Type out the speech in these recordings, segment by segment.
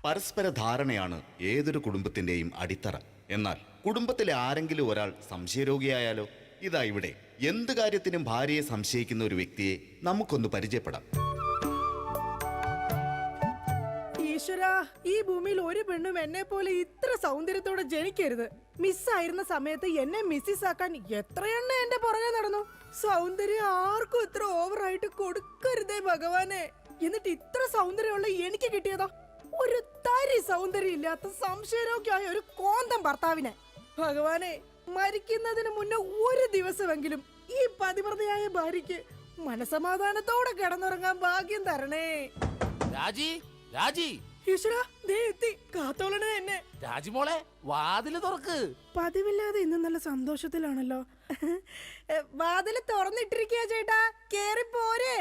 പരസ്പര ധാരണയാണ് ഏതൊരു കുടുംബത്തിന്റെയും അടിത്തറ. എന്നാൽ കുടുംബത്തിലെ ആരെങ്കിലും ഒരാൾ സംശയരോഗിയായാലോ? ഇതാ ഇവിടെ എന്ത് കാര്യത്തിനും ഭാര്യയെ സംശയിക്കുന്ന ഒരു വ്യക്തിയെ നമുക്കൊന്ന് പരിചയപ്പെടാം. ഈശ്വരാ, ഈ ഭൂമിയിൽ ഒരു പെണ്ണും എന്നെ പോലെ ഇത്ര സൗന്ദര്യത്തോടെ ജനിക്കരുത്. മിസ്സായിരുന്ന സമയത്ത് എന്നെ മിസ്സിസ് ആക്കാൻ എത്രയെണ്ണ എന്റെ പുറകെ നടന്നു. സൗന്ദര്യം ആർക്കും ഇത്ര ഓവറായിട്ട് കൊടുക്കരുതേ ഭഗവാനെ. എന്നിട്ട് ഇത്ര സൗന്ദര്യമുള്ള എനിക്ക് കിട്ടിയതോ ഒരു തരി സൗന്ദര്യം ഇല്ലാത്ത സംശയരോഗ്യമായ ഒരു കോന്തം ഭർത്താവിനെ. ഭഗവാനെ, മരിക്കുന്നതിന് മുന്നേ ഒരു ദിവസമെങ്കിലും ഈ പതിവ്രതയായ ഭാര്യയ്ക്ക് മനസമാധാനത്തോടെ കിടന്നുറങ്ങാൻ ഭാഗ്യം തരണേ. രാജി, രാജി, ഈശ്വരാ, ദേ എത്തി. കാത്തോളണേ എന്നെ. രാജിമോളെ, വാതില് തുറക്ക്. പതിവില്ലാതെ ഇന്ന് നല്ല സന്തോഷത്തിലാണല്ലോ. വാതില് തുറന്നിട്ടിരിക്കുക ചേട്ടാ, കേറി പോരെ.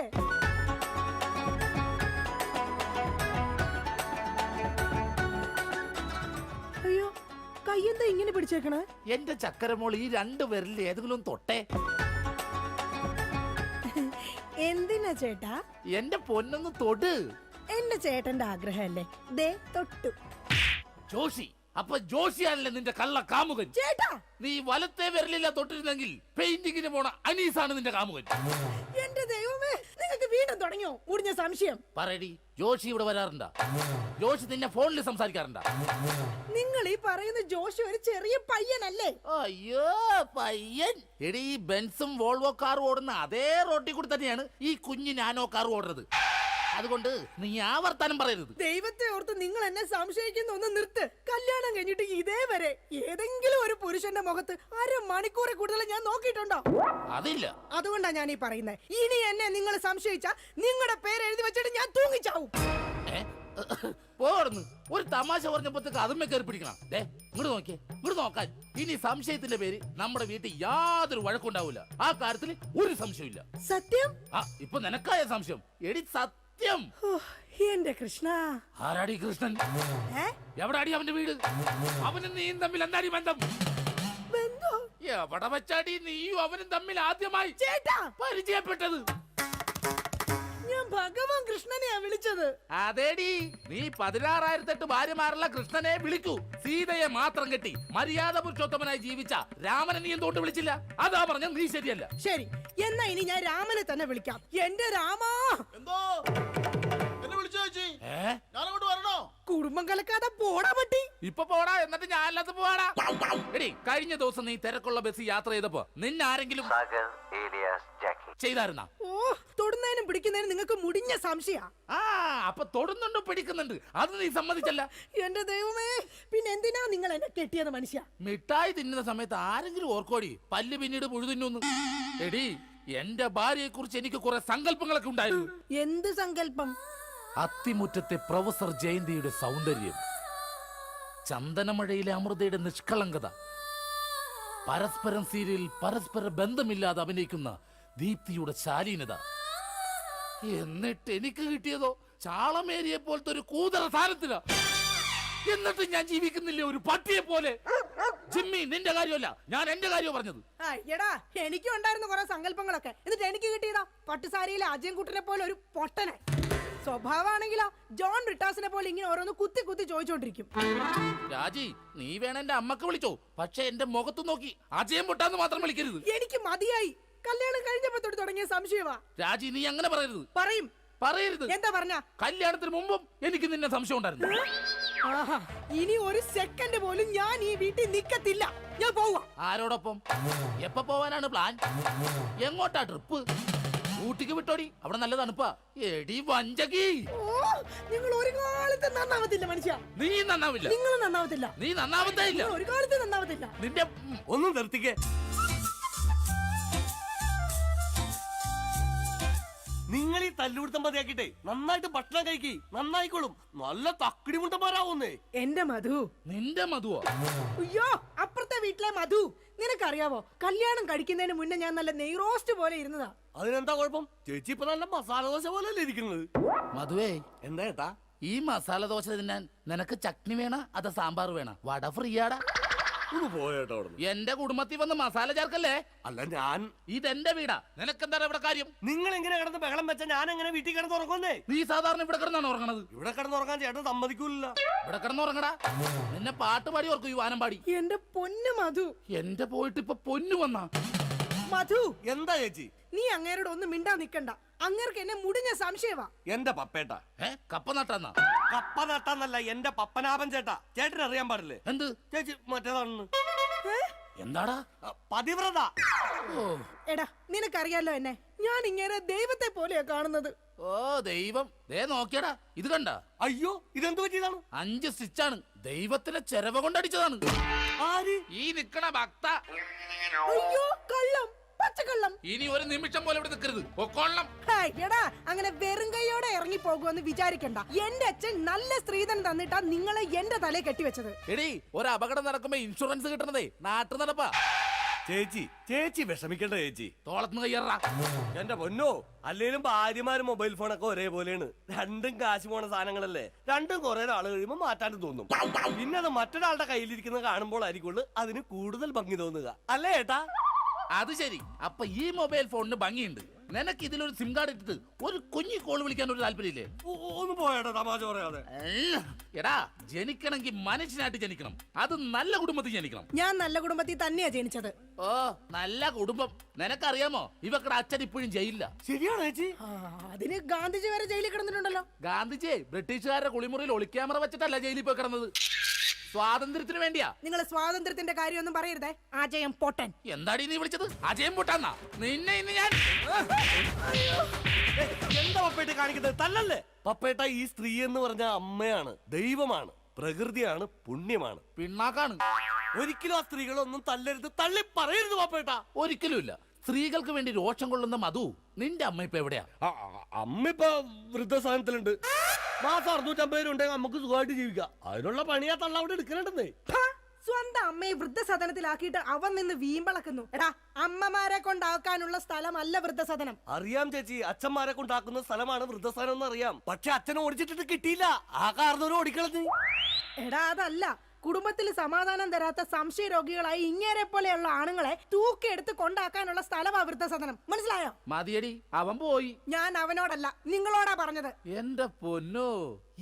അയ്യോ, കയ്യെന്താ ഇങ്ങനെ പിടിച്ചേക്കണേ? എന്റെ ചക്കരമോൾ ഈ 2 വിരലിൽ ഏതെങ്കിലും തൊട്ടേ. എന്തിനാ ചേട്ടാ? എന്റെ പൊന്നൊന്ന് തൊട്. എന്റെ ചേട്ടന്റെ ആഗ്രഹമല്ലേ, ദേ തൊട്ടു. ജോഷി, അപ്പൊ ജോഷിയാണല്ലേ നിന്റെ കള്ള കാമുകൻ? ചേട്ടാ, നീ വലത്തെ വിരലില്ല തൊട്ടിരുന്നെങ്കിൽ പെയിന്റിങ്ങിന് പോണ അനീസാണ് നിന്റെ കാമുകൻ. എന്റെ ദൈവമേ, നിങ്ങൾക്ക് വീണ്ടും തുടങ്ങിയോ മുടിഞ്ഞ സംശയം? പറയടി, ജോഷി ഇവിടെ വരാറുണ്ടാ? ജോഷി നിന്നെ ഫോണിൽ സംസാരിക്കാറുണ്ടാ? നിങ്ങൾ ഈ പറയുന്ന ജോഷി ഒരു ചെറിയ പയ്യനല്ലേ? അയ്യോ, പയ്യൻ. എടി, ഈ ബെൻസും വോൾവോ കാറും ഓടുന്ന അതേ റോട്ടിൽ കൂടി തന്നെയാണ് ഈ കുഞ്ഞു നാനോ കാർ ഓടുന്നത്. അതുകൊണ്ട് നീ ആ വർത്താനം പറയരുത്. ദൈവത്തെ ഓർത്ത് നിങ്ങൾ എന്നെ സംശയിക്കുന്ന ഒന്ന് നിർത്ത്. കല്യാണം കഴിഞ്ഞിട്ട് ഇതേവരെ ഏതെങ്കിലും ഒരു പുരുഷന്റെ മുഖത്ത് 1/2 മണിക്കൂറെ കൂടുതൽ ഞാൻ നോക്കിയിട്ടുണ്ടോ? അതില്ല. അതുകൊണ്ടാ ഞാൻ ഈ പറയുന്നത്. ഇനി എന്നെ നിങ്ങൾ സംശയിച്ചാ നിങ്ങളുടെ പേര് എഴുതി വെച്ചിട്ട് ഞാൻ തൂങ്ങിച്ചാവും. പോർന്ന് ഒരു തമാശ പറഞ്ഞപ്പോഴത്തേക്ക് അതുമ്മേ കയറി പിടിക്കണം. ഇങ്ങോട്ട് നോക്കിയേ, ഇങ്ങോട്ട് നോക്കാൻ. ഇനി സംശയത്തിന്റെ പേര് നമ്മുടെ വീട്ടിൽ യാതൊരു വഴക്കുണ്ടാവില്ല. ആ കാര്യത്തിൽ ഒരു സംശയമില്ല. സത്യം? ഇപ്പൊ നിനക്കായ സംശയം. എടി സത്യം. എന്റെ കൃഷ്ണ. ആരാടി കൃഷ്ണൻ? എവിടാടി അവന്റെ വീട്? അവനും നീയും തമ്മിൽ എന്താടി ബന്ധം? എവിടെ വെച്ചാടി നീയും അവനും തമ്മിൽ ആദ്യമായി പരിചയപ്പെട്ടത്? ഞാൻ ഭഗവാൻ കൃഷ്ണനെയാ വിളിച്ചത്. അതേടി, നീ 16,008 ഭാര്യമാരുള്ള കൃഷ്ണനെ വിളിക്കൂ. സീതയെ മാത്രം കെട്ടി മര്യാദ പുരുഷോത്തമനായി ജീവിച്ച രാമനെ നീ എന്തുകൊണ്ട് വിളിച്ചില്ല? അതാ പറഞ്ഞ നീ ശരിയല്ല. ശരി, എന്നാ ഇനി ഞാൻ രാമനെ തന്നെ വിളിക്കാം. എന്റെ രാമാ. എന്തോ എന്നെ വിളിച്ചു ചേച്ചി? ഞാനങ്ങോട്ട് വരണോ? കുടുംബം കലക്കാതെ പോടാ പട്ടി. ഇപ്പൊ പോടാ, എന്നിട്ട് ഞാൻ അല്ലാത്ത പോവാടാ. എടി, കഴിഞ്ഞ ദിവസം നീ തിരക്കുള്ള ബസ് യാത്ര ചെയ്തപ്പോ നിന്നെ ആരെങ്കിലും ചെയ്തായിരുന്നാ? ഓ, തൊടുന്നതിനും പിടിക്കുന്നതിനും നിങ്ങൾക്ക് മുടിഞ്ഞ സംശയ. അപ്പൊ തൊടുന്നുണ്ട്, പിടിക്കുന്നുണ്ട്, അത് നീ സമ്മതിച്ചല്ല. എന്റെ ദൈവമേ, പിന്നെ എന്തിനാ നിങ്ങൾ എന്നെ കെട്ടിയത് മനുഷ്യ? മിഠായി തിന്നുന്ന സമയത്ത് ആരെങ്കിലും ഓർക്കോടി പല്ല് പിന്നീട് മുഴുതിന്നു? എടി, എന്റെ ഭാര്യയെ കുറിച്ച് എനിക്ക് കുറെ സങ്കല്പങ്ങളൊക്കെ ഉണ്ടായിരുന്നു. എന്ത് സങ്കല്പം? അത്തിമുറ്റത്തെ പ്രൊഫസർ ജയന്തിയുടെ സൗന്ദര്യം, ചന്ദനമഴയിലെ അമൃതയുടെ നിഷ്കളങ്കത, പരസ്പരം സീരിയലിൽ പരസ്പര ബന്ധമില്ലാതെ അഭിനയിക്കുന്ന ദീപ്തിയുടെ ശാലീനത. എന്നിട്ട് എനിക്ക് കിട്ടിയതോ ചാളമേരിയെ പോലത്തെ ഒരു കൂതറ സാധനത്തില. എന്നിട്ട് ഞാൻ ജീവിക്കുന്നില്ലേ ഒരു പട്ടിയെ പോലെ? ജിമ്മി, നിന്റെ കാര്യമല്ല, ഞാൻ എന്റെ കാര്യം പറഞ്ഞത്. എടാ, എനിക്കും ഉണ്ടായിരുന്നു കുറെ സങ്കല്പങ്ങളൊക്കെ. എന്നിട്ട് എനിക്ക് കിട്ടിയതാ പട്ടുസാരിയിലെ അജയൻകുട്ടനെ പോലെ ഒരു പൊട്ടനെ. സ്വഭാവമാണെങ്കിലോ ജോൺ ബ്രിട്ടാസിനെ പോലെ ഇങ്ങനെ ഓരോന്ന് കുത്തി കുത്തി ചോദിച്ചോണ്ടിരിക്കും. രാജി, നീ വേണം എന്റെ അമ്മക്ക് വിളിച്ചോ, പക്ഷെ എന്റെ മുഖത്ത് നോക്കി അജയം പൊട്ടാന്ന് മാത്രം വിളിക്കരുത്. എനിക്ക് മതിയായി. കല്യാണം കഴിഞ്ഞപ്പോ തൊട്ട് തുടങ്ങിയ സംശയമാ. രാജി, നീ അങ്ങനെ പറയരുത്. പറയരുത്. എന്താ പറഞ്ഞ? കല്യാണത്തിന് മുമ്പും എനിക്ക് നിന്നെ സംശയം ഉണ്ടായിരുന്നു. ഇനി ഒരു സെക്കൻഡ് പോലും ഞാൻ ഈ വീട്ടിൽ നിക്കത്തില്ല. ഞാൻ പോവാ. ആരോടൊപ്പം? എപ്പോ പോവാനാണ് പ്ലാൻ? എങ്ങോട്ടാ ട്രിപ്പ്? ഊട്ടിക്ക് വിട്ടോടി, അവിടെ നല്ല തണുപ്പാ. എടി വഞ്ചകി, നിങ്ങൾ ഒരു കാലത്ത് നന്നാവത്തില്ല മനുഷ്യ. നീ നന്നാവില്ല. നിങ്ങൾ നന്നാവത്തില്ല. നീ നന്നാവത്തേ ഇല്ല. ഒരു കാലത്ത് നന്നാവത്തില്ല. നിന്റെ ഒന്നും നിർത്തിക്കേ. നിങ്ങൾ ഈ തല്ലുപിടുത്തം മതിയാക്കിട്ടെ നന്നായിട്ട് ഭക്ഷണം കഴിക്കി, നന്നായിക്കോളും. നല്ല തക്കിടി മുണ്ടന്മാരാവുന്നേ. എന്റെ മധു. നിന്റെ മധുവോ? അയ്യോ, അപ്പുറത്തെ വീട്ടിലെ മധു. നിനക്കറിയാവോ, കല്യാണം കഴിക്കുന്നതിന് മുന്നേ ഞാൻ നല്ല നെയ് റോസ്റ്റ് പോലെ ഇരുന്നതാ. അതിനെന്താ കുഴപ്പം? ചേച്ചി ഇപ്പൊ നല്ല മസാല ദോശ പോലെ അല്ലേ ഇരിക്കുന്നത്? മധുവേ, എന്താ ഏട്ടാ? ഈ മസാല ദോശ തിന്നാൻ നിനക്ക് ചട്നി വേണ അതോ സാമ്പാർ വേണ? വട ഫ്രീയാടാ. ഒന്ന് പോയേട്ടാ അവിടെ. എന്റെ കുടുംബത്തിൽ വന്ന് മസാല ചേർക്കല്ലേ. അല്ല ഞാൻ ഇതെന്റെ വീടാ, നിനക്കെന്താണ് ഇവിടെ കാര്യം? നിങ്ങൾ എങ്ങനെ കിടന്ന് ബഹളം വെച്ചാ ഞാൻ എങ്ങനെ വീട്ടിൽ കിടന്ന് ഉറങ്ങുന്നേ? നീ സാധാരണ ഇവിടെ കിടന്നാണ് ഉറങ്ങണത്. ഇവിടെ കിടന്നുറങ്ങാൻ ചേട്ടൻ സമ്മതിക്കൂല. ഇവിടെ കിടന്ന് ഉറങ്ങടാ. നിന്നെ പാട്ട് പാടി ഓർക്കും, ഈ വാനം പാടി. എന്റെ പൊന്നു മധു. എന്റെ പോയിട്ട് ഇപ്പൊ പൊന്നു വന്നാ. മധു, എന്താ ചേച്ചി? നീ അങ്ങേരോട് ഒന്നും മിണ്ടാ നിക്കണ്ട. അങ്ങേർക്ക് എന്നെ മുടിഞ്ഞ സംശയവാ. എന്റെ പപ്പേട്ട കപ്പ നട്ടാന്നാ? കപ്പ നട്ടാന്നല്ല, എന്റെ പപ്പനാഭൻ ചേട്ടാ. ചേട്ടൻ അറിയാൻ പാടില്ലേ? എന്ത് ചേച്ചി മറ്റേതാണെന്ന്. ഏ? എന്താടാ? പതിവ്രത. ഓ എടാ, നിനക്കറിയാലോ എന്നെ. ഞാൻ ഇങ്ങനെ ദൈവത്തെ പോലെയാ കാണുന്നത്. ഓ ദൈവം, ദേ നോക്കിയടാ, ഇത് കണ്ട? അയ്യോ, ഇതെന്ത് പറ്റിയതാണ്? 5 സ്റ്റിച്ചാണ്. ദൈവത്തിന്റെ ചെരവ കൊണ്ടടിച്ചതാണ്. ആര്? ഈ നിക്കണ ഭക്ത. അയ്യോ, കള്ളം, പച്ചക്കള്ളം. ഇനി ഒരു നിമിഷം പോലെ ഇവിടെ നിൽക്കരുത്, പൊക്കോളണം. ഹായ്, എടാ, അങ്ങനെ വെറും കൈയോടെ ഇറങ്ങി പോകുമെന്ന് വിചാരിക്കണ്ട. എന്റെ അച്ഛൻ നല്ല സ്ത്രീധനം തന്നിട്ടാ നിങ്ങളെ എന്റെ തലയെ കെട്ടിവെച്ചത്. എടീ, ഒരു അപകടം നടക്കുമ്പോ ഇൻഷുറൻസ് കിട്ടണതേ നാട്ടു നടപ്പാ. ചേച്ചി വിഷമിക്കണ്ട ചേച്ചി. തോളത്തുനിന്ന് കയ്യറാ. എന്റെ പൊന്നോ, അല്ലേലും ഭാര്യമാരും മൊബൈൽ ഫോണൊക്കെ ഒരേപോലെയാണ്. രണ്ടും കാശ് പോണ സാധനങ്ങളല്ലേ. രണ്ടും കുറെ നാൾ കഴിയുമ്പോ മാറ്റാനും തോന്നും. പിന്നെ അത് മറ്റൊരാളുടെ കയ്യിലിരിക്കുന്നത് കാണുമ്പോൾ ആയിരിക്കുള്ളൂ അതിന് കൂടുതൽ ഭംഗി തോന്നുക, അല്ലേ ഏട്ടാ? അത് ശരി. അപ്പൊ ഈ മൊബൈൽ ഫോണിന് ഭംഗിയുണ്ട്. നിനക്ക് ഇതിലൊരു സിം കാർഡ് ഇട്ടിട്ട് ഒരു കുഞ്ഞി കോൾ വിളിക്കാൻ ഒരു താല്പര്യമില്ലേ? ഒന്ന് പോയേട്ടാ, തമാശ പറയാതെ. എടാ, ജനിക്കണമെങ്കിൽ മനുഷ്യനായിട്ട് ജനിക്കണം. അത് നല്ല കുടുംബത്തിൽ ജനിക്കണം. ഞാൻ നല്ല കുടുംബത്തിൽ തന്നെയാ ജനിച്ചത്. ഓ, നല്ല കുടുംബം. നിനക്കറിയാമോ, ഇവക്കടെ അച്ഛൻ ഇപ്പോഴും ജയിലില്ല. ശരിയാണോ ചേച്ചി? അതിന് ഗാന്ധിജി വരെ ജയിലിൽ കിടന്നിട്ടുണ്ടല്ലോ. ഗാന്ധിജിയെ ബ്രിട്ടീഷുകാരുടെ കുളിമുറിയിൽ ഒളിക്യാമറ വെച്ചിട്ടല്ല ജയിലിൽ പോയി കിടന്നത്. സ്വാതന്ത്ര്യത്തിന് വേണ്ടിയാ. നിങ്ങൾ സ്വാതന്ത്ര്യത്തിന്റെ കാര്യമൊന്നും പറയരുതേ. അജയം പൊട്ടൻ. എന്താടി നീ വിളിച്ചത്? അജയം പൊട്ടാന്നാ? നിന്നെ ഇന്ന് ഞാൻ. എന്താ പപ്പേട്ട കാണിക്കുന്നത്? തല്ലല്ലേ പപ്പേട്ട. ഈ സ്ത്രീ എന്ന് പറഞ്ഞ അമ്മയാണ്, ദൈവമാണ്, പ്രകൃതിയാണ്, പുണ്യമാണ്, പിണ്ണാക്കാണ്. ഒരിക്കലും ആ സ്ത്രീകളൊന്നും തല്ലരുത്, തള്ളി പറയരുത് പപ്പേട്ട. ഒരിക്കലുമില്ല. സ്ത്രീകൾക്ക് വേണ്ടി രോഷം കൊള്ളുന്ന മധു, നിന്റെ അമ്മ ഇപ്പൊ എവിടെയാ? അമ്മ ഇപ്പൊ വൃദ്ധസാധനത്തിലുണ്ട്. മാസം 650 രൂപ ഉണ്ടെങ്കിൽ നമുക്ക് സുഖമായിട്ട് ജീവിക്കാം. അതിനുള്ള പണിയാ തള്ള അവിടെ എടുക്കലുണ്ടെന്നേ. സ്വന്തം അമ്മയെ വൃദ്ധസദനത്തിലാക്കിയിട്ട് അവൻ നിന്ന് വീമ്പളക്കുന്നു. എടാ, അമ്മമാരെ കൊണ്ടാക്കാനുള്ള സ്ഥലമല്ല വൃദ്ധസദനം. അറിയാം ചേച്ചി, അച്ഛന്മാരെ കൊണ്ടാക്കുന്ന സ്ഥലമാണ് വൃദ്ധസ്ഥാനം എന്ന് അറിയാം. പക്ഷെ അച്ഛനെ ഓടിച്ചിട്ട് കിട്ടിയില്ല. ആ കാരണവരും ഓടിക്കളഞ്ഞു. എടാ, അതല്ല. കുടുംബത്തിൽ സമാധാനം തരാത്ത സംശയ രോഗികളായി ഇങ്ങേരെ പോലെയുള്ള ആണുങ്ങളെ തൂക്കിയെടുത്ത് കൊണ്ടാക്കാനുള്ള സ്ഥലമാ വൃദ്ധസദനം. മനസ്സിലായോ? മതിയടി, അവൻ പോയി. ഞാൻ അവനോടല്ല, നിങ്ങളോടാ പറഞ്ഞത്. എന്റെ പൊന്നോ,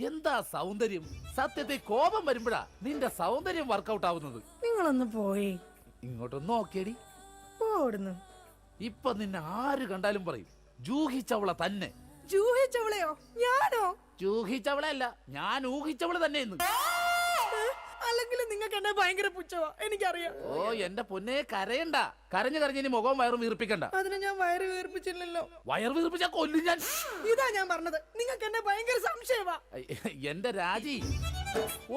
എന്താ സൗന്ദര്യം! സത്യത്തെ കോപം വരുമ്പോഴാ നിന്റെ സൗന്ദര്യം വർക്കൗട്ട് ആവുന്നത്. നിങ്ങളൊന്ന് പോയി ഇങ്ങോട്ടൊന്ന് നോക്കിയടി. പോടുന്നു. ഇപ്പൊ നിന്നെ ആര് കണ്ടാലും പറയും ജൂഹിച്ചവള തന്നെ. ജൂഹിച്ചവളെയോ? ഞാനോ? ജൂഹിച്ചവളെ അല്ല, ഞാൻ ഊഹിച്ചവള് തന്നെ ഇന്ന്. അല്ലെങ്കിൽ നിങ്ങൾക്ക് എന്നെ ഭയങ്കര പുച്ഛവാ, എനിക്കറിയാം. ഓ എന്റെ പൊന്നെ, കരയണ്ട. കരഞ്ഞു കരഞ്ഞ് ഇനി മുഖവും വയറും വീർപ്പിക്കണ്ട. അതിന് ഞാൻ വയറ് വീർപ്പിച്ചില്ലല്ലോ. വയർ വീർപ്പിച്ചാ കൊല്ലും ഞാൻ. ഇതാ ഞാൻ പറഞ്ഞത്, നിങ്ങൾക്ക് എന്നെ ഭയങ്കര സംശയവാ. എന്റെ രാജി,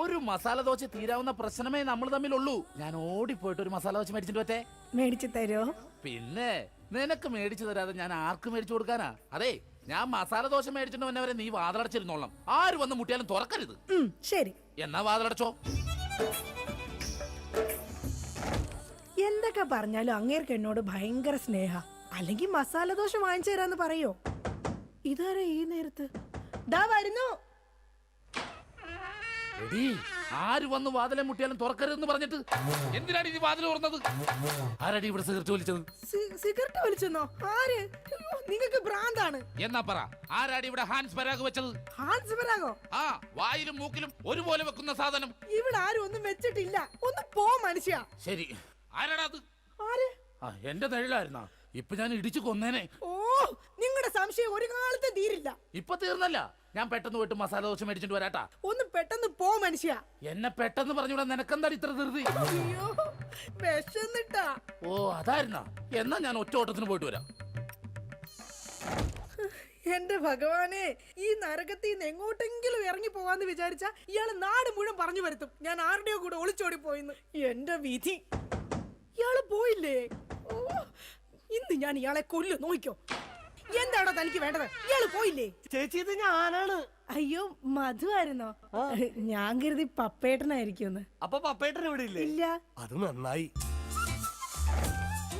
ഒരു മസാല ദോശ തീരാവുന്ന പ്രശ്നമേ നമ്മൾ തമ്മിലുള്ളൂ. ഞാൻ ഓടിപ്പോയിട്ട് ഒരു മസാല ദോശ മേടിച്ചിട്ട് പറ്റേ? മേടിച്ചു തരോ? പിന്നെ നിനക്ക് മേടിച്ചു തരാതെ ഞാൻ ആർക്ക് മേടിച്ചു കൊടുക്കാനാ? അതെ, ഞാൻ മസാല ദോശ മേടിച്ചിട്ട് വന്നവരെ നീ വാതിലടച്ചിരുന്നോളാം. ആര് വന്ന് മുട്ടിയാലും തുറക്കരുത്. ശരി. എന്നാ വാതിലടച്ചോ. എന്തൊക്കെ പറഞ്ഞാലും അങ്ങേർക്ക് എന്നോട് ഭയങ്കര സ്നേഹ. അല്ലെങ്കിൽ മസാല ദോശ വാങ്ങിച്ചു തരാന്ന് പറയോ? ഇതാരാ ഈ നേരത്ത്? ദാ വരുന്നു. എടീ, ആര് വന്ന് വാതിലെ മുട്ടിയാലും തുറക്കരുതെന്ന് പറഞ്ഞിട്ട് എന്തിനാണ് ഈ വാതിൽ തുറന്നത്? ആരടി ഇവിടെ സിഗരറ്റ് വലിച്ചത്? സിഗരറ്റ് വലിച്ചെന്നോ? ആര്? നിങ്ങൾക്ക് ഭ്രാന്താണ്. എന്നാ പറ, ആരാടി ഇവിടെ ഹാൻസ് പരാഗ് വെച്ചത്? ഹാൻസ് പരാഗോ? ആ, വായിലും മൂക്കിലും ഒരുപോലെ വെക്കുന്ന സാധനം. ഇവിടെ ആരും ഒന്നും വെച്ചിട്ടില്ല. ഒന്ന് പോ മനുഷ്യ. ശരി, ആരാടാ അത്? ആര്? ആ, എന്റെ നിഴലായിരുന്നാ? ഇപ്പൊ ഞാൻ ഇടിച്ചു കൊന്നേനെ. ഓ, നിങ്ങളുടെ സംശയം ഒരു കാലത്ത് തീരില്ല. ഇപ്പൊ തീർന്നല്ല. ഞാൻ പെട്ടെന്ന് പോയിട്ട് മസാല ദോശ മേടിച്ചിട്ട് വരാട്ടാ. ഒന്ന് പെട്ടെന്ന് പോ മനുഷ്യ. എന്നെ പെട്ടെന്ന് പറഞ്ഞൂടാ, നിനക്കെന്താ ഇത്ര ധൃതി? അയ്യോ, വിശന്നിട്ടാ. ഓ അതായിരുന്നാ? എന്നാ ഞാൻ ഒറ്റ ഓട്ടത്തിന് പോയിട്ട് വരാം. എന്റെ ഭഗവാനെ, ഈ നരകത്തിൽ നിന്ന് എങ്ങോട്ടെങ്കിലും ഇറങ്ങി പോവാന്ന് വിചാരിച്ച ഇയാള് നാട് മുഴുവൻ പറഞ്ഞു വരുത്തും ഞാൻ ആരുടെയോ കൂടെ ഒളിച്ചോടി പോയിന്ന്. എന്റെ വിധി, ഇയാള് പോയില്ലേ? ഓ, ഇന്ന് ഞാൻ ഇയാളെ കൊല്ലു, നോക്കിക്കോ. എന്താണോ തനിക്ക് വേണ്ടത്? ഇയാള് പോയില്ലേ? ചേച്ചി, ഇത് ഞാനാണ്. അയ്യോ, മധു ആയിരുന്നോ? ഞാൻ കരുതി പപ്പേട്ടനായിരിക്കും. അപ്പൊ പപ്പേട്ടൻ ഇവിടെ ഇല്ലേ? ഇല്ല. അത് നന്നായി.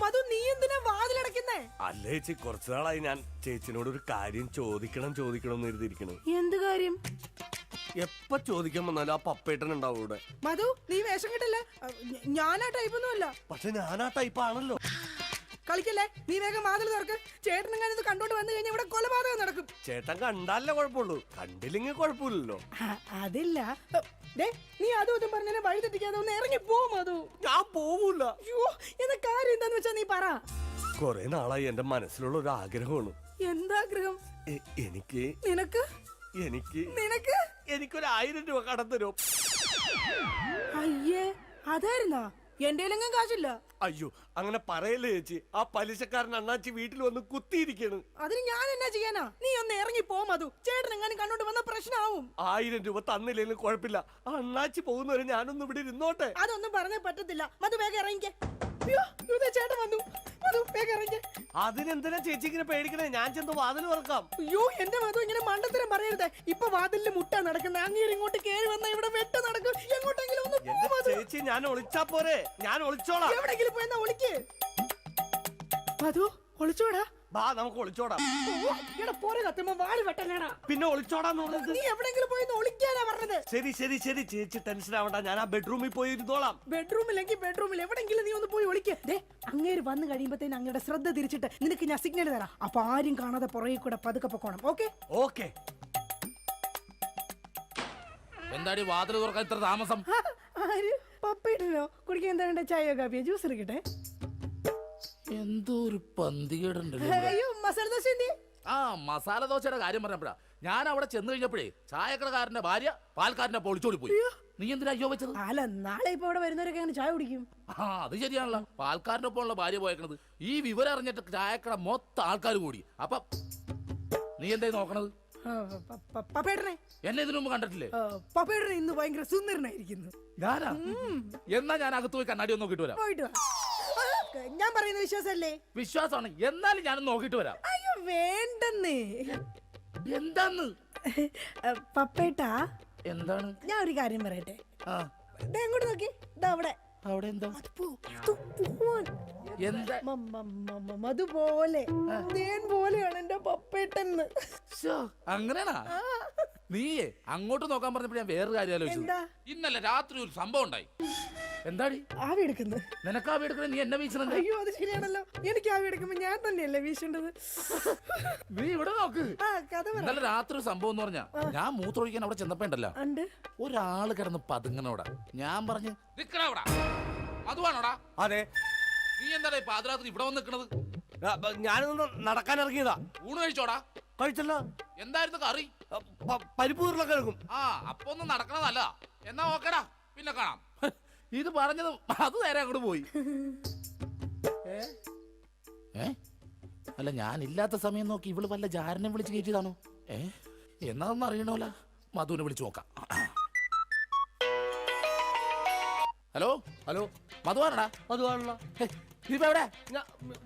മധു, നീ എന്തിനാ വാതിലടക്കുന്നേ? അല്ല ചേച്ചി, കുറച്ചു നാളായി ഞാൻ ചേച്ചിനോട് ഒരു കാര്യം ചോദിക്കണം എന്ന് എഴുതിയിരിക്കണു. എന്ത് കാര്യം? എപ്പ ചോദിക്കാൻ വന്നാലും ആ പപ്പേട്ടൻ ഉണ്ടാവും ഇവിടെ. മധു നീ വേഷം കിട്ടല്ലേ ഞാനാ ടൈപ്പൊന്നും അല്ല. പക്ഷെ ഞാൻ ആ ടൈപ്പ് ആണല്ലോ. കളിക്കല്ലേ, നീ വേഗം വാതിൽ തുറക്ക്. ചേട്ടനെങ്ങനെ ഇത് കണ്ടോണ്ട് വന്നു കഴിഞ്ഞാൽ ഇവിടെ കൊലപാതകം നടക്കും. ചേട്ടൻ കണ്ടാലേ കുഴപ്പമുള്ളൂ, കണ്ടില്ലെങ്കിൽ കുഴപ്പമില്ലല്ലോ. അതില്ല. ദേ, നീ അതും ഇതും പറഞ്ഞാൽ വഴി തെറ്റിക്കാതെ ഒന്ന് ഇറങ്ങി പോവും. മധു ഞാൻ പോവൂല. അയ്യോ, എന്ന കാര്യം എന്താന്ന് വെച്ചാ നീ പറ. കൊറേ നാളായി എന്റെ മനസ്സിലുള്ള ഒരു ആഗ്രഹമാണ്. എന്താഗ്രഹം? എനിക്ക് നിനക്ക് എനിക്ക് നിനക്ക് എനിക്കൊരു 1000 രൂപ കടം തരും. അയ്യേ, അതായിരുന്നാ? എന്റെ കയ്യിലെങ്ങും കാശില്ല. അയ്യോ അങ്ങനെ പറയല്ലേ ചേച്ചി, ആ പലിശക്കാരൻ അണ്ണാച്ചി വീട്ടിൽ വന്ന് കുത്തിയിരിക്കാണ്. അതിന് ഞാൻ എന്നാ ചെയ്യാനാ? നീ ഒന്ന് ഇറങ്ങി പോ മധു. ചേട്ടൻ എങ്ങാനും കണ്ടോണ്ട് വന്ന പ്രശ്നമാവും. 1000 രൂപ തന്നില്ലെങ്കിലും കുഴപ്പമില്ല, അണ്ണാച്ചി പോകുന്നവരെ ഞാനൊന്നും ഇവിടെ ഇരുന്നോട്ടെ. അതൊന്നും പറഞ്ഞേ പറ്റത്തില്ല. മധു വേഗം ഇറങ്ങിക്കേ. അയ്യോ, ഇതേ ചേട്ടൻ വന്നു. മധു വേഗം ഇറങ്ങിക്കേ. അതിനെന്തിനാ ചേച്ചി ഇങ്ങനെ പേടിക്കണേ? ഞാൻ ചെന്ന് വാതിൽ തുറക്കാം. അയ്യോ, എന്റെ മധു ഇങ്ങനെ മണ്ടത്തരം പറയരുതേ. ഇപ്പൊ വാതിലിൽ മുട്ട നടക്കുന്നത്. അങ്ങേര് ഇങ്ങോട്ട് കേറി വന്ന ഇവിടെ വെട്ട് നടക്കും. എങ്ങോട്ടെങ്കിലും ഒന്ന് പോ എന്റെ മധു. ചേച്ചി ഞാൻ ഒളിച്ചാ പോരെ, ഞാൻ ഒളിച്ചോളാം. എവിടെങ്കിലും പോയി എന്നാ ഒളിക്ക്. മധു ഒളിച്ചോടാ. ബാ നമുക്ക് ഒളിച്ചോടാം. ഇവിടെ പോരെ കത്തുമ്പോ വാല് വെട്ടനാടാ. പിന്നെ ഒളിച്ചോടാന്ന് പറഞ്ഞത് നീ എവിടെങ്കിലും പോയി ഒളിക്കാനാ പറഞ്ഞത്. ശരി ശരി ശരി ചേച്ചി ടെൻഷൻ ആവണ്ട, ഞാൻ ആ ബെഡ്റൂമിൽ പോയി ഇരുന്നോളാം. ബെഡ്റൂമിലെങ്കിൽ ബെഡ്റൂമിൽ എവിടെങ്കിലും നീ ഒന്ന് പോയി ഒളിക്ക്. ദേ, അങ്ങേര് വന്നു കഴിയുമ്പോഴത്തേന് അങ്ങയുടെ ശ്രദ്ധ തിരിച്ചിട്ട് നിനക്ക് ഞാൻ സിഗ്നൽ തരാം. അപ്പൊ ആരും കാണാതെ പുറകെ കൂടെ പതുക്കെ പൊക്കോണം. ഓക്കെ? ഓക്കെ. എന്താടി വാതിൽ തുറക്കാൻ ഇത്ര താമസം? ആര്? പപ്പയിട്ടോ? കുടിക്കാൻ എന്താ വേണ്ട? ചായയോ കാപ്പിയോ ജ്യൂസ് എടുക്കട്ടെ? എന്തോ ഒരു പന്തികേടുണ്ടല്ലോ. അയ്യോ, മസാല ദോശ എന്തി? ആ മസാല ദോശയുടെ കാര്യം പറഞ്ഞപ്പോഴാ ഞാൻ അവിടെ ചെന്ന് കഴിഞ്ഞപ്പോഴേ ചായക്കടക്കാരന്റെ ഭാര്യ പാൽക്കാരന്റെ പൊളിച്ചോടി പോയി. നീ എന്തിനാ അയ്യോ വെച്ചത്? അല്ല, നാളെ ഇപ്പൊ ഇവിടെ വരുന്നവരൊക്കെ അങ്ങനെ ചായ കുടിക്കും. ആ അത് ശരിയാണല്ലോ, പാൽക്കാരന്റെ ഒപ്പം ഉള്ള ഭാര്യ പോയേക്കണത്. ഈ വിവരം അറിഞ്ഞിട്ട് ചായക്കട മൊത്തം ആൾക്കാർ കൂടി. അപ്പൊ നീ എന്തായി നോക്കണത്? പപ്പേട്ടനെ എന്നെ ഇതിനു മുമ്പ് കണ്ടിട്ടില്ലേ? പപ്പേട്ടനെ ഇന്ന് ഭയങ്കര സുന്ദരനായിരിക്കുന്നു. ഞാനാ? എന്നാ ഞാൻ അകത്ത് പോയി കണ്ണാടി ഒന്ന് നോക്കിട്ട് വരാം. പോയിട്ട് വാ. ഞാൻ പറയുന്ന വിശ്വാസല്ലേ? വിശ്വാസമാണ്, എന്നാലും ഞാനൊന്ന് നോക്കിട്ട് വരാം. അയ്യോ വേണ്ടെന്നേ. എന്താന്ന്? പപ്പേട്ടാ, എന്താണ്? ഞാൻ ഒരു കാര്യം പറയട്ടെ. ആ ദേ അങ്ങോട്ട് നോക്കി. ദാ അവിടെ. അവിടെ എന്താ? എന്താ? മധു പോലെ തേൻ പോലെയാണ് എന്റെ പപ്പേട്ടെന്ന്. അങ്ങനെയാണാ? നീയേ അങ്ങോട്ട് നോക്കാൻ പറഞ്ഞപ്പോ ഞാൻ വേറൊരു കാര്യം ആലോചിച്ചു. എന്താ? ഇന്നലെ രാത്രി ഒരു സംഭവം ഉണ്ടായി. എന്താടി? ആവി എടുക്കുന്നു. നിനക്ക് ആവി എടുക്കണേ, നീ എന്നെ വീശണേ. അയ്യോ, അത് ശരിയാണല്ലോ. എനിക്ക് ആവി എടുക്കുമ്പോ ഞാൻ തന്നെയല്ലേ വീശേണ്ടത്. നീ ഇവിടെ നോക്ക്. ആ കഥ പറ. ഇന്നലെ രാത്രി ഒരു സംഭവം എന്ന് പറഞ്ഞാ, ഞാൻ മൂത്രമൊഴിക്കാൻ അവിടെ ചെന്നപ്പോ ഉണ്ടല്ലോ, ഉണ്ട് ഒരാള് കിടന്ന് പതുങ്ങനോടാ. ഞാൻ പറഞ്ഞു നിക്കടാ, അതുവാണോടാ? അതെ. നീ എന്താടാ പാതിരാത്രി ഇവിടെ വന്ന് നിക്കണത്? ഞാനൊന്ന് നടക്കാൻ ഇറങ്ങിയതാ. ഊണ് കഴിച്ചോടാ? കഴിച്ചല്ല. എന്തായിരുന്നു കറി? പരിപ്പ് ഉരുളക്കിഴങ്ങും. ആ അപ്പൊ ഒന്നും നടക്കണതല്ല. എന്നാ ഓക്കേടാ, പിന്നെ കാണാം. ഇത് പറഞ്ഞത് അത് നേരെ അങ്ങോട്ട് പോയി. അല്ല ഞാൻ ഇല്ലാത്ത സമയം നോക്കി ഇവള് വല്ല ജാരനെ വിളിച്ച് കയറ്റിയതാണോ? എന്നാന്ന് അറിയണോല. മധുവിനെ വിളിച്ചു നോക്കാം. ഹലോ ഹലോ, മധുവാണടാ? അതുവാണല്ലോ. നീ ഇപ്പൊ എവിടെ?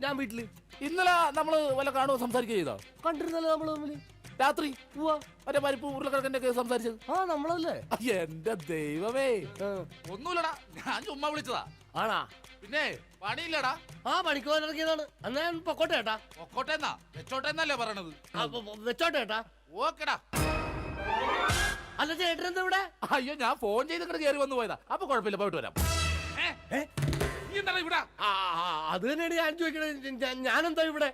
ഞാൻ വീട്ടില്. ഇന്നലെ നമ്മള് വല്ല കാണുമോ സംസാരിക്കുക ചെയ്തോ? കണ്ടിരുന്നല്ലോ നമ്മള് തമ്മില് രാത്രി. മറ്റേ പരിപ്പ് ഉരുളക്കിഴക്കിന്റെ ഒക്കെ സംസാരിച്ചത്. ആ നമ്മളല്ലേ? എന്റെ ദൈവമേ, ഒന്നുമില്ലടാ, ഞാൻ ചുമ്മാ വിളിച്ചതാ. ആണാ? പിന്നെ പണിയില്ലടാ. ആ പണിക്ക് പോകാൻ ഇറങ്ങിയതാണ്. എന്നാ ഞാൻ പൊക്കോട്ടെ ഏട്ടാ. പൊക്കോട്ടെന്നാ വെച്ചോട്ടെന്നല്ലേ പറയണത്? വെച്ചോട്ടെ ഏട്ടാ. ഓക്കെടാ. അല്ല ചേട്ടനെന്താ ഇവിടെ? അയ്യോ ഞാൻ ഫോൺ ചെയ്തിട്ട് കയറി വന്നു പോയതാ. അപ്പൊ കുഴപ്പമില്ല, പോയിട്ട് വരാം. നീ എന്താണ് ഇവിടെ? അത് തന്നെയാണ് ഞാൻ ചോദിക്കണത്. ഞാനെന്താ ഇവിടെ?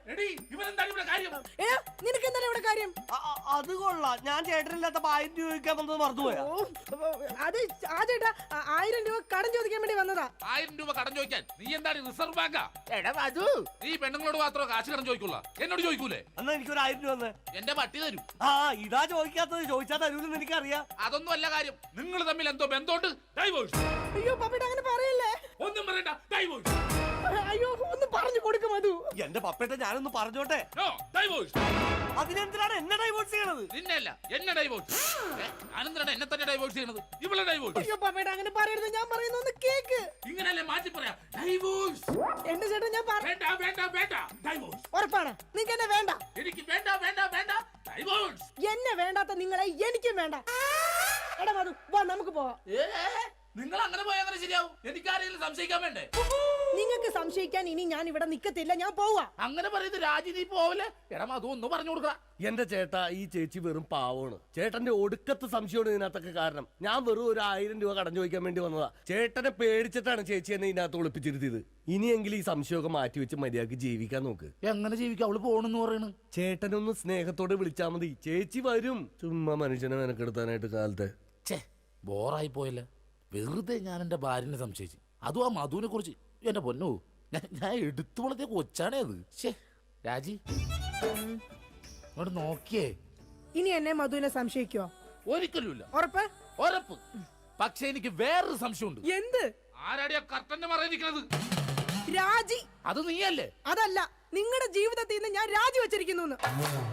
നിനക്ക് എന്താണ് ഇവിടെ കാര്യം? അത് കൊള്ളാം. ഞാൻ ചേട്ടനില്ലാത്തപ്പോ 1000 രൂപ ചോദിക്കാൻ വന്നത് മറന്നുപോയാ? അത് ആ ചേട്ടാ 1000 രൂപ കടം ചോദിക്കാൻ വേണ്ടി വന്നതാ. 1000 രൂപ കടം ചോദിക്കാൻ? നീ എന്താണ് റിസർവ് ബാങ്കാ? നീ പെണ്ണുങ്ങളോട് മാത്രമേ കാശ് കടം ചോദിക്കുള്ള, എന്നോട് ചോദിക്കൂലേ? എന്നാ എനിക്കൊരു 1000 രൂപ തന്നെ. എന്റെ പട്ടി തരൂ. ആ ഇതാ ചോദിക്കാത്തത്. ചോദിച്ചാൽ തരൂലെന്ന് എനിക്കറിയാം. അതൊന്നും അല്ല കാര്യം. നിങ്ങൾ തമ്മിൽ എന്തോ ബന്ധമുണ്ട്. ഡൈവോഴ്സ്. അയ്യോ പപ്പേട്ട അങ്ങനെ പറയല്ലേ. ഒന്നും പറയണ്ട, ഡൈവോഴ്സ്. അയ്യോ ഒന്ന് പറഞ്ഞു കൊടുക്കും മധു. എന്റെ പപ്പേട്ട ഞാനൊന്ന് പറഞ്ഞോട്ടെ. ഡൈവോഴ്സ്. അതിനെന്തിനാണ് എന്നെ ഡൈവോഴ്സ് ചെയ്യണത്? നിന്നെയല്ല, എന്നെ ഡൈവോഴ്സ്. ഞാനെന്തിനാണ് എന്നെ തന്നെ ഡൈവോഴ്സ് ചെയ്യണത്? ഇവളെ ഡൈവോഴ്സ്. അയ്യോ പപ്പേട്ട അങ്ങനെ പറയരുത്. ഞാൻ പറയുന്ന ഒന്ന് കേക്ക്. ഇങ്ങനെയല്ലേ മാറ്റി പറയാ? ഡൈവോഴ്സ്. എന്റെ ചേട്ടൻ ഞാൻ വേണ്ട വേണ്ട വേണ്ട, ഡൈവോഴ്സ്. ഉറപ്പാണ് നിങ്ങൾക്ക് എന്നെ വേണ്ട? എനിക്ക് വേണ്ട വേണ്ട വേണ്ട, ഡൈവോഴ്സ്. എന്നെ വേണ്ടാത്ത നിങ്ങളെ എനിക്കും വേണ്ട. എടാ മധു വാ നമുക്ക് പോവാം. നിങ്ങൾ അങ്ങനെ പോയാൽ അങ്ങനെ ശരിയാവും. എനിക്കാരെങ്കിലും സംശയിക്കാൻ വേണ്ടേ? നിങ്ങൾക്ക് സംശയിക്കാൻ ഇനി ഞാൻ ഇവിടെ നിക്കത്തില്ല, ഞാൻ പോവാ. അങ്ങനെ പറയുന്നത് രാജി, നീ പോവല്ലേ? എടാ അതൊന്നും പറഞ്ഞു കൊടുക്ക. എന്റെ ചേട്ടാ, ഈ ചേച്ചി വെറും പാവമാണ്. ചേട്ടന്റെ ഒടുക്കത്തെ സംശയമാണ് ഇതിനകത്തൊക്കെ കാരണം. ഞാൻ വെറും ഒരു 1000 രൂപ കടം ചോദിക്കാൻ വേണ്ടി വന്നതാ. ചേട്ടനെ പേടിച്ചിട്ടാണ് ചേച്ചി എന്നെ ഇതിനകത്ത് ഒളിപ്പിച്ചിരുത്തിയത്. ഇനിയെങ്കിലും ഈ സംശയമൊക്കെ മാറ്റി വെച്ച് മര്യാദക്ക് ജീവിക്കാൻ നോക്ക്. എങ്ങനെ ജീവിക്കാം? അവള് പോണെന്ന് പറയണ്. ചേട്ടനൊന്ന് സ്നേഹത്തോടെ വിളിച്ചാ മതി, ചേച്ചി വരും. ചുമ്മാ മനുഷ്യനെ മെനക്കെടുത്താനായിട്ട് കാലത്തെ. ഛേ, ബോറായി പോയല്ലേ. വെറുതെ ഞാൻ എന്റെ ഭാര്യനെ സംശയിച്ചു. അതും ആ മധുവിനെ കുറിച്ച്. എന്റെ പൊന്നോ, ഞാൻ എടുത്തു വളർത്തിയ കൊച്ചാണേ അത്. ശേ രാജി, അങ്ങോട്ട് നോക്കിയേ. ഇനി എന്നെ മധുവിനെ സംശയിക്കോ? ഒരിക്കലുമില്ല. ഉറപ്പ്? ഉറപ്പ്. പക്ഷെ എനിക്ക് വേറൊരു സംശയമുണ്ട്. എന്ത്? ആരാടിയാ കർട്ടന്റെ മറയിരിക്കുന്നത്? രാജി. അത് നീയല്ലേ? അതല്ല, നിങ്ങളുടെ ജീവിതത്തിൽ നിന്ന് ഞാൻ രാജി വെച്ചിരിക്കുന്നു.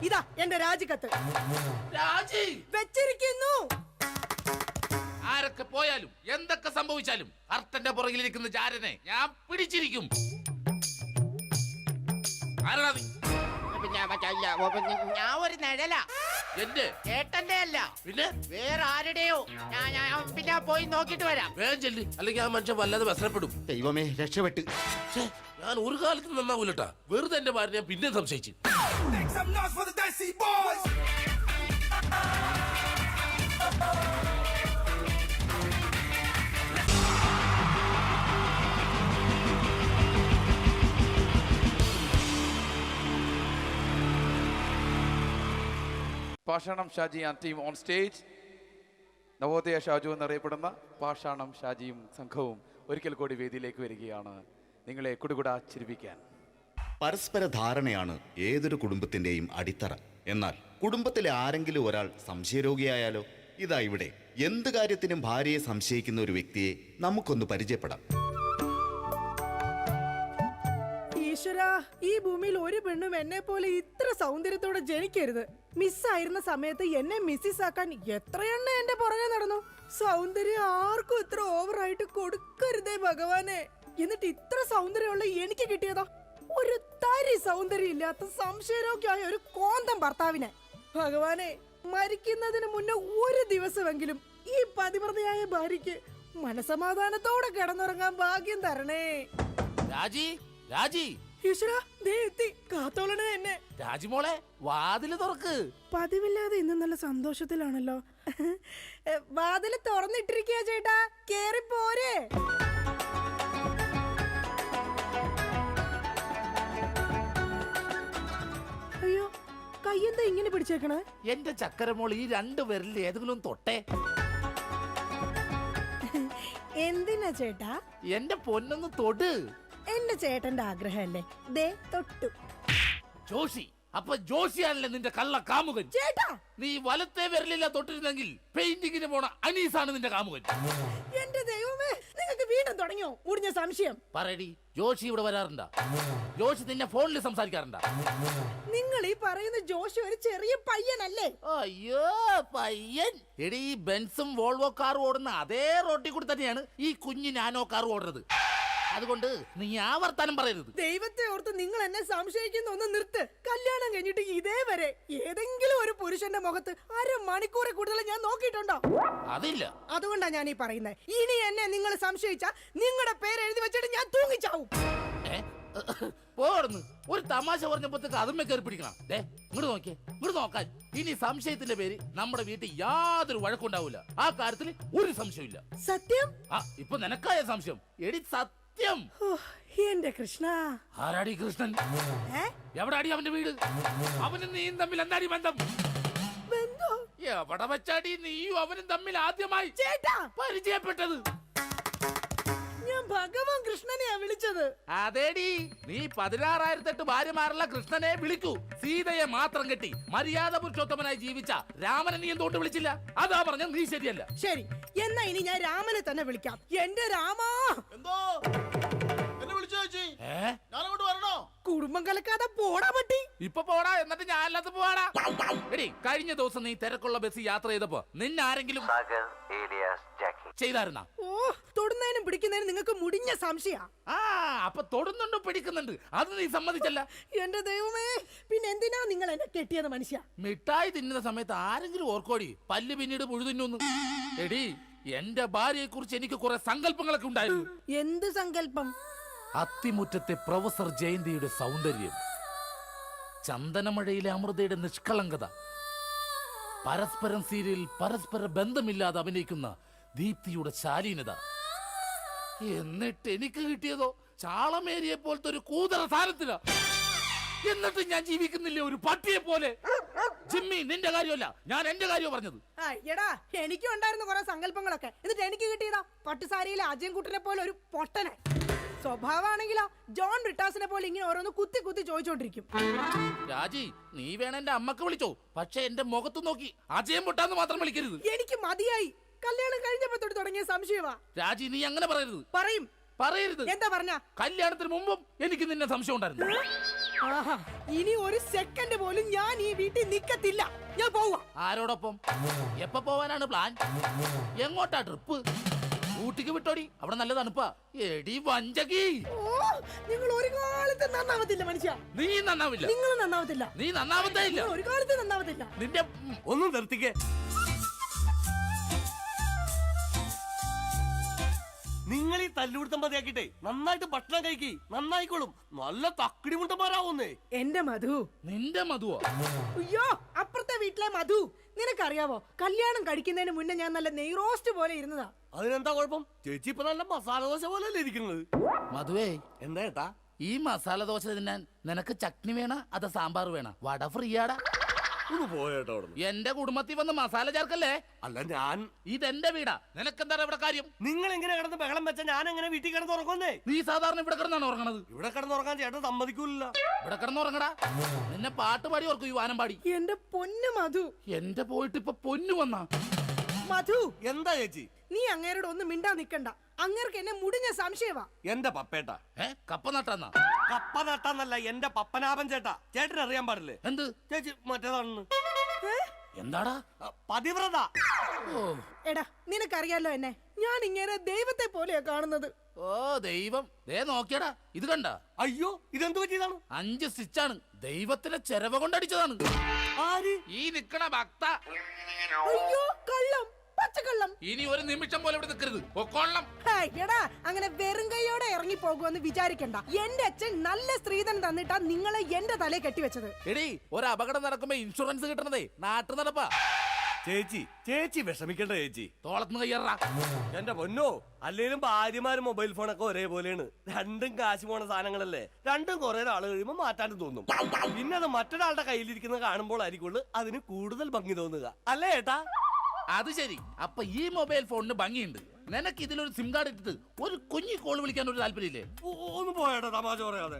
ഇതാ എന്റെ രാജിക്കത്ത്. രാജി വെച്ചിരിക്കുന്നു. ആരൊക്കെ പോയാലും എന്തൊക്കെ സംഭവിച്ചാലും കർട്ടന്റെ പുറകിലിരിക്കുന്ന ചാരനെ ഞാൻ പിടിച്ചിരിക്കും. ആരാ നീ? ഞാൻ ഒരു നിഴല, എന്റെ ചേട്ടന്റെ അല്ല, പിന്നെ വേറെ ആരുടെയോ. ഞാൻ പിന്നെ പോയി നോക്കിട്ട് വരാം. വേഗം ചെല്ലി, അല്ലെങ്കിൽ ആ മനുഷ്യൻ വല്ലാതെ വ്യസനപ്പെടും. ദൈവമേ, രക്ഷപ്പെട്ട്. ഛേ, ഞാൻ ഒരു കാലത്ത് നന്നാവൂലട്ടാ. വെറുതെ എന്റെ ഭാര്യ ഞാൻ പിന്നെ സംശയിച്ചു. Pashanam Shaji and team on stage. Navodaya Shaju എന്നറിയപ്പെടുന്ന പാഷാണം ഷാജിയും സംഘവും ഒരിക്കൽ കൂടി വേദിയിലേക്ക് വരികയാണ് നിങ്ങളെ കുടുകുടാ ചിരിപ്പിക്കാൻ. പരസ്പര ധാരണയാണ് ഏതൊരു കുടുംബത്തിന്റെയും അടിത്തറ. എന്നാൽ കുടുംബത്തിലെ ആരെങ്കിലും ഒരാൾ സംശയരോഗിയായാലോ? ഇതാ ഇവിടെ എന്ത് കാര്യത്തിനും ഭാര്യയെ സംശയിക്കുന്ന ഒരു വ്യക്തിയെ നമുക്കൊന്ന് പരിചയപ്പെടാം. ഈശ്വരാ, ഈ ഭൂമിയിൽ ഒരു പെണ്ണും എന്നെ പോലെ ഇത്ര സൗന്ദര്യത്തോടെ ജനിക്കരുത്. മിസ്സായിരുന്ന സമയത്ത് എന്നെ മിസ്സിസ് ആക്കാൻ എത്രയെണ്ണ എന്റെ പുറകെ നടന്നു. സൗന്ദര്യം ആർക്കും ഇത്ര ഓവറായിട്ട് കൊടുക്കരുതേ ഭഗവാനെ. എന്നിട്ട് ഇത്ര സൗന്ദര്യമുള്ള എനിക്ക് കിട്ടിയതോ ഒരു തരി സൗന്ദര്യം ഇല്ലാത്ത സംശയരോഗ്യമായ ഒരു കോന്തം ഭർത്താവിനെ. ഭഗവാനെ, മരിക്കുന്നതിന് മുന്നേ ഒരു ദിവസമെങ്കിലും ഈ പതിവ്രതയായ ഭാര്യയ്ക്ക് മനസമാധാനത്തോടെ കിടന്നുറങ്ങാൻ ഭാഗ്യം തരണേ. രാജി, രാജി, ഈശ്വരാ, ദേ എത്തി. കാത്തോളണേ എന്നെ. രാജിമോളെ, വാതില് തുറക്ക്. പതിവില്ലാതെ ഇന്ന് നല്ല സന്തോഷത്തിലാണല്ലോ. വാതില് തുറന്നിട്ടിരിക്കുക ചേട്ടാ, കേറി പോരെ. അയ്യോ, കയ്യെന്താ ഇങ്ങനെ പിടിച്ചേക്കണേ? എന്റെ ചക്കരമോൾ, ഈ 2 വിരലിൽ ഏതെങ്കിലും തൊട്ടേ. എന്തിനാ ചേട്ടാ? എന്റെ പൊന്നൊന്ന് തൊട്. എന്റെ ചേട്ടന്റെ ആഗ്രഹമല്ലേ, ദേ തൊട്ടു. ജോഷി, അപ്പൊ ജോഷിയാണല്ലേ നിന്റെ കള്ള കാമുകൻ? ചേട്ടാ, നീ വലത്തെ വിരലില്ല തൊട്ടിരുന്നെങ്കിൽ പെയിന്റിങ്ങിന് പോണ അനീസാണ് നിന്റെ കാമുകൻ. എന്റെ ദൈവമേ, നിങ്ങൾക്ക് വീണ്ടും തുടങ്ങിയോ മുടിഞ്ഞ സംശയം? പറയടി, ജോഷി ഇവിടെ വരാറുണ്ടാ? ജോഷി നിന്നെ ഫോണിൽ സംസാരിക്കാറുണ്ടാ? നിങ്ങൾ ഈ പറയുന്ന ജോഷി ഒരു ചെറിയ പയ്യനല്ലേ? അയ്യോ, പയ്യൻ. എടി, ഈ ബെൻസും വോൾവോ കാറും ഓടുന്ന അതേ റോട്ടിൽ കൂടി തന്നെയാണ് ഈ കുഞ്ഞു നാനോ കാർ ഓടുന്നത്. അതുകൊണ്ട് നീ ആ വർത്താനം പറയരുത്. ദൈവത്തെ ഓർത്ത് നിങ്ങൾ എന്നെ സംശയിക്കുന്ന ഒന്ന് നിർത്ത്. കല്യാണം കഴിഞ്ഞിട്ട് ഇതേവരെ ഏതെങ്കിലും ഒരു പുരുഷന്റെ മുഖത്ത് 1/2 മണിക്കൂറെ കൂടുതൽ ഞാൻ നോക്കിയിട്ടുണ്ടോ? അതില്ല. അതുകൊണ്ടാ ഞാൻ ഈ പറയുന്നത്. ഇനി എന്നെ നിങ്ങൾ സംശയിച്ചാ നിങ്ങളുടെ പേര് എഴുതി വെച്ചിട്ട് ഞാൻ തൂങ്ങിച്ചാവും. പോർന്ന് ഒരു തമാശ പറഞ്ഞപ്പോഴത്തേക്ക് അതുമ്മേ കയറി പിടിക്കണം. ഇങ്ങോട്ട് നോക്കിയേ, ഇങ്ങോട്ട് നോക്കാൻ. ഇനി സംശയത്തിന്റെ പേര് നമ്മുടെ വീട്ടിൽ യാതൊരു വഴക്കുണ്ടാവൂല. ആ കാര്യത്തിൽ ഒരു സംശയമില്ല. സത്യം? ആ, ഇപ്പൊ നിനക്കായ സംശയം. എടി സത്യം. ഓ, എന്റെ കൃഷ്ണ. ആരാടി കൃഷ്ണൻ? എവിടാടി അവന്റെ വീട്? അവനും നീയും തമ്മിൽ എന്താടി ബന്ധം? ബന്ധോ? എവിടെ വെച്ചാടി നീയും അവനും തമ്മിൽ ആദ്യമായി ചേട്ടാ പരിചയപ്പെട്ടത്? ഞാൻ ഭഗവാൻ കൃഷ്ണനെയാ വിളിച്ചത്. അതേടി, നീ 16,008 ഭാര്യമാരുള്ള കൃഷ്ണനെ വിളിക്കൂ. സീതയെ മാത്രം കെട്ടി മര്യാദ പുരുഷോത്തമനായി ജീവിച്ച രാമനെ നീ എന്തുകൊണ്ട് വിളിച്ചില്ല? അതാ പറഞ്ഞ നീ ശരിയല്ല. ശരി, എന്നാ ഇനി ഞാൻ രാമനെ തന്നെ വിളിക്കാം. എന്റെ രാമാ. എന്തോ എന്നെ വിളിച്ചു ചേച്ചി, ഏ, ഞാനങ്ങോട്ട് വരണോ? കുടുംബം കലക്കാതെ പോടാ പട്ടി. ഇപ്പൊ പോടാ, എന്നിട്ട് ഞാൻ അല്ലാത്ത പോവാടാ. എടി, കഴിഞ്ഞ ദിവസം നീ തിരക്കുള്ള ബസ് യാത്ര ചെയ്തപ്പോ നിന്നെ ആരെങ്കിലും ചെയ്തായിരുന്ന? ഓ, തൊടുന്നതിനും പിടിക്കുന്നതിനും നിങ്ങൾക്ക് മുടിഞ്ഞ സംശയ. ആ, അപ്പൊ തൊടുന്നുണ്ട്, പിടിക്കുന്നുണ്ട്. അത് നീ സമ്മതിച്ചല്ല. എന്റെ ദൈവമേ, പിന്നെ എന്തിനാ നിങ്ങൾ എന്നെ കെട്ടിയത് മനുഷ്യ? മിഠായി തിന്നുന്ന സമയത്ത് ആരെങ്കിലും ഓർക്കോടി പല്ല് പിന്നീട് പുഴുതിന്നു? എടി, എന്റെ ഭാര്യയെ കുറിച്ച് എനിക്ക് കുറെ സങ്കല്പങ്ങളൊക്കെ ഉണ്ടായിരുന്നു. എന്ത് സങ്കല്പം? അത്തിമുറ്റത്തെ പ്രൊഫസർ ജയന്തിയുടെ സൗന്ദര്യം, ചന്ദനമഴയിലെ അമൃതയുടെ നിഷ്കളങ്കത, പരസ്പരം സീരിയലിൽ പരസ്പര ബന്ധമില്ലാതെ അഭിനയിക്കുന്ന ദീപ്തിയുടെ ശാലീനത. എന്നിട്ട് എനിക്ക് കിട്ടിയതോ ചാളമേരിയെ പോലത്തെ ഒരു കൂതറ സാധനത്തില. എന്നിട്ട് ഞാൻ ജീവിക്കുന്നില്ലേ ഒരു പട്ടിയെ പോലെ. ജിമ്മി, നിന്റെ കാര്യമല്ല, ഞാൻ എന്റെ കാര്യം പറഞ്ഞത്. എടാ, എനിക്കും ഉണ്ടായിരുന്നു കുറെ സങ്കല്പങ്ങളൊക്കെ. എന്നിട്ട് എനിക്ക് കിട്ടിയതാ പട്ടുസാരിയിലെ അജയൻകുട്ടനെ പോലെ ഒരു പൊട്ടനെ. സ്വഭാവമാണെങ്കിലോ ജോൺ ബ്രിട്ടാസിനെ പോലെ ഇങ്ങനെ ഓരോന്ന് കുത്തി കുത്തി ചോദിച്ചോണ്ടിരിക്കും. രാജി, നീ വേണം എന്റെ അമ്മക്ക് വിളിച്ചോ, പക്ഷെ എന്റെ മുഖത്ത് നോക്കി അജയം പൊട്ടാന്ന് മാത്രം വിളിക്കരുത്. എനിക്ക് മതിയായി. കല്യാണം കഴിഞ്ഞപ്പോ തൊട്ട് തുടങ്ങിയ സംശയമാ. രാജി, നീ അങ്ങനെ പറയരുത്. പറയരുത്. എന്താ പറഞ്ഞ? കല്യാണത്തിന് മുമ്പും എനിക്ക് നിന്നെ സംശയം ഉണ്ടായിരുന്നു. ആഹാ, ഇനി ഒരു സെക്കൻഡ് പോലും ഞാൻ ഈ വീട്ടിൽ നിക്കത്തില്ല. ഞാൻ പോവാ. ആരോടൊപ്പം? എപ്പോ പോവാനാണ് പ്ലാൻ? എങ്ങോട്ടാ ട്രിപ്പ്? ഊട്ടിക്ക് വിട്ടോടി, അവിടെ നല്ല തണുപ്പാ. എടി വഞ്ചകി, നിങ്ങൾ ഒരു കാലത്ത് നന്നാവത്തില്ല മനുഷ്യ. നീ നന്നാവില്ല. നിങ്ങൾ നന്നാവത്തില്ല. നീ നന്നാവത്തേ ഇല്ല. ഒരു കാലത്ത് നന്നാവത്തില്ല. നിന്റെ ഒന്നും നിർത്തിക്കേ. നിങ്ങൾ ഈ തല്ലുപിടുത്തം മതിയാക്കിട്ടെ നന്നായിട്ട് ഭക്ഷണം കഴിക്കി, നന്നായിക്കോളും. നല്ല തക്കിടി മുണ്ടന്മാരാവുന്നേ. എന്റെ മധു. നിന്റെ മധുവോ? അയ്യോ, അപ്പുറത്തെ വീട്ടിലെ മധു. നിനക്കറിയാവോ, കല്യാണം കഴിക്കുന്നതിന് മുന്നേ ഞാൻ നല്ല നെയ് റോസ്റ്റ് പോലെ ഇരുന്നതാ. അതിനെന്താ കുഴപ്പം? ചേച്ചി ഇപ്പൊ നല്ല മസാല ദോശ പോലെ അല്ലേ ഇരിക്കുന്നത്? മധുവേ, എന്താ ഏട്ടാ? ഈ മസാല ദോശ തിന്നാൻ നിനക്ക് ചട്നി വേണ അതോ സാമ്പാർ വേണ? വട ഫ്രീയാടാ. ഒന്ന് പോയേട്ടാ അവിടെ. എന്റെ കുടുംബത്തിൽ വന്ന് മസാല ചേർക്കല്ലേ. അല്ല, ഞാൻ ഇതെന്റെ വീടാ, നിനക്കെന്താ ഇവിടെ കാര്യം? നിങ്ങൾ എങ്ങനെ കിടന്ന് ബഹളം വെച്ച ഞാൻ എങ്ങനെ വീട്ടിൽ കിടന്ന് ഉറങ്ങുന്നേ? നീ സാധാരണ ഇവിടെ കിടന്നാണ് ഉറങ്ങണത്. ഇവിടെ കിടന്നുറങ്ങാൻ ചേട്ടൻ സമ്മതിക്കൂല. ഇവിടെ കിടന്ന് ഉറങ്ങടാ. നിന്നെ പാട്ട് പാടി ഓർക്കും, ഈ വാനം പാടി. എന്റെ പൊന്നു മധു. എന്റെ പോയിട്ട് ഇപ്പൊ പൊന്നു വന്നാ. മധു, എന്താ ചേച്ചി? നീ അങ്ങേരോട് ഒന്നും മിണ്ടാ നിക്കണ്ട. അങ്ങേർക്ക് എന്നെ മുടിഞ്ഞ സംശയവാ. എന്റെ പപ്പേട്ട കപ്പ നട്ടാന്നാ? കപ്പ നട്ടാന്നല്ല, എന്റെ പപ്പനാഭൻ ചേട്ടാ. ചേട്ടൻ അറിയാൻ പാടില്ലേ? എന്ത്? ചേച്ചി മറ്റേതാണെന്ന്. എന്താടാ? പതിവ്രത. ഓ എടാ, നിനക്കറിയാലോ എന്നെ. ഞാൻ ഇങ്ങനെ ദൈവത്തെ പോലെയാ കാണുന്നത്. ഓ ദൈവം, ദേ നോക്കിയടാ, ഇത് കണ്ട? അയ്യോ, ഇതെന്ത് പറ്റിയതാണ്? 5 സ്റ്റിച്ചാണ്. ദൈവത്തിന്റെ ചെരവ കൊണ്ടടിച്ചതാണ്. ആര്? ഈ നിക്കണ ഭക്ത. അയ്യോ, കള്ളം, പച്ചക്കള്ളം. ഇനി ഒരു നിമിഷം പോലെ ഇവിടെ നിൽക്കരുത്, പൊക്കോളണം. എടാ, അങ്ങനെ വെറും കൈയോടെ ഇറങ്ങി പോകുമെന്ന് വിചാരിക്കണ്ട. എന്റെ അച്ഛൻ നല്ല സ്ത്രീധനം തന്നിട്ടാ നിങ്ങളെ എന്റെ തലയെ കെട്ടിവെച്ചത്. എടീ, ഒരു അപകടം നടക്കുമ്പോ ഇൻഷുറൻസ് കിട്ടണതേ നാട്ടു നടപ്പാ. ചേച്ചി വിഷമിക്കണ്ട ചേച്ചി. തോളത്തുനിന്ന് കയ്യറാ. എന്റെ പൊന്നോ, അല്ലേലും ഭാര്യമാരും മൊബൈൽ ഫോണൊക്കെ ഒരേപോലെയാണ്. രണ്ടും കാശ് പോണ സാധനങ്ങളല്ലേ. രണ്ടും കുറെ നാള് കഴിയുമ്പോ മാറ്റാനും തോന്നും. പിന്നെ അത് മറ്റൊരാളുടെ കയ്യിലിരിക്കുന്നത് കാണുമ്പോൾ ആയിരിക്കുള്ളൂ അതിന് കൂടുതൽ ഭംഗി തോന്നുക, അല്ലേ ഏട്ടാ? അത് ശരി. അപ്പൊ ഈ മൊബൈൽ ഫോണിന് ഭംഗിയുണ്ട്. നിനക്ക് ഇതിലൊരു സിം കാർഡ് ഇട്ടിട്ട് ഒരു കുഞ്ഞി കോൾ വിളിക്കാൻ ഒരു താല്പര്യമില്ലേ? ഒന്ന് പോയേട്ടാ, തമാശ പറയാതെ.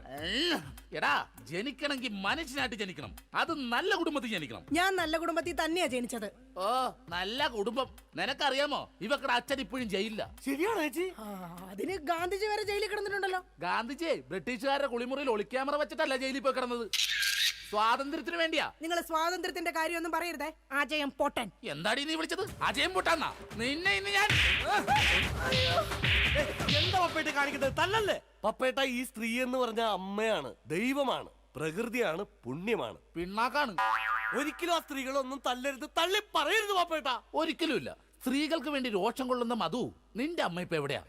എടാ, ജനിക്കണമെങ്കിൽ മനുഷ്യനായിട്ട് ജനിക്കണം. അത് നല്ല കുടുംബത്തിൽ ജനിക്കണം. ഞാൻ നല്ല കുടുംബത്തിൽ തന്നെയാ ജനിച്ചത്. ഓ, നല്ല കുടുംബം. നിനക്കറിയാമോ, ഇവക്കടെ അച്ഛൻ ഇപ്പോഴും ജയിലില്ല. ശരിയാണോ ചേച്ചി? അതിന് ഗാന്ധിജി വരെ ജയിലിൽ കിടന്നിട്ടുണ്ടല്ലോ. ഗാന്ധിജി ബ്രിട്ടീഷുകാരുടെ കുളിമുറിയിൽ ഒളിക്യാമറ വെച്ചിട്ടല്ല ജയിലിൽ പോയി കിടന്നത്. സ്വാതന്ത്ര്യത്തിന് വേണ്ടിയാ. നിങ്ങൾ സ്വാതന്ത്ര്യത്തിന്റെ കാര്യമൊന്നും പറയരുതേ. അജയം പൊട്ടൻ. എന്താടി നീ വിളിച്ചത്? അജയം പൊട്ടാന്നാ? നിന്നെ ഇന്ന് ഞാൻ. എന്താ പപ്പേട്ട കാണിക്കുന്നത്? തല്ലല്ലേ പപ്പേട്ട. ഈ സ്ത്രീ എന്ന് പറഞ്ഞ അമ്മയാണ്, ദൈവമാണ്, പ്രകൃതിയാണ്, പുണ്യമാണ്, പിണ്ണാക്കാണ്. ഒരിക്കലും ആ സ്ത്രീകളൊന്നും തല്ലരുത്, തള്ളി പറയരുത് പപ്പേട്ട. ഒരിക്കലും ഇല്ല. സ്ത്രീകൾക്ക് വേണ്ടി രോഷം കൊള്ളുന്ന മധു, നിന്റെ അമ്മ ഇപ്പൊ എവിടെയാ?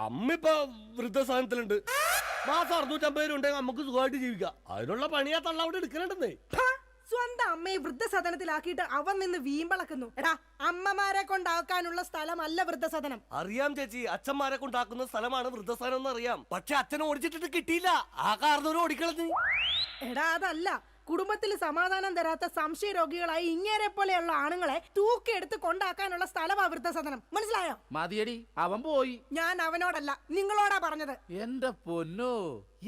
അമ്മ ഇപ്പൊ വൃദ്ധസാധനത്തിലുണ്ട്. മാസം 650 രൂപ ഉണ്ടെങ്കിൽ നമുക്ക് സുഖമായിട്ട് ജീവിക്കാം. അതിനുള്ള പണിയാ തള്ള അവിടെ എടുക്കലുണ്ടെന്നേ. സ്വന്തം അമ്മയെ വൃദ്ധസദനത്തിലാക്കിയിട്ട് അവൻ നിന്ന് വീമ്പളക്കുന്നു. എടാ, അമ്മമാരെ കൊണ്ടാക്കാനുള്ള സ്ഥലമല്ല വൃദ്ധസദനം. അറിയാം ചേച്ചി, അച്ഛന്മാരെ കൊണ്ടാക്കുന്ന സ്ഥലമാണ് വൃദ്ധസ്ഥാനം എന്ന് അറിയാം. പക്ഷെ അച്ഛനെ ഓടിച്ചിട്ട് കിട്ടിയില്ല. ആ കാരണവരും ഓടിക്കളഞ്ഞു. എടാ, അതല്ല. കുടുംബത്തിൽ സമാധാനം തരാത്ത സംശയ രോഗികളായി ഇങ്ങേരെ പോലെയുള്ള ആണുങ്ങളെ തൂക്കിയെടുത്ത് കൊണ്ടാക്കാനുള്ള സ്ഥലമാ വൃദ്ധസദനം. മനസ്സിലായോ? മതിയടി, അവൻ പോയി. ഞാൻ അവനോടല്ല, നിങ്ങളോടാ പറഞ്ഞത്. എന്റെ പൊന്നോ,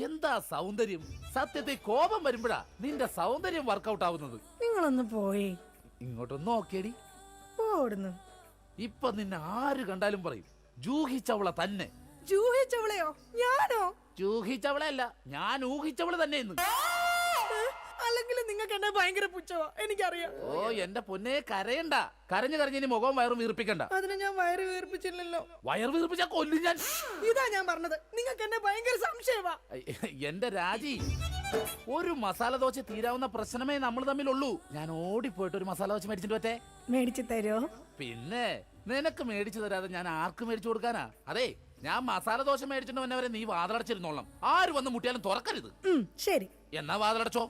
എന്താ സൗന്ദര്യം! സത്യത്തെ കോപം വരുമ്പോഴാ നിന്റെ സൗന്ദര്യം വർക്കൗട്ട് ആവുന്നത്. നിങ്ങളൊന്ന് പോയി ഇങ്ങോട്ടൊന്ന് നോക്കിയടി. പോടുന്നു. ഇപ്പൊ നിന്നെ ആര് കണ്ടാലും പറയും ജൂഹിച്ചവള തന്നെ. ജൂഹിച്ചവളെയോ? ഞാനോ? ജൂഹിച്ചവളെ അല്ല, ഞാൻ ഊഹിച്ചവള് തന്നെ ഇന്ന്. അല്ലെങ്കിൽ നിങ്ങൾക്ക് എന്നെ ഭയങ്കര പുച്ഛവാ, എനിക്കറിയാം. ഓ എന്റെ പൊന്നെ, കരയണ്ട. കരഞ്ഞു കരഞ്ഞിനി മുഖവും വയറും വീർപ്പിക്കണ്ട. അതിന് ഞാൻ വയറ് വീർപ്പിച്ചില്ലല്ലോ. വയർ വീർപ്പിച്ചാ കൊല്ലും ഞാൻ. ഇതാ ഞാൻ പറഞ്ഞത്, നിങ്ങൾക്ക് എന്നെ ഭയങ്കര സംശയവാ. എന്റെ രാജി, ഒരു മസാല ദോശ തീരാവുന്ന പ്രശ്നമേ നമ്മൾ തമ്മിലുള്ളൂ. ഞാൻ ഓടിപ്പോയിട്ട് ഒരു മസാല ദോശ മേടിച്ചിട്ട് പറ്റേ? മേടിച്ചു തരോ? പിന്നെ നിനക്ക് മേടിച്ചു തരാതെ ഞാൻ ആർക്ക് മേടിച്ചു കൊടുക്കാനാ? അതെ, ഞാൻ മസാല ദോശ മേടിച്ചിട്ട് വന്നവരെ നീ വാതിലടച്ചിരുന്നോളാം. ആര് വന്ന് മുട്ടിയാലും തുറക്കരുത്. ശരി. എന്നാ വാതിലടച്ചോ.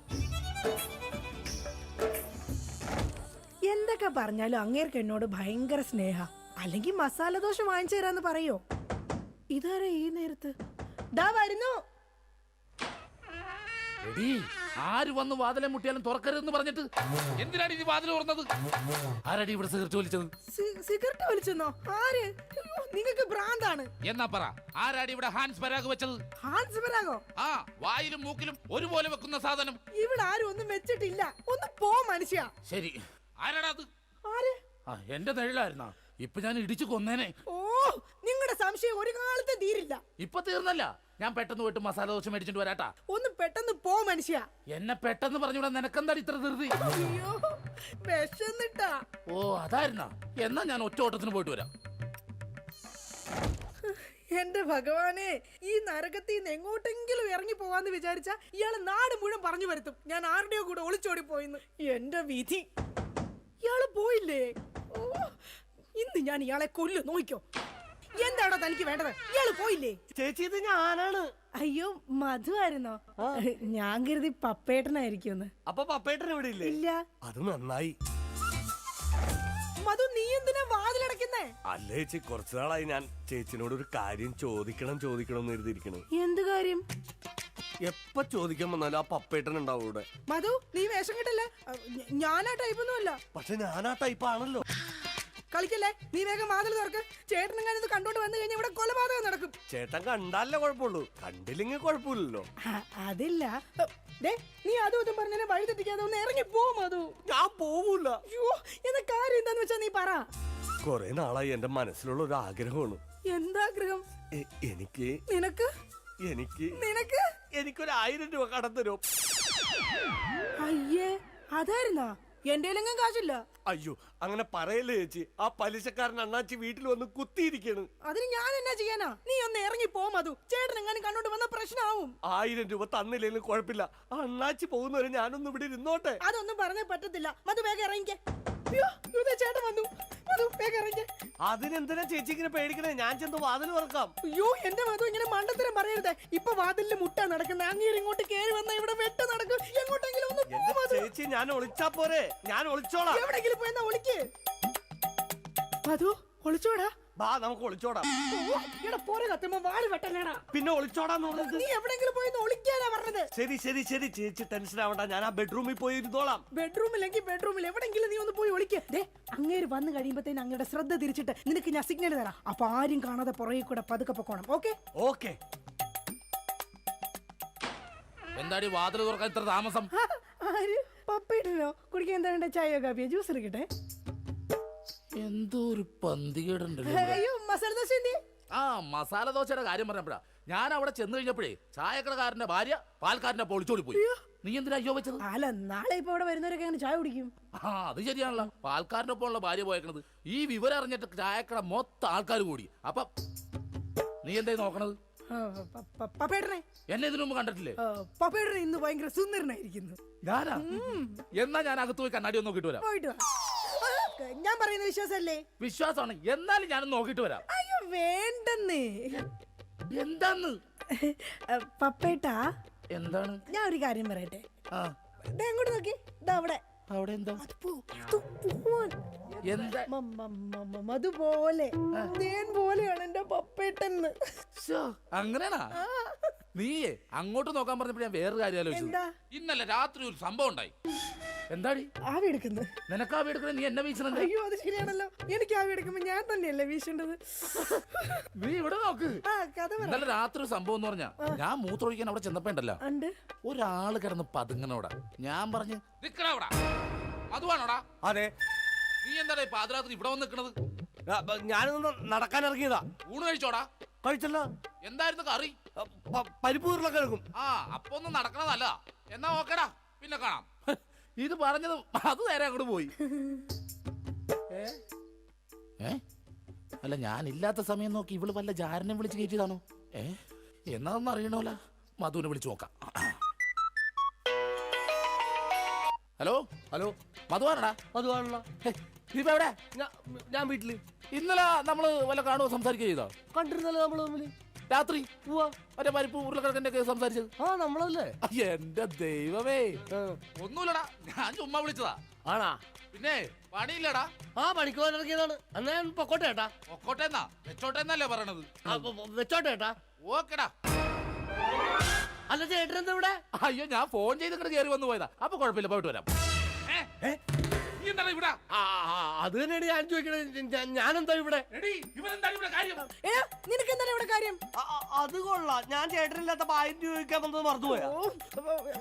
എന്തൊക്കെ പറഞ്ഞാലും അങ്ങേർക്ക് എന്നോട് ഭയങ്കര സ്നേഹ. അല്ലെങ്കിൽ മസാല ദോശ വാങ്ങിച്ചു തരാന്ന് പറയോ? ഇതാരാ ഈ നേരത്ത്? ദാ വരുന്നു. എടീ, ആര് വന്ന് വാതിലെ മുട്ടിയാലും തുറക്കരുതെന്ന് പറഞ്ഞിട്ട് എന്തിനാണ് ഈ വാതിൽ തുറന്നത്? ആരടി ഇവിടെ സിഗരറ്റ് വലിച്ചത്? സിഗരറ്റ് വലിച്ചെന്നോ? ആര്? നിങ്ങൾക്ക് ഭ്രാന്താണ്. എന്നാ പറ, ആരാടി ഇവിടെ ഹാൻസ് പരാഗ് വെച്ചത്? ഹാൻസ് പരാഗോ? ആ, വായിലും മൂക്കിലും ഒരുപോലെ വെക്കുന്ന സാധനം. ഇവിടെ ആരും ഒന്നും വെച്ചിട്ടില്ല. ഒന്ന് പോ മനുഷ്യ. ശരി, ആരാടാ അത്? ആര്? ആ, എന്റെ നിഴലായിരുന്നാ? ഇപ്പൊ ഞാൻ ഇടിച്ചു കൊന്നേനെ. ഓ, നിങ്ങളുടെ സംശയം ഒരു കാലത്ത് തീരില്ല. ഇപ്പൊ തീർന്നല്ല, ഞാൻ പെട്ടെന്ന് പോയിട്ട് മസാല ദോശ മേടിച്ചിട്ട് വരാട്ടാ. ഒന്ന് പെട്ടെന്ന് പോ മനുഷ്യ. എന്നെ പെട്ടെന്ന് പറഞ്ഞൂടാ, നിനക്കെന്താ ഇത്ര ധൃതി? അയ്യോ, വിശന്നിട്ടാ. ഓ, അതായിരുന്നാ? എന്നാ ഞാൻ ഒറ്റ ഓട്ടത്തിന് പോയിട്ട് വരാം. എന്റെ ഭഗവാനെ, ഈ നരകത്തിൽ നിന്ന് എങ്ങോട്ടെങ്കിലും ഇറങ്ങി പോവാന്ന് വിചാരിച്ച ഇയാള് നാട് മുഴുവൻ പറഞ്ഞു വരുത്തും ഞാൻ ആരുടെയോ കൂടെ ഒളിച്ചോടി പോയിന്ന്. എന്റെ വിധി, ഇയാള് പോയില്ലേ? ഓ, ഇന്ന് ഞാൻ ഇയാളെ കൊല്ലു. നോക്കിക്കോ. എന്താണോ തനിക്ക് വേണ്ടത്? ഇയാള് പോയില്ലേ? ചേച്ചി, ഇത് ഞാനാണ്. അയ്യോ, മധു ആയിരുന്നോ? ഞാൻ കരുതി പപ്പേട്ടനായിരിക്കും. അപ്പൊ പപ്പേട്ടൻ ഇവിടെ ഇല്ലേ? ഇല്ല. അത് നന്നായി. മധു, നീ എന്തിനാ വാതിലടക്കുന്നേ? അല്ല ചേച്ചി, കുറച്ചു നാളായി ഞാൻ ചേച്ചിനോട് ഒരു കാര്യം ചോദിക്കണം എന്ന് എഴുതിയിരിക്കണു. എന്ത് കാര്യം? എപ്പ ചോദിക്കാൻ വന്നാലും ആ പപ്പേട്ടൻ ഉണ്ടാവും ഇവിടെ. മധു, നീ വേഷം കിട്ടല്ലേ? ഞാനാ ടൈപ്പൊന്നും അല്ല. പക്ഷെ ഞാൻ ആ ടൈപ്പ് ആണല്ലോ. കളിക്കല്ലേ, നീ വേഗം വാതിൽ തുറക്ക്. ചേട്ടനെങ്ങാനും ഇത് കണ്ടോണ്ട് വന്നു കഴിഞ്ഞാൽ ഇവിടെ കൊലപാതകം നടക്കും. ചേട്ടൻ കണ്ടാലേ കുഴപ്പമുള്ളൂ, കണ്ടില്ലെങ്കിൽ കുഴപ്പമില്ലല്ലോ. അതില്ല. ദേ, നീ അതും ഇതും പറഞ്ഞാൽ വഴി തെറ്റിക്കാതെ ഒന്ന് ഇറങ്ങി പോ മധു. ഞാൻ പോവൂല. അയ്യോ, എന്ന കാര്യം എന്താന്ന് വെച്ചാ നീ പറ. കൊറേ നാളായി എന്റെ മനസ്സിലുള്ള ഒരു ആഗ്രഹമാണ്. എന്താഗ്രഹം? എനിക്ക് നിനക്ക് എനിക്ക് നിനക്ക് എനിക്കൊരു 1000 രൂപ കടം തരും. അയ്യേ, അതായിരുന്നാ? എന്റെ കയ്യിലെങ്ങും കാശില്ല. അയ്യോ, അങ്ങനെ പറയല്ലേ ചേച്ചി. ആ പലിശക്കാരൻ അണ്ണാച്ചി വീട്ടിൽ വന്ന് കുത്തിയിരിക്കണ്. അതിന് ഞാൻ എന്നാ ചെയ്യാനാ? നീ ഒന്ന് ഇറങ്ങി പോ മധു. ചേട്ടൻ എങ്ങാനും കണ്ടോണ്ട് വന്ന പ്രശ്നമാവും. 1000 രൂപ തന്നില്ലെങ്കിലും കുഴപ്പമില്ല. ആ അണ്ണാച്ചി പോകുന്നവരെ ഞാനൊന്നും ഇവിടെ ഇരുന്നോട്ടെ. അതൊന്നും പറഞ്ഞേ പറ്റത്തില്ല. മധു വേഗം ഇറങ്ങിക്കേ. അയ്യോ, ഇതേ ചേട്ടൻ വന്നു. മധു വേഗം ഇറങ്ങിക്കേ. അതിനെന്തിനാ ചേച്ചി ഇങ്ങനെ പേടിക്കണേ? ഞാൻ ചെന്ന് വാതിൽ തുറക്കാം. അയ്യോ, എന്റെ മധു ഇങ്ങനെ മണ്ടത്തരം പറയരുത്. ഇപ്പൊ വാതിലിൽ മുട്ട നടക്കുന്ന അങ്ങേര് ഇങ്ങോട്ട് കേറി വന്ന ഇവിടെ വെട്ട് നടക്കും. എങ്ങോട്ടെങ്കിലും ഒന്ന് പോ എന്റെ മധു. ചേച്ചി, ഞാൻ ഒളിച്ചാ പോരെ? ഞാൻ ഒളിച്ചോളാം. എവിടെങ്കിലും പോയി ഒളിക്ക്. മധു, ഒളിച്ചോടാ. ബാ, നമുക്ക് ഒളിച്ചോടാം. ഇവിടെ പോരെ കത്തുമ്പോ വാല് വെട്ടല്ലേടാ. പിന്നെ ഒളിച്ചോടാന്ന് പറഞ്ഞത്? നീ എവിടെങ്കിലും പോയി ഒളിക്കാനാ പറഞ്ഞത്. ശരി ശരി ശരി, ചേച്ചി ടെൻഷൻ ആവണ്ട. ഞാൻ ആ ബെഡ്റൂമിൽ പോയി ഇരുന്നോളാം. ബെഡ്റൂമിലെങ്കിൽ ബെഡ്റൂമിൽ എവിടെങ്കിലും നീ ഒന്ന് പോയി ഒളിക്ക്. ദേ, അങ്ങേര് വന്നു കഴിയുമ്പോഴത്തേന് അങ്ങയുടെ ശ്രദ്ധ തിരിച്ചിട്ട് നിനക്ക് ഞാൻ സിഗ്നൽ തരാം. അപ്പൊ ആരും കാണാതെ പുറകെ കൂടെ പതുക്കെ പൊക്കോണം. ഓക്കെ? ഓക്കെ. എന്താടി വാതിൽ തുറക്കാൻ ഇത്ര താമസം? ആര്? പപ്പയിട്ടോ? കുടിക്കാൻ എന്താ വേണ്ട? ചായയോ കാപ്പിയോ? ജ്യൂസ് എടുക്കട്ടെ? എന്തോ ഒരു പന്തികേടുണ്ടല്ലോ. അയ്യോ, മസാല ദോശ എന്തി? ആ, മസാല ദോശയുടെ കാര്യം പറഞ്ഞപ്പോഴാ ഞാൻ അവിടെ ചെന്ന് കഴിഞ്ഞപ്പോഴേ ചായക്കടക്കാരന്റെ ഭാര്യ പാൽക്കാരന്റെ പൊളിച്ചോടി പോയി. നീ എന്തിനാ അയ്യോ വെച്ചത്? അല്ല, നാളെ ഇപ്പൊ ഇവിടെ വരുന്നവരൊക്കെ അങ്ങനെ ചായ കുടിക്കും. ആ, അത് ശരിയാണല്ലോ. പാൽക്കാരന്റെ ഒപ്പം ഉള്ള ഭാര്യ പോയേക്കണത്. ഈ വിവരം അറിഞ്ഞിട്ട് ചായക്കട മൊത്തം ആൾക്കാർ കൂടി. അപ്പൊ നീ എന്തായി നോക്കണത്? പപ്പേട്ടനെ എന്നെ ഇതിനു മുമ്പ് കണ്ടിട്ടില്ലേ? പപ്പേട്ടനെ ഇന്ന് ഭയങ്കര സുന്ദരനായിരിക്കുന്നു. ഞാനാ? എന്നാ ഞാൻ അകത്ത് പോയി കണ്ണാടി ഒന്ന് നോക്കിട്ട് വരാം. പോയിട്ട് വാ. ഞാൻ പറയുന്ന വിശ്വാസല്ലേ? വിശ്വാസമാണ്. എന്നാലും ഞാനൊന്ന് നോക്കിട്ട് വരാം. അയ്യോ, വേണ്ടെന്നേ. എന്താന്ന്? പപ്പേട്ടാ, എന്താണ്? ഞാൻ ഒരു കാര്യം പറയട്ടെ. ആ, ദേ അങ്ങോട്ട് നോക്കി. ദാ അവിടെ. അവിടെ എന്താ? അത് പോവാൻ. എന്താ? അതുപോലെ തേൻ പോലെയാണ് എന്റെ പപ്പേട്ടെന്ന്. അങ്ങനെയാണാ? നീയേ അങ്ങോട്ട് നോക്കാൻ പറഞ്ഞപ്പോ ഞാൻ വേറൊരു കാര്യം ആലോചിച്ചു. എന്താ? ഇന്നലെ രാത്രി ഒരു സംഭവം ഉണ്ടായി. എന്താടി? ആവി എടുക്കുന്നു. നിനക്ക് ആവി എടുക്കണേ? നീ എന്നെ വീശണേ? അയ്യോ, അത് ശരിയാണല്ലോ. എനിക്ക് ആവി എടുക്കുമ്പോ ഞാൻ തന്നെയല്ലേ വീശേണ്ടത്. നീ ഇവിടെ നോക്ക്. ആ, കഥ പറ. ഇന്നലെ രാത്രി ഒരു സംഭവം എന്ന് പറഞ്ഞാ ഞാൻ മൂത്രമൊഴിക്കാൻ അവിടെ ചെന്നപ്പോ ഉണ്ടല്ലോ, ഉണ്ട് ഒരാള് കിടന്ന് പതുങ്ങനോടാ. ഞാൻ പറഞ്ഞു നിക്കടാ. അതുവാണോടാ? അതെ. നീ എന്താടാ പാതിരാത്രി ഇവിടെ വന്ന് നിക്കണത്? ഞാനൊന്ന് നടക്കാൻ ഇറങ്ങിയതാ. ഊണ് കഴിച്ചോടാ? കഴിച്ചല്ലോ. എന്തായിരുന്നു കറി? പരിപ്പ് ഉരുളക്കിഴങ്ങും. ആ, അപ്പൊ ഒന്നും നടക്കണതല്ല. എന്നാ ഓക്കേടാ, പിന്നെ കാണാം. ഇത് പറഞ്ഞത് അത് നേരെ അങ്ങോട്ട് പോയി. അല്ല, ഞാൻ ഇല്ലാത്ത സമയം നോക്കി ഇവള് വല്ല ജാരനെ വിളിച്ച് കയറ്റിയതാണോ? എന്നാന്ന് അറിയണോല. മധുവിനെ വിളിച്ചു നോക്കാം. ഹലോ ഹലോ, മധുവാണടാ? അതുവാണല്ലോ. നീ ഇപ്പൊ എവിടെ? ഞാൻ വീട്ടില്. ഇന്നലെ നമ്മള് വല്ല കാണുമോ സംസാരിക്കുക ചെയ്തോ? കണ്ടിരുന്നല്ലോ നമ്മള് തമ്മില് രാത്രി മറ്റേ പരിപ്പ് ഉരുളക്കിഴക്കിന്റെ ഒക്കെ സംസാരിച്ചത്. ആ നമ്മളല്ലേ? എന്റെ ദൈവമേ, ഒന്നുമില്ലടാ, ഞാൻ ചുമ്മാ വിളിച്ചതാ. ആണാ? പിന്നെ പണിയില്ലടാ. ആ പണിക്ക് പോകാനിറങ്ങിയതാണ്. എന്നാ ഞാൻ പൊക്കോട്ടെ ഏട്ടാ. പൊക്കോട്ടെന്നാ വെച്ചോട്ടെന്നല്ലേ പറയണത്? വെച്ചോട്ടെ ഏട്ടാ. ഓക്കെടാ. അല്ല ചേട്ടൻ എന്താ ഇവിടെ? അയ്യോ, ഞാൻ ഫോൺ ചെയ്ത് ഇങ്ങോട്ട് കയറി വന്നു പോയതാ. അപ്പൊ കുഴപ്പമില്ല, പോയിട്ട് വരാം. നീ എന്താണ് ഇവിടെ? അത് തന്നെയാണ് ഞാൻ ചോദിക്കണത്. ഞാനെന്താ ഇവിടെ? ഏ, നിനക്ക് എന്താണ് ഇവിടെ കാര്യം? അത് കൊള്ളാം. ഞാൻ ചേട്ടനില്ലാത്ത 1000 രൂപ ചോദിക്കാൻ വന്നത് മറന്നുപോയാ? ഓ,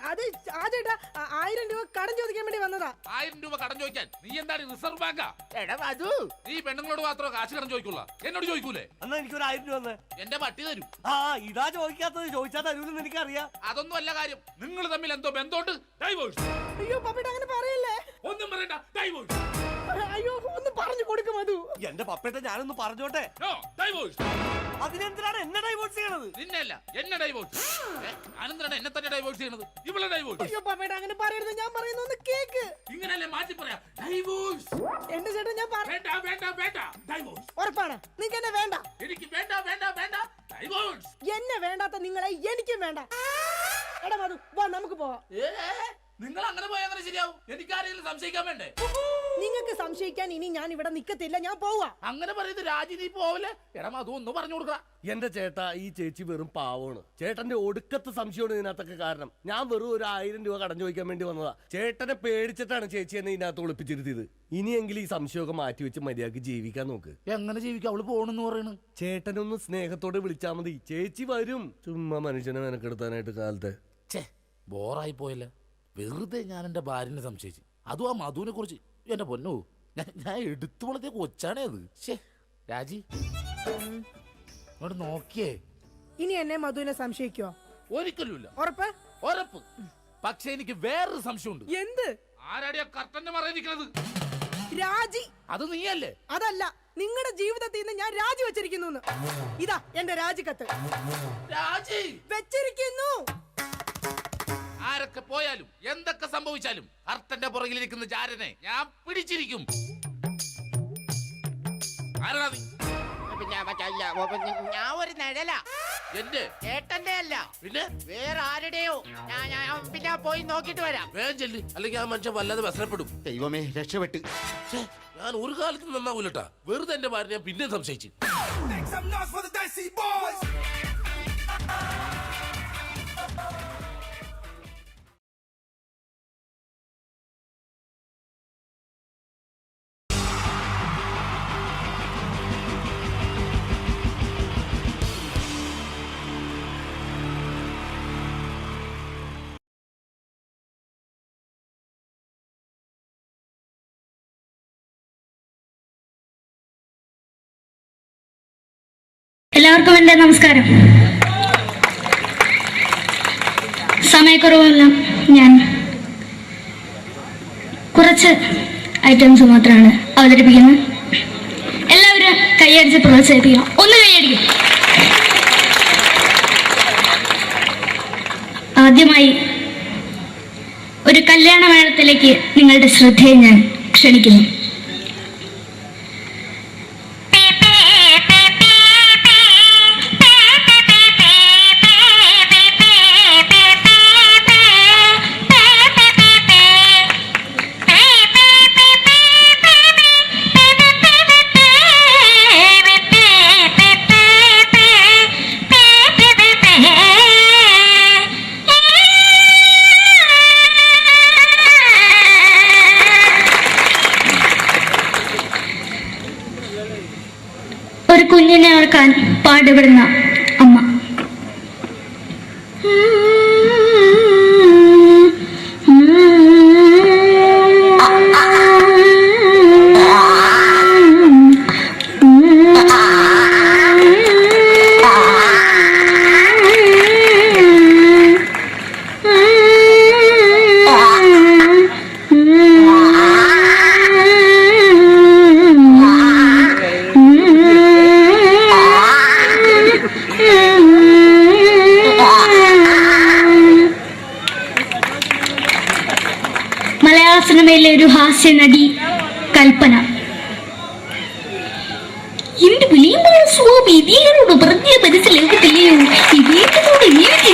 അത് ആ ചേട്ടാ 1000 രൂപ കടം ചോദിക്കാൻ വേണ്ടി വന്നതാ. 1000 രൂപ കടം ചോദിക്കാൻ നീ എന്താണ് റിസർവ് ബാങ്കാ? എടാ മധു, നീ പെണ്ണുങ്ങളോട് മാത്രമേ കാശ് കടം ചോദിക്കുള്ള, എന്നോട് ചോദിക്കൂലേ? എന്നാ എനിക്കൊരു 1000 രൂപ തന്നെ. എന്റെ പട്ടി തരൂ. ഇതാ ചോദിക്കാത്തത്. ചോദിച്ചാൽ തരൂലെന്ന് എനിക്കറിയാം. അതൊന്നും അല്ല കാര്യം. നിങ്ങൾ തമ്മിൽ എന്തോ ബന്ധമുണ്ട്. ഡൈവോഴ്സ്. അയ്യോ പപ്പേട്ട അങ്ങനെ പറയല്ലേ. ഒന്നും പറയണ്ട, ഡൈവോഴ്സ്. അയ്യോ ഒന്ന് പറഞ്ഞു കൊടുക്കും മധു. എന്റെ പപ്പേട്ട ഞാനൊന്ന് പറഞ്ഞോട്ടെ. ഡൈവോഴ്സ്. അതിനെന്തിനാണ് എന്നെ ഡൈവോഴ്സ് ചെയ്യണത്? നിന്നല്ല, എന്നെ ഡൈവോഴ്സ്. ആനന്ദനാണ് എന്നെ തന്നെ ഡൈവോഴ്സ് ചെയ്യണത്. ഇവളെ ഡൈവോഴ്സ്. അയ്യോ പപ്പേട്ട അങ്ങനെ പറയരുത്, ഞാൻ പറയുന്ന ഒന്ന് കേക്ക്. ഇങ്ങനല്ലേ മാറ്റി പറയാ. ഡൈവോഴ്സ്. എന്റെ ചേട്ടൻ ഞാൻ വേണ്ട വേണ്ട വേണ്ട, ഡൈവോഴ്സ്. ഉറപ്പാണ് നിങ്ങൾക്ക് എന്നെ വേണ്ട. എനിക്ക് വേണ്ട വേണ്ട വേണ്ട, ഡൈവോഴ്സ്. എന്നെ വേണ്ടാത്ത നിങ്ങളെ എനിക്കും വേണ്ട. എടാ മധു വാ നമുക്ക് പോവാം. നിങ്ങൾ അങ്ങനെ പോയാൽ അങ്ങനെ ശരിയാവും. എനിക്ക് ആരെങ്കിലും സംശയിക്കാൻ വേണ്ടേ? നിങ്ങൾക്ക് സംശയിക്കാൻ ഇനി ഞാൻ ഇവിടെ നിക്കത്തില്ല, ഞാൻ പോവാ. അങ്ങനെ പറയുന്നത് രാജി, നീ പോവല്ലേ? എടാ മധു ഒന്ന് പറഞ്ഞു കൊടുക്ക. എന്റെ ചേട്ടാ, ഈ ചേച്ചി വെറും പാവമാണ്. ചേട്ടന്റെ ഒടുക്കത്തെ സംശയമാണ് ഇതിനകത്തൊക്കെ കാരണം. ഞാൻ വെറും ഒരു 1000 രൂപ കടം ചോദിക്കാൻ വേണ്ടി വന്നതാ. ചേട്ടനെ പേടിച്ചിട്ടാണ് ചേച്ചി എന്നെ ഇതിനകത്ത് ഒളിപ്പിച്ചിരുത്തിയത്. ഇനിയെങ്കിലും ഈ സംശയമൊക്കെ മാറ്റി വെച്ച് മര്യാദക്ക് ജീവിക്കാൻ നോക്ക്. എങ്ങനെ ജീവിക്കാം? അവള് പോണെന്ന് പറയണ്. ചേട്ടനൊന്ന് സ്നേഹത്തോടെ വിളിച്ചാ മതി, ചേച്ചി വരും. ചുമ്മാ മനുഷ്യനെ മെനക്കെടുത്താനായിട്ട് കാലത്തെ. ഛേ, ബോറായി പോയല്ലേ. വെറുതെ ഞാൻ എന്റെ ഭാര്യനെ സംശയിച്ചു. അതും ആ മധുവിനെ കുറിച്ച്. എന്റെ പൊന്നോ, ഞാൻ എടുത്തു വളർത്തിയ കൊച്ചാണേ അത്. ശേ രാജി, ഇങ്ങോട്ട് നോക്കിയേ. ഇനി എന്നെ മധുവിനെ സംശയിക്കോ? ഒരിക്കലുമില്ല. ഉറപ്പ്? ഉറപ്പ്. പക്ഷെ എനിക്ക് വേറൊരു സംശയമുണ്ട്. എന്ത്? ആരാടിയ കർട്ടന്റെ മറയിരിക്കുന്നത്? രാജി. അത് നീയല്ലേ? അതല്ല, നിങ്ങളുടെ ജീവിതത്തിൽ നിന്ന് ഞാൻ രാജി വെച്ചിരിക്കുന്നു. ഇതാ എന്റെ രാജിക്കത്ത്. രാജി വെച്ചിരിക്കുന്നു. ആരൊക്കെ പോയാലും എന്തൊക്കെ സംഭവിച്ചാലും കർട്ടന്റെ പുറകിലിരിക്കുന്ന ജാരനെ ഞാൻ പിടിച്ചിരിക്കും. ആരാ നീ? പിന്നെ ഞാൻ ഒരു നിഴലാ. എന്റെ ചേട്ടന്റെ അല്ല, പിന്നെ വേറെ ആരുടെയോ. ഞാൻ പിന്നെ പോയി നോക്കിട്ട് വരാം. വേഗം ചെല്ല്, അല്ലെങ്കിൽ ആ മനുഷ്യൻ വല്ലാതെ വ്യസനപ്പെടും. ദൈവമേ രക്ഷപ്പെട്ട്. ഛേ, ഞാൻ ഒരു കാലത്ത് നന്നാവൂലട്ടാ. വെറുതെ എന്റെ ഭാര്യ ഞാൻ പിന്നെ സംശയിച്ചു. എല്ലാവർക്കും എൻ്റെ നമസ്കാരം. സമയക്കുറവല്ല, ഞാൻ കുറച്ച് ഐറ്റംസ് മാത്രമാണ് അവതരിപ്പിക്കുന്നത്. എല്ലാവരും കൈയടിച്ച് പ്രോത്സാഹിപ്പിക്കണം. ഒന്ന് കൈയടിക്കും. ആദ്യമായി ഒരു കല്യാണ മേളത്തിലേക്ക് നിങ്ങളുടെ ശ്രദ്ധയെ ഞാൻ ക്ഷണിക്കുന്നു. ഒരു കുഞ്ഞിനെ ഓർക്കാൻ പാടുപെടുന്ന അമ്മ. മലയാള സിനിമയിലെ ഒരു ഹാസ്യ നടി കൽപ്പന. വിധികളോട് പറഞ്ഞ മനസ്സിലാക്കത്തില്ലയോ? ഈ വീട്ടിലൂടെ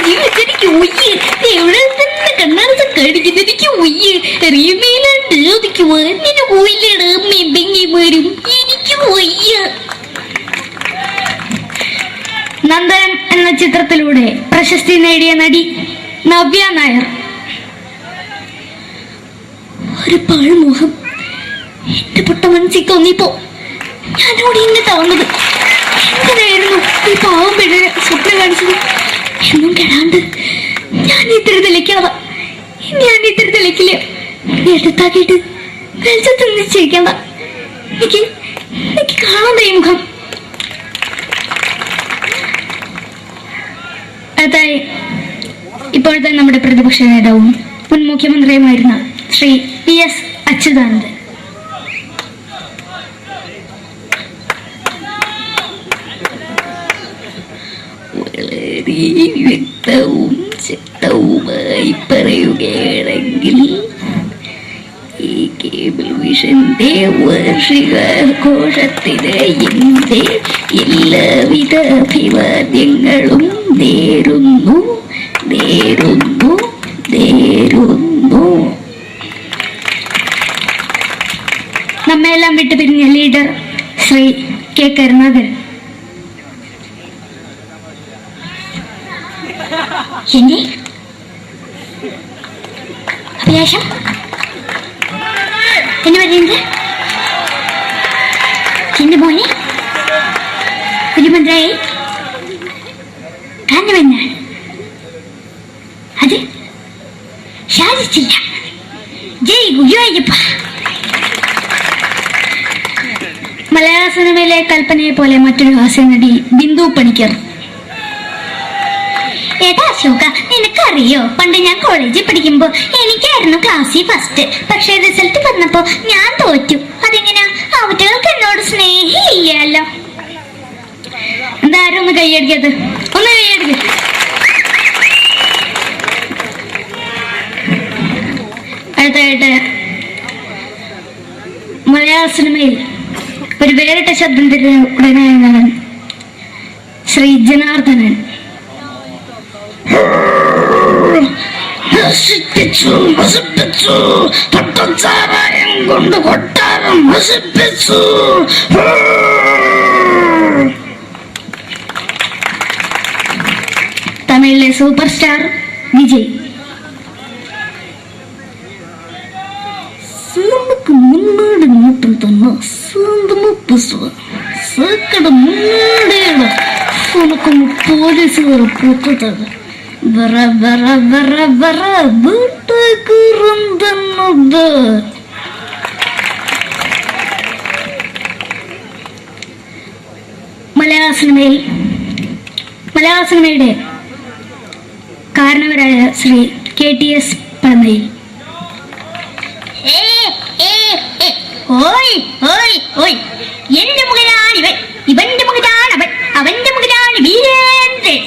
ജീവിച്ചെനിക്ക് ഒയ്യ്, എവിടെ തന്നെ കണ്ണാടത്ത് കാണിക്കുന്ന എനിക്ക് ഒയ്യ്, അറിയുമേലാണ്ട് എനിക്ക് വന്നിന് പോയില്ലേടാ അമ്മയും പെങ്ങിമാരും, എനിക്ക് ഒയ്യ. നന്ദനം എന്ന ചിത്രത്തിലൂടെ പ്രശസ്തി നേടിയ നടി നവ്യ നായർ. ഒരു പാഴ്മോഹം എന്റെ പൊട്ട മനസ്സിൽ തോന്നിയപ്പോ ഞാനോട് ഇന്നിട്ടാ വന്നത്. എന്തിനായിരുന്നു ഈ പാവം പെണ്ണിനെ സ്വപ്നം കാണിച്ചത്? എന്നും കെടാണ്ട് ഞാൻ ഇത്തിരി തെളിക്കാതാ, ഞാൻ ഇത്തിരി തെളിക്കില്ല. എടുത്താക്കിയിട്ട് വെളിച്ചത്ത് നിശ്ചയിക്കണ്ട. എനിക്ക് കാണാൻ ഈ മുഖം. അടുത്തായി ഇപ്പോഴത്തെ നമ്മുടെ പ്രതിപക്ഷ നേതാവും മുൻ മുഖ്യമന്ത്രിയുമായിരുന്ന ശ്രീ PS അച്യുതാനന്ദൻ. വളരെ വ്യക്തവും ശക്തവുമായി പറയുകയാണെങ്കിൽ ഈ കേബിൾ വിഷന്റെ വാർഷികാഘോഷത്തിന് എന്റെ എല്ലാവിധ അഭിവാദ്യങ്ങളും നേരുന്നു. നമ്മെല്ലാം വിട്ടുപിരിഞ്ഞ ലീഡർ ശ്രീ K. കരുണാകരൻ. എന്റെ അഭിലാഷം എന്ന് പറയുന്നത് എന്റെ മോനെ കുരുമന്ത്രായി കാരണമെന്നാണ് അത് സാധിച്ചില്ല. ജയ് ഗുരുവായൂരപ്പ. മലയാള സിനിമയിലെ കൽപ്പനയെ പോലെ മറ്റൊരു ഹാസ്യ നടി ബിന്ദു പണിക്കർ. ഏട്ടാ അശോക, നിനക്കറിയോ, പണ്ട് ഞാൻ കോളേജിൽ പഠിക്കുമ്പോ എനിക്കായിരുന്നു ക്ലാസ്സിൽ ഫസ്റ്റ്. പക്ഷെ റിസൾട്ട് വന്നപ്പോ ഞാൻ തോറ്റു. അതെങ്ങനാ? അവറ്റകൾക്ക് എന്നോട് സ്നേഹമില്ലല്ലോ. എന്താരും ഒന്ന് കൈയടിക്കത്, ഒന്ന് കൈയടിക്ക. അടുത്തായിട്ട് മലയാള സിനിമയിൽ ഒരു വേറിട്ട ശബ്ദത്തിന്റെ ഉടനെയാണ് ശ്രീ ജനാർദ്ദനൻ. പട്ടച്ചാരായം കൊണ്ട് കൊട്ടാരം നശിപ്പിച്ചു. തമിഴിലെ സൂപ്പർ സ്റ്റാർ വിജയ്. നമുക്ക് മുന്നോടി നോട്ടം തന്ന സ്വന്തം സേക്കട മുന്നോടിയാണ് ഉനക്കും പോലീസുകാർ പൂത്തത്. വറ വറ വറ വറ വീട്ടേക്ക് തന്നത്. മലയാള സിനിമയുടെ കാരണവരായ ശ്രീ KTS പഴമയിൽ. എന്റെ മകനാണ് ഇവൻ, ഇവന്റെ മകനാണ് അവൻ, അവന്റെ മകനാണ് വീരേന്ദ്രൻ.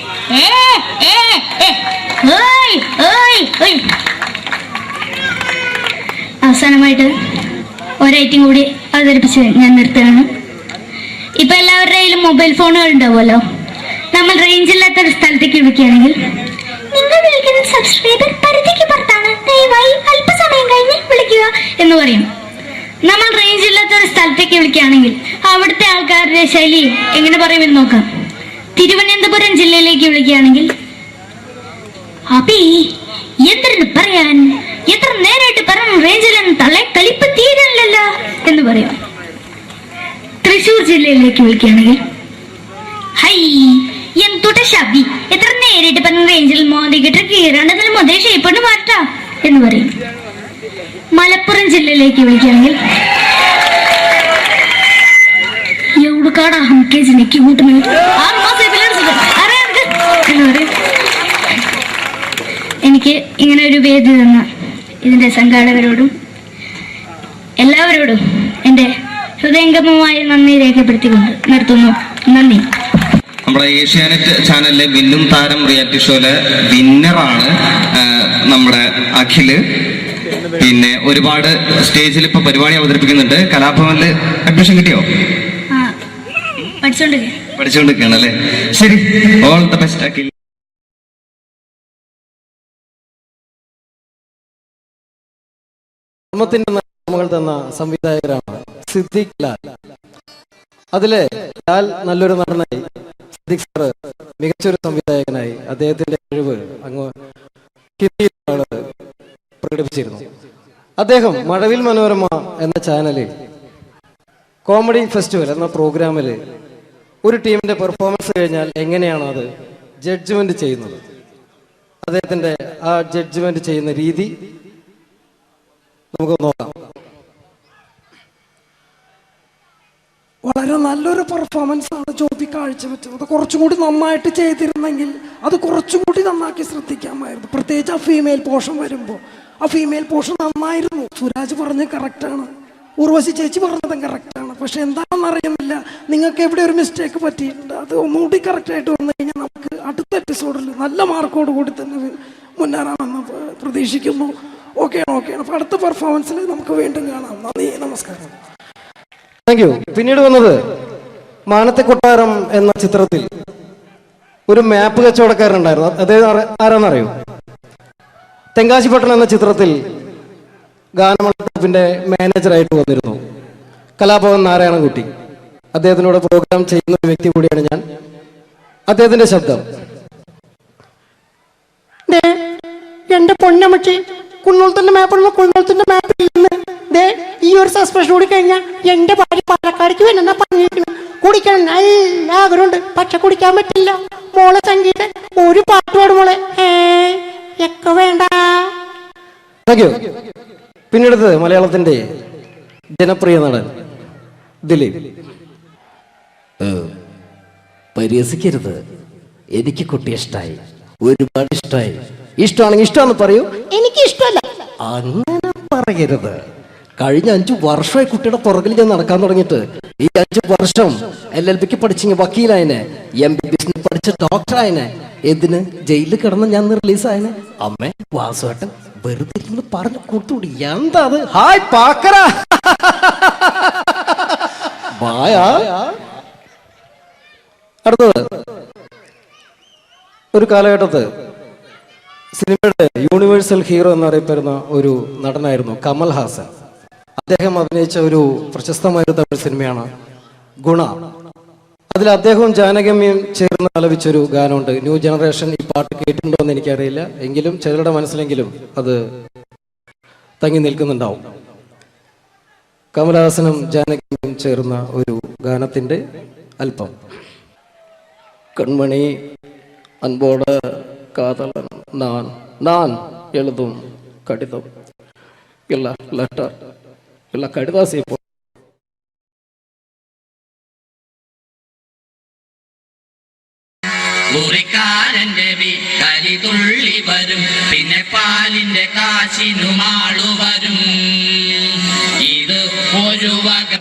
അവസാനമായിട്ട് ഒരൈറ്റം കൂടി അവതരിപ്പിച്ച് ഞാൻ നിർത്തുകയാണ്. ഇപ്പൊ എല്ലാവരുടെ കയ്യിലും മൊബൈൽ ഫോണുകൾ ഉണ്ടാവുമല്ലോ. നമ്മൾ റേഞ്ച് ഇല്ലാത്തൊരു സ്ഥലത്തേക്ക് വിളിക്കുകയാണെങ്കിൽ, നിങ്ങൾ വിളിക്കുന്ന സബ്സ്ക്രൈബർ പരിധിക്ക് പുറത്താണ്, ദയവായി അല്പസമയം കഴിഞ്ഞ് വിളിക്കുക എന്ന് പറയും. നമ്മൾ റേഞ്ച് ഇല്ലാത്തൊരു സ്ഥലത്തേക്ക് വിളിക്കുകയാണെങ്കിൽ അവിടുത്തെ ആൾക്കാരുടെ ശൈലി എങ്ങനെ പറയുമെന്ന് നോക്കാം. തിരുവനന്തപുരം ജില്ലയിലേക്ക് വിളിക്കുകയാണെങ്കിൽ, അപ്പി എന്തിനു പറയാൻ, എത്ര നേരമായിട്ട് പറഞ്ഞു റേഞ്ചിലെന്ന് തള്ളെ കളിപ്പ് തീരല്ലോ എന്ന് പറയും. തൃശ്ശൂർ ജില്ലയിലേക്ക് വിളിക്കുകയാണെങ്കിൽ, ഹൈ എന്തുട്ട ശബി, എത്ര നേരിട്ട് പറഞ്ഞ റേഞ്ചിൽ മോദിക്കിട്ട് കീറാണ്ടെന്ന് മുതൽ ഷേപ്പണ് മാറ്റാ എന്ന് പറയും. മലപ്പുറം ജില്ലയിലേക്ക് വിളിക്കുകയാണെങ്കിൽ, എവിടുക്കാടാ ഹംകേജിലേക്ക് കൂട്ടുന്നു എന്ന് പറയും. എനിക്ക് ഇങ്ങനെ ഒരു വേദി തന്ന ഇതിന്റെ സംഘാടകരോടും എല്ലാവരോടും എൻ്റെ ഹൃദയംഗമമായ നന്ദി രേഖപ്പെടുത്തിക്കൊണ്ട് നിർത്തുന്നു. നന്ദി. നമ്മുടെ ഏഷ്യാനെറ്റ് ചാനലിലെ വിന്നും താരം റിയാലിറ്റി ഷോയിലെ വിന്നറാണ് നമ്മുടെ അഖില്. പിന്നെ ഒരുപാട് സ്റ്റേജിൽ ഇപ്പൊ പരിപാടി അവതരിപ്പിക്കുന്നുണ്ട്. കലാഭവനില് അഡ്മിഷൻ കിട്ടിയോ? പഠിച്ചോണ്ടിരിക്കും. പഠിച്ചുകൊണ്ടിരിക്കുകയാണ് അല്ലേ? ശരി, ഓൾ ദ ബെസ്റ്റ് അഖിൽ. ധർമ്മത്തിന്റെ നമ്മൾ തന്ന സംവിധായകരാണ് സിദ്ദിഖ് ലാൽ. അതിലെ ലാൽ നല്ലൊരു നടനായി, സിദ്ദിഖ് സാറ് മികച്ചൊരു സംവിധായകനായി അദ്ദേഹത്തിന്റെ കഴിവ് അങ്ങ് ഹിന്ദിയിലാണ് പ്രകടിപ്പിച്ചിരുന്നു. അദ്ദേഹം മഴവിൽ മനോരമ എന്ന ചാനലിൽ കോമഡി ഫെസ്റ്റിവൽ എന്ന പ്രോഗ്രാമിൽ ഒരു ടീമിന്റെ പെർഫോമൻസ് കഴിഞ്ഞാൽ എങ്ങനെയാണ് അത് ജഡ്ജ്മെന്റ് ചെയ്യുന്നത്, അദ്ദേഹത്തിന്റെ ആ ജഡ്ജ്മെന്റ് ചെയ്യുന്ന രീതി നമുക്ക് നോക്കാം. വളരെ നല്ലൊരു പെർഫോമൻസ് ആണ് ജോബി കാഴ്ചവെച്ചത്. കുറച്ചും കൂടി നന്നായിട്ട് ചെയ്തിരുന്നെങ്കിൽ അത് കുറച്ചും കൂടി നന്നാക്കി ശ്രദ്ധിക്കാമായിരുന്നു. പ്രത്യേകിച്ച് ആ ഫീമെയിൽ പോർഷൻ വരുമ്പോൾ ആ ഫീമെയിൽ പോർഷൻ നന്നായിരുന്നു. സുരാജ് പറഞ്ഞത് കറക്റ്റാണ്, ഉർവശി ചേച്ചി പറഞ്ഞതും കറക്റ്റാണ്. പക്ഷെ എന്താണെന്ന് അറിയുന്നില്ല, നിങ്ങൾക്ക് എവിടെ ഒരു മിസ്റ്റേക്ക് പറ്റിയിട്ടുണ്ട്. അത് ഒന്നുകൂടി കറക്റ്റായിട്ട് വന്നു കഴിഞ്ഞാൽ നമുക്ക് അടുത്ത എപ്പിസോഡിൽ നല്ല മാർക്കോട് കൂടി തന്നെ മുന്നേറാമെന്ന് പ്രതീക്ഷിക്കുന്നു. ഓക്കെയാണ്. അപ്പോൾ അടുത്ത പെർഫോമൻസിൽ നമുക്ക് വീണ്ടും കാണാം. നന്ദി, നമസ്കാരം. Thank you. പിന്നീട് വന്നത് മാനത്തെ കൊട്ടാരം എന്ന ചിത്രത്തിൽ ഒരു മാപ്പ് കച്ചവടക്കാരനുണ്ടായിരുന്നു. അദ്ദേഹം ആരാന്നറിയോ? തെങ്കാശിപട്ടണം എന്ന ചിത്രത്തിൽ ഗാനമണ്ഡലത്തിന്റെ മാനേജറായിട്ട് വന്നിരുന്നു കലാഭവൻ നാരായണൻകുട്ടി. അദ്ദേഹത്തിനോട് പ്രോഗ്രാം ചെയ്യുന്ന ഒരു വ്യക്തി കൂടിയാണ് ഞാൻ. അദ്ദേഹത്തിന്റെ ശബ്ദം. എന്റെ പൊന്നമ്മച്ചി, കുന്നോളത്തിന്റെ മാപ്പുള്ള കുന്നോളത്തിന്റെ മാപ്പ് ഈ ഒരു സസ്പെൻഷൻ കൂടി കഴിഞ്ഞാൽ എന്റെ ഭാര്യ പാലക്കാടേക്ക് വേണമെന്നാ പറഞ്ഞിരിക്കുന്നു. കുടിക്കണം നല്ല ആഗ്രഹമുണ്ട്, പക്ഷെ കുടിക്കാൻ പറ്റില്ല. മോളെ സംഗീത ഒരു പാട്ട് പാടും മോളെ. ഒക്കെ വേണ്ട. Thank you. പിന്നീട് മലയാളത്തിന്റെ ജനപ്രിയ നടൻ ദിലീപ്. പരിഹസിക്കരുത്, എനിക്ക് കുട്ടി ഇഷ്ടമായി, ഒരുപാട് ഇഷ്ടമായി. ഇഷ്ടമാണെങ്കിൽ ഇഷ്ടമാണെന്ന് പറയൂ. എനിക്ക് ഇഷ്ടമല്ല. അങ്ങനെ പറയരുത്. കഴിഞ്ഞ 5 വർഷമായി കുട്ടിയുടെ പുറകിൽ ഞാൻ നടക്കാൻ തുടങ്ങിയിട്ട്. ഈ 5 വർഷം LLBക്ക് പഠിച്ചെങ്കിൽ വക്കീലായനെ, MBBS പഠിച്ച ഡോക്ടറായനെ, എന്തിന് ജയിലിൽ കിടന്ന് ഞാൻ റിലീസായനെ. അമ്മേ വാസുവേട്ടൻ വെറുതെ ഇരുന്ന് പറഞ്ഞു കൊടുത്തുകൂടി. എന്താ അത്? ഹായ് പാക്കര. അടുത്തത് ഒരു കാലഘട്ടത്ത് സിനിമയുടെ യൂണിവേഴ്സൽ ഹീറോ എന്നറിയപ്പെടുന്ന ഒരു നടനായിരുന്നു കമൽ ഹാസൻ. അദ്ദേഹം അഭിനയിച്ച ഒരു പ്രശസ്തമായ തമിഴ് സിനിമയാണ് ഗുണ. അതിൽ അദ്ദേഹവും ജാനകമ്യയും ചേർന്ന് ആലപിച്ചൊരു ഗാനമുണ്ട്. ന്യൂ ജനറേഷൻ ഈ പാട്ട് കേട്ടിട്ടുണ്ടോ എന്ന് എനിക്കറിയില്ല, എങ്കിലും ചിലരുടെ മനസ്സിലെങ്കിലും അത് തങ്ങി നിൽക്കുന്നുണ്ടാവും. കമലഹാസനും ജാനകിയും ചേർന്ന ഒരു ഗാനത്തിന്റെ അല്പം. കൺമണി അൻപോട് കാതലൻ நான் எழுதும் கடிதம் இல்ல லெட்டர் இல்ல கடிதாசி മുറിക്കാരന്റെ വീട്ടരി തുള്ളി വരും, പിന്നെ പാലിന്റെ കാശിനുമാളു വരും. ഇത് ഒരു വക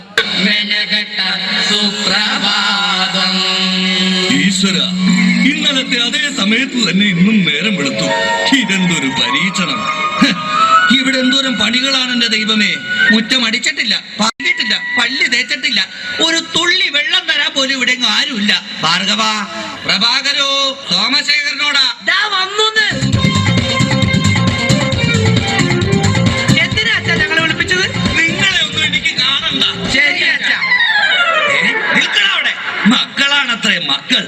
മെനകെട്ട സുപ്രഭാതം. ഈശ്വര, ഇന്നലത്തെ അതേ സമയത്ത് തന്നെ ഇന്നും നേരം വെളുത്തു. ഇതെന്തൊരു പരീക്ഷണം! ഇവിടെ എന്തോരം പണികളാണ് എന്റെ ദൈവമേ. മുറ്റം അടിച്ചിട്ടില്ല, പാടിയിട്ടില്ല, പള്ളി തേച്ചിട്ടില്ല, ഒരു തുള്ളി വെള്ളം തരാൻ പോലും ഇവിടെ ആരുമില്ല. ഭാർഗവ, പ്രഭാകരോ, സോമശേഖരനോടാ വന്നൂന്ന്. എന്തിനാ അച്ഛാ ഞങ്ങളെ വിളിപ്പിച്ചത്? നിങ്ങളെ ഒന്നും എനിക്ക് കാണണ്ട. ശരി അച്ഛാ. നിൽക്കണവിടെ. മക്കളാണത്രേ മക്കൾ.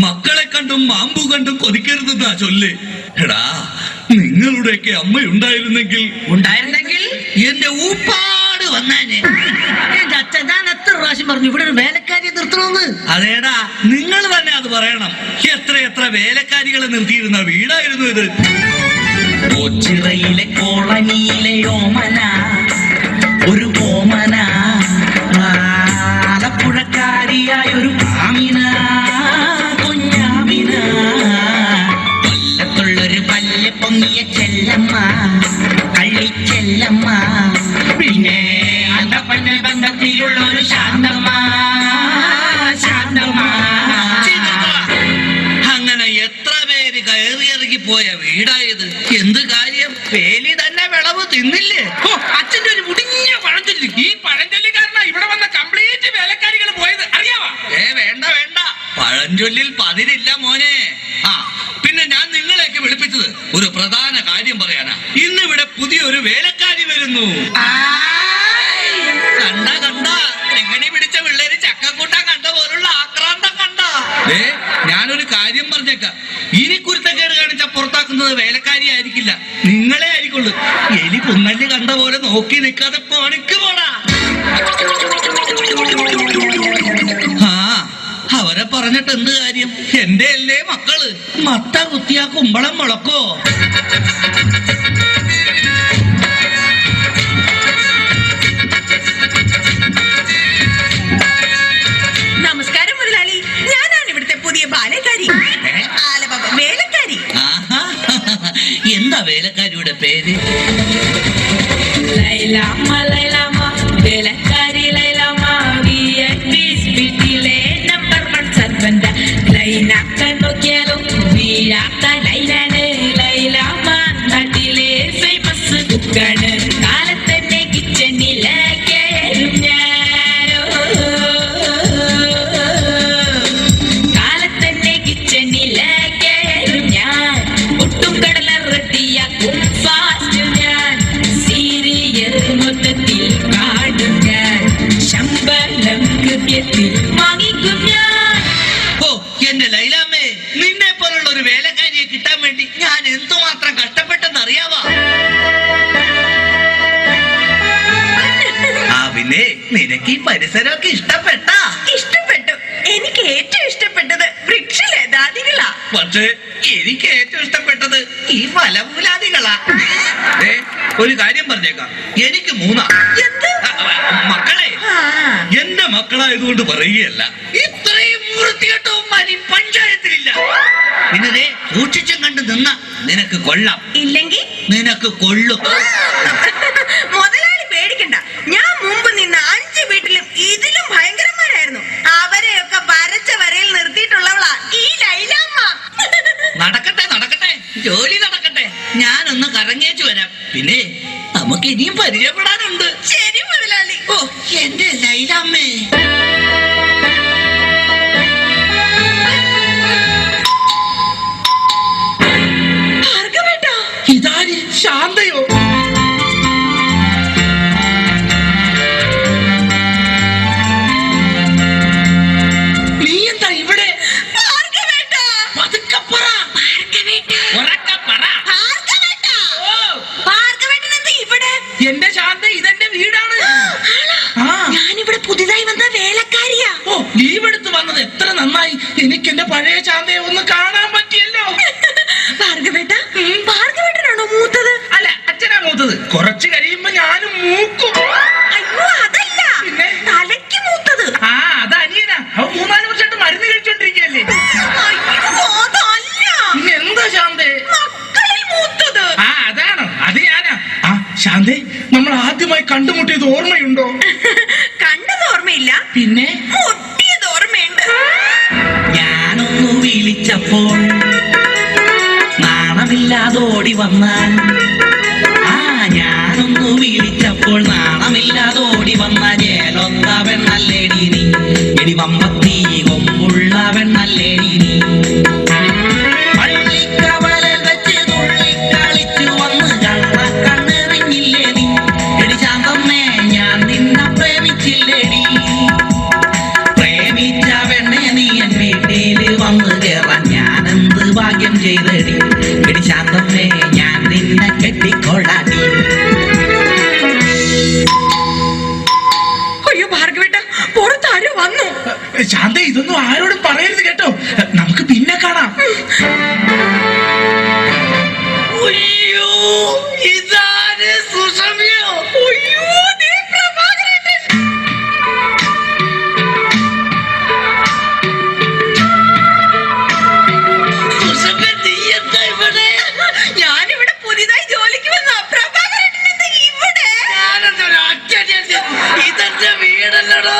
മക്കളെ കണ്ടും മാമ്പു കണ്ടും കൊതിക്കരുതെന്നാ ചൊല്ല്. എടാ, നിങ്ങളുടെയൊക്കെ അമ്മയുണ്ടായിരുന്നെങ്കിൽ എന്റെ ഊപ്പാട് വന്നേനെ. എന്റെ അച്ഛൻ ഞാൻ എത്ര പ്രാവശ്യം പറഞ്ഞു ഇവിടെ ഒരു വേലക്കാരിയെ നിർത്തണമെന്ന്. അതേടാ, നിങ്ങൾ തന്നെ അത് പറയണം. എത്ര വേലക്കാരികളെ നിർത്തിയിരുന്ന വീടായിരുന്നു ഇത്. കൊച്ചിറയിലെ കോളനിയിലെ ഓമന, ഒരു ഓമന, ആലപ്പുഴക്കാരിയായ ഒരു ആമിന, കുഞ്ഞാമിന, കൊല്ലത്തുള്ളൊരു പല്ല് പൊങ്ങിയ ചെല്ലമ്മ, കള്ളിച്ചെല്ലമ്മ, പിന്നെ അന്തപ്പന്ന ബന്ധത്തിലുള്ള ഒരു ശാന്തമ്മ. അങ്ങനെ എത്ര പേര് കയറിയിറങ്ങി പോയ വീടായത്. എന്ത് കാര്യം? വേലി തന്നെ വിളവ് തിന്നില്ലേ? അച്ഛന്റെ ഒരു മുടിഞ്ഞ പഴഞ്ചൊല്ലി. ഈ പഴഞ്ചൊല്ലി കാരണം ഇവിടെ വന്ന കംപ്ലീറ്റ് വേലക്കാരികൾ പോയത് അറിയാവാ? വേണ്ട, പഴഞ്ചൊല്ലിൽ പതിരില്ല മോനെ. ആ പിന്നെ ഞാൻ നിങ്ങളെയൊക്കെ വിളിപ്പിച്ചത് ഒരു പ്രധാന കാര്യം പറയാനാ. ഇന്നിവിടെ പുതിയൊരു വേലക്കാരി വരുന്നു. കണ്ട കണ്ട എങ്ങനെ പിടിച്ച പിള്ളേര് ചക്കക്കൂട്ടാൻ കണ്ട പോലുള്ള ആക്രാന്തം കണ്ട. ഞാനൊരു കാര്യം പറഞ്ഞേക്കാം, ഇനി കുരുത്തക്കേട് കാണിച്ച പുറത്താക്കുന്നത് വേലക്കാരി ആയിരിക്കില്ല, നിങ്ങളെ ആയിരിക്കുള്ളൂ. എലി പുന്നല്ലി കണ്ട പോലെ നോക്കി നിൽക്കാതെ പണിക്ക് പോടാ. ആ അവരെ പറഞ്ഞിട്ട് എന്ത് കാര്യം? എന്റെ അല്ലേ മക്കള്. മത്ത കുത്തിയാ കുമ്പളം മുളക്കോ? നമസ്കാരം മുതലാളി, ഞാനാണ് ഇവിടുത്തെ പുതിയ ബാലക്കാരി, വേലക്കാരി. എന്താ വേലക്കാരിയുടെ പേര്? ലൈലാമ്മ ലൈലാമ്മ വേലക്കാരി ലൈലാമ്മ വീട്ടിലെ നമ്പർ 1 സർവന്റ ലൈനാക്കാൻ നോക്കിയാലും വീഴാത്ത ലൈലാണ് ലൈലാമ്മ. നാട്ടിലെ ഫേമസ് കുക്കാണ്, കാലത്തന്നെ കിച്ചണില കേറും ഞാനോ, കാലത്തന്നെ കിച്ചണില കേറും ഞാൻ. ഒട്ടും കടല റെഡിയാക്കും ഫാസ്റ്റ് ഞാൻ, സീരിയൽ മൊത്തത്തിൽ കാണും ഞാൻ, ശമ്പളം കൃത്യത്തിൽ വാങ്ങിക്കും ഞാൻ. ഓ എന്റെ ലൈലാമ്മേ, നിന്നെ പോലുള്ള ഒരു വേലക്കാരിയെ കിട്ടാൻ വേണ്ടി ഞാൻ എന്തുമാത്രം കഷ്ടപ്പെട്ടെന്ന് അറിയാവാ. ആ പിന്നെ നിനക്ക് ഈ പരിസരമൊക്കെ ഇഷ്ടപ്പെട്ടാ? ഇഷ്ടപ്പെട്ടു. എനിക്ക് ഏറ്റവും ഇഷ്ടപ്പെട്ടത് വൃക്ഷലതാദികളാ. പക്ഷേ എനിക്ക് ഏറ്റവും ഇഷ്ടപ്പെട്ടത് ഈ ഫലമൂലാദികളാ. ഒരു കാര്യം പറഞ്ഞേക്കാം, എനിക്ക് 3 മക്കളെ. എന്റെ മക്കളായതുകൊണ്ട് പറയുകയല്ല, ഇത്രയും വൃത്തികെട്ടവന്മാർ ഈ പഞ്ചായത്തിലില്ല. പിന്നെ സൂക്ഷിച്ചും കണ്ട് നിന്ന നിനക്ക് കൊള്ളാം, ഇല്ലെങ്കിൽ നിനക്ക് കൊള്ളും. മുതലാളി പേടിക്കണ്ട, ഞാൻ മുമ്പ് നിന്ന 5 വീട്ടിലും ഇതിലും ഭയങ്കരന്മാരായിരുന്നു. അവരെയൊക്കെ വരച്ച വരയിൽ നിർത്തിയിട്ടുള്ളവളാ ഈ ലൈലാമ്മ. നടക്കട്ടെ നടക്കട്ടെ, ജോലി നടക്കട്ടെ. ഞാനൊന്ന് കറങ്ങിയേച്ചു വരാം. പിന്നെ നമുക്ക് ഇനിയും പരിചയപ്പെടാനുണ്ട്. ശരി മുതലാളി. ഓ എന്റെ ലൈലാമ്മേ. ഇതാര്? ശാന്തയോ? നീ എന്താ ഇവിടെ? പതുക്കെ പറ. ഉറക്കെ പറ. എന്റെ ശാന്ത, ഇതെന്റെ വീടാണ്. ഞാനിവിടെ പുതിയതായി വന്ന വേലക്കാരിയാ. ഓ ലീവ് എടുത്ത് വന്നത് എത്ര നന്നായി. എനിക്ക് എന്റെ പഴയ ശാന്തയെ ഒന്ന് കാണാൻ പറ്റിയല്ലോ. ഭാർഗവേട്ടനാണോ മൂത്തത്? അല്ല, അച്ഛനാ മൂത്തത്. കുറച്ച് കഴിയുമ്പോ ഞാനും മൂക്കും. അയ്യോ അതല്ല, പിന്നെ തലയ്ക്ക് മൂത്തത്. ആ അത് അനിയനാ. അവൻ 3-4 വർഷമായിട്ട് മരുന്ന് കഴിച്ചോണ്ടിരിക്കല്ലേ. പിന്നെ എന്താ ശാന്തേ? മക്കളിൽ മൂത്തത്. ആ അതാണോ? അത് ഞാനാ. ആ ശാന്തേ, നമ്മൾ ആദ്യമായി കണ്ടുമുട്ടിയത് ഓർമ്മയുണ്ടോ? കണ്ടത് ഓർമ്മയില്ല, പിന്നെ മുട്ടിയത് ഓർമ്മയുണ്ട്. ഞാനൊന്നു വിളിച്ചപ്പോൾ നാണമില്ലാതെ ഓടി വന്നാൽ, ആ ഞാനൊന്നു വിളിച്ചപ്പോൾ നാണമില്ലാതെ ഓടി വന്നാൽ ഏലൊത്ത പെണ്ണല്ലേടി നീ, എടി വമ്പത്തി കൊമ്പുള്ള പെണ്ണല്ലേടി നീ. പള്ളിക്കവലൽ വെച്ച് തുള്ളിക്കളിച്ചു വന്ന് കണ്ണെറിഞ്ഞില്ലേ നീ, എടി ശാന്തമ്മേ ഞാൻ നിന്നെ പ്രേമിച്ചില്ലേടി. പ്രേമിച്ച പെണ്ണെ നീ എൻ വീട്ടില് വന്ന് കേറാൻ ഞാനെന്ത് ഭാഗ്യം ചെയ്തടി. എടി ശാന്തമ്മേ ഞാൻ നിന്നെ കെട്ടിക്കൊള്ളാടി. അയ്യോ ഭാർഗവേട്ട, പുറത്താരോ വന്നു. ശാന്ത, ഇതൊന്നും ആരോടും പറയരുത് കേട്ടോ. നമുക്ക് പിന്നെ കാണാം. അയ്യോ ഇതാര്? സുഷമ്യോ? അയ്യോ പ്രഭാകരേട്ടൻ. സുഷമ്യ, നീ എന്താ ഇവിടെ? ഞാനിവിടെ പുതിയതായി ജോലിക്ക് വന്ന പ്രഭാകരേട്ടൻ എന്താ ഇവിടെ? ഇതെന്റെ വീടല്ലടോ.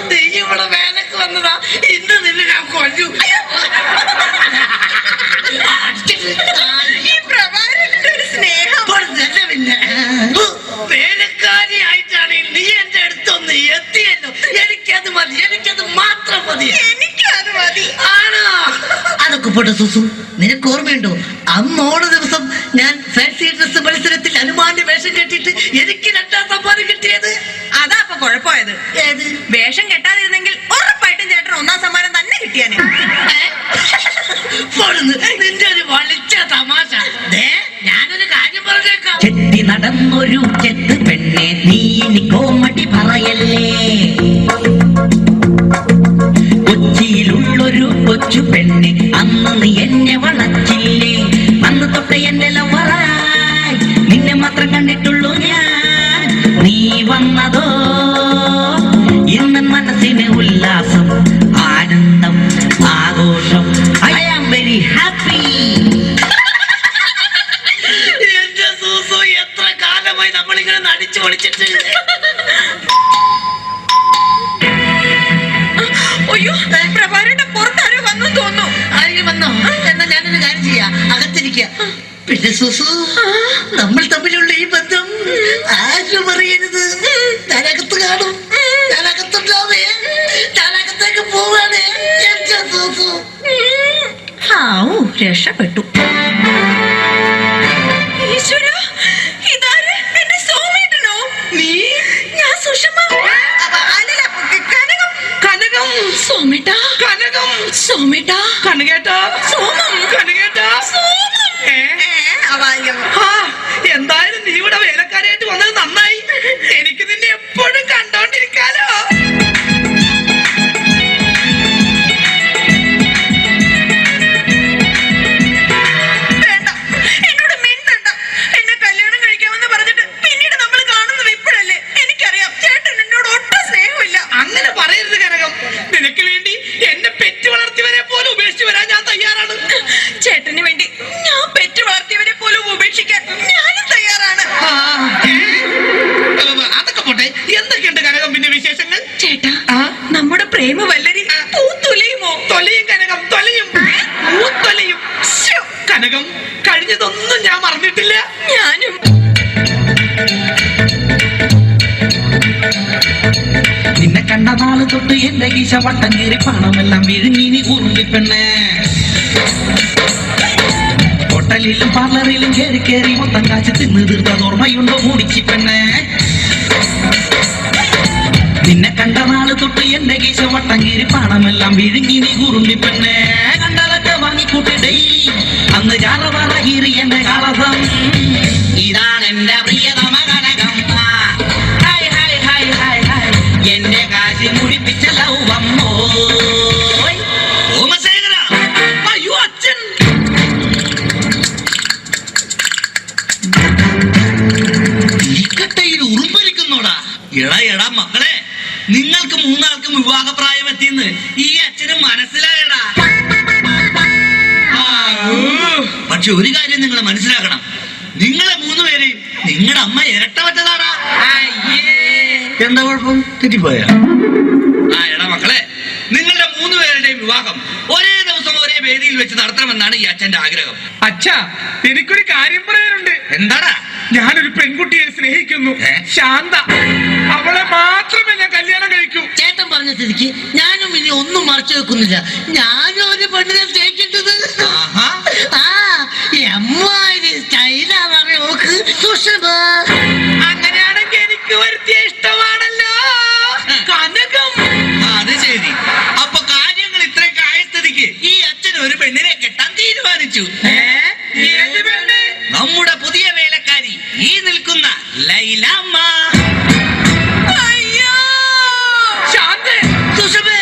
നീ ഇവിടെ വേലക്ക് വന്നതാ. ഇന്ന് നിന്നെ ഞാൻ കൊല്ലും. ഈ പ്രഭാകരേട്ടന്റെ ഒരു പോട്ടെ സുസു, നിനക്ക് ഓർമ്മയുണ്ടോ അന്ന് ഓണ ദിവസം ഞാൻ ഫാൻസി ഡ്രസ് മത്സരത്തിൽ ഹനുമാന്റെ വേഷം കെട്ടിയിട്ട് എനിക്ക് 2ാം സമ്മാനം കിട്ടിയത്? അതാ അപ്പൊ കുഴപ്പമായത്. ഏത് വേഷം കെട്ടാതിരുന്നെങ്കിൽ ഉറപ്പായിട്ടും ചേട്ടൻ 1ാം സമ്മാനം തന്നെ കിട്ടിയാനെ. നിന്റെ ഒരു വളിച്ച തമാശ. ഞാനൊരു കാര്യം പറഞ്ഞേക്കാം. ചെത്തി നടന്നൊരു ചെത്ത് പെണ്ണെ, നീ ഇനി കോമഡി പറയല്ലേ. കൊച്ചിയിലുള്ളൊരു കൊച്ചു പെണ്ണെ, അന്ന് നീ എന്നെ വളച്ചില്ലേ. അന്ന് തൊട്ട് എന്നെ ലവറായി നിന്നെ മാത്രം കണ്ടിട്ടുള്ളൂ ഞാൻ. നീ വന്നതോ ഇന്ന് മനസ്സിന് ഉല്ലാസം, ആനന്ദം, ആഘോഷം. I am very happy. എന്റെ സൂസു, എത്ര കാലമായി നമ്മളിങ്ങനെ നടിച്ചു പൊളിച്ചിട്ട്. അയ്യോ, പ്രഭാകരന്റെ പുറത്താരോ വന്നു തോന്നുന്നു. ആരെങ്കിലും വന്നോ? എന്നാ ഞാനൊരു കാര്യം ചെയ്യാം, അകത്തിരിക്കുക. പിന്നെ സൂസു, നമ്മൾ തമ്മിലുള്ള ഈ ബന്ധം ആരും അറിയരുത്. ഞാനകത്ത് കാണും, ഞാനകത്തുണ്ടാവേ, ഞാനകത്തേക്ക് പോവാണേ എന്റെ സൂസു. രക്ഷപ്പെട്ടു. ഈശ്വരാ, ഇതാര്? എന്റെ സോമേട്ടനോ? നീ? ഞാൻ സുഷമ. അല്ലല്ല, കനകം. കനകം. സോമേട്ടാ. കനകം. സോമേട്ടാ. കനകേട്ടാ. സോമം. കനകേട്ടാ. സോമം. എന്തായാലും നീ ഇവിടെ വേലക്കാരായിട്ട് വന്നത് നന്നായി. എനിക്ക് നിന്നെ എപ്പോഴും കണ്ടോണ്ടിരിക്കാലോ. വേണ്ട, എന്നോട് മിണ്ടണ്ട. എന്നെ കല്യാണം കഴിക്കാമെന്ന് പറഞ്ഞിട്ട് പിന്നീട് നമ്മൾ കാണുന്നത് ഇപ്പോഴല്ലേ. എനിക്കറിയാം ചേട്ടൻ എന്നോട് ഒട്ടും സ്നേഹമില്ല. അങ്ങനെ പറയരുത് കനകം. നിനക്ക് വേണ്ടി എന്നെ പെറ്റു വളർത്തിയവരെ പോലെ ഉപേക്ഷിച്ച് വരാൻ ഞാൻ തയ്യാറാണ്. ചേട്ടന് വേണ്ടി ഞാൻ പെറ്റു വളർത്തിയവരെ പോലും ഉപേക്ഷിക്കാൻ ഞാനും തയ്യാറാണ്. അതൊക്കെ പോട്ടെ, എന്തൊക്കെയുണ്ട് കനകം പിന്നെ വിശേഷങ്ങൾ? ചേട്ടാ, നമ്മുടെ പ്രേമ വല്ലരി പൂത്തുലയുമോ? തൊലയും കനകം, തൊലയും, പൂത്തൊലയും. കനകം, കഴിഞ്ഞതൊന്നും ഞാൻ മറന്നിട്ടില്ല. ഞാനും. നിന്നെ കണ്ട നാള് തൊട്ട് എന്റെ ഗീശ വട്ടം കീറി പണമെല്ലാം വിഴുങ്ങി നീ ഉരുളിപ്പെണ്ണേ. ഹോട്ടലിലും പാർലറിലും കയറി കയറി മൊത്തം കാശ് തിന്ന് തീർത്തത് ഓർമ്മയുണ്ടോ മൂടിച്ചി പെണ്ണേ. നിന്നെ കണ്ട നാള് തൊട്ട് എന്റെ ഗീശ വട്ടം കീറി പണമെല്ലാം വിഴുങ്ങി നീ ഉരുളിപ്പെണ്ണേ. കണ്ടാലൊക്കെ വാങ്ങിക്കൂട്ടി ഡെയിലി അന്ന് ചാറവാറ കീറി എന്റെ കളസം. ഇതാണ് എന്റെ പ്രിയതമ കനകം. എന്റെ കാശി മുടിപ്പിച്ച ലൗവം. അയ്യോ അച്ഛൻ. തീക്കട്ടയിൽ ഉറുമ്പരിക്കുന്നോടാ. എടാ മക്കളെ, നിങ്ങൾക്ക് 3 ആൾക്കും വിവാഹപ്രായം എത്തിയെന്ന് ഈ അച്ഛന് മനസ്സിലായടാ. പക്ഷെ ഒരു കാര്യം നിങ്ങൾ മനസ്സിലാക്കണം, നിങ്ങളെ 3 പേരെയും നിങ്ങളുടെ അമ്മ ഇരട്ട വെച്ചതാടാ. എന്താ കുഴപ്പം? തെറ്റിപ്പോയ? എടാ മക്കളെ, നിങ്ങളുടെ 3 പേരുടെയും വിവാഹം ഒരേ ദിവസം ഒരേ വേദിയിൽ വെച്ച് നടത്തണമെന്നാണ് ഈ അച്ഛന്റെ ആഗ്രഹം. അച്ഛാ, എനിക്കൊരു കാര്യം പറയാനുണ്ട്. എന്താടാ? ഞാനൊരു പെൺകുട്ടിയെ സ്നേഹിക്കുന്നു, ശാന്ത. അവളെ മാത്രമേ ഞാൻ കല്യാണം കഴിക്കൂ. ചേട്ടൻ പറഞ്ഞ സ്ഥിതിക്ക് ഞാനും ഇനി ഒന്നും മറച്ചു വെക്കുന്നില്ല. ഞാനും ഒരു പെണ്ണിനെ സ്നേഹിക്കുന്നത്. അങ്ങനെയാണെങ്കിൽ എനിക്ക് വരുത്തിയ ഇഷ്ടമാണല്ലോ കനകം. അത് ശരി. അപ്പൊ കാര്യങ്ങൾ ഇത്രയൊക്കെ ആയ സ്ഥിതിക്ക് ഈ അച്ഛൻ ഒരു പെണ്ണിനെ കെട്ടാൻ തീരുമാനിച്ചു. ഏത് പെണ്ണ്? നമ്മുടെ പുതിയ വേലക്കാരി, ഈ നിൽക്കുന്ന ലൈലാമ്മ. അയ്യോ, ശാന്തേ, സുഷമേ,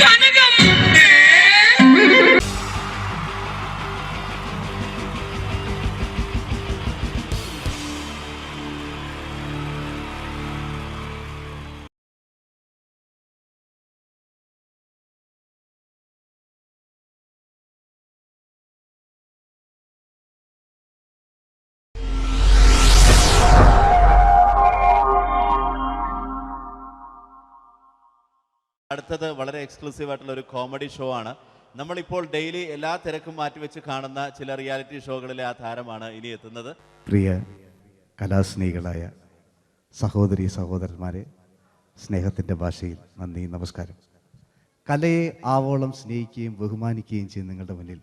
കനകം. അടുത്തത് വളരെ എക്സ്ക്ലൂസീവ് ആയിട്ടുള്ള ഒരു കോമഡി ഷോ ആണ്. നമ്മളിപ്പോൾ ഡെയിലി എല്ലാ തിരക്കും മാറ്റിവെച്ച് കാണുന്ന ചില റിയാലിറ്റി ഷോകളിലെ ആ താരമാണ് ഇനി എത്തുന്നത്. പ്രിയ കലാസ്നേഹികളായ സഹോദരി സഹോദരന്മാരെ, സ്നേഹത്തിൻ്റെ ഭാഷയിൽ നന്ദി, നമസ്കാരം. കലയെ ആവോളം സ്നേഹിക്കുകയും ബഹുമാനിക്കുകയും ചെയ്യുന്ന നിങ്ങളുടെ മുന്നിൽ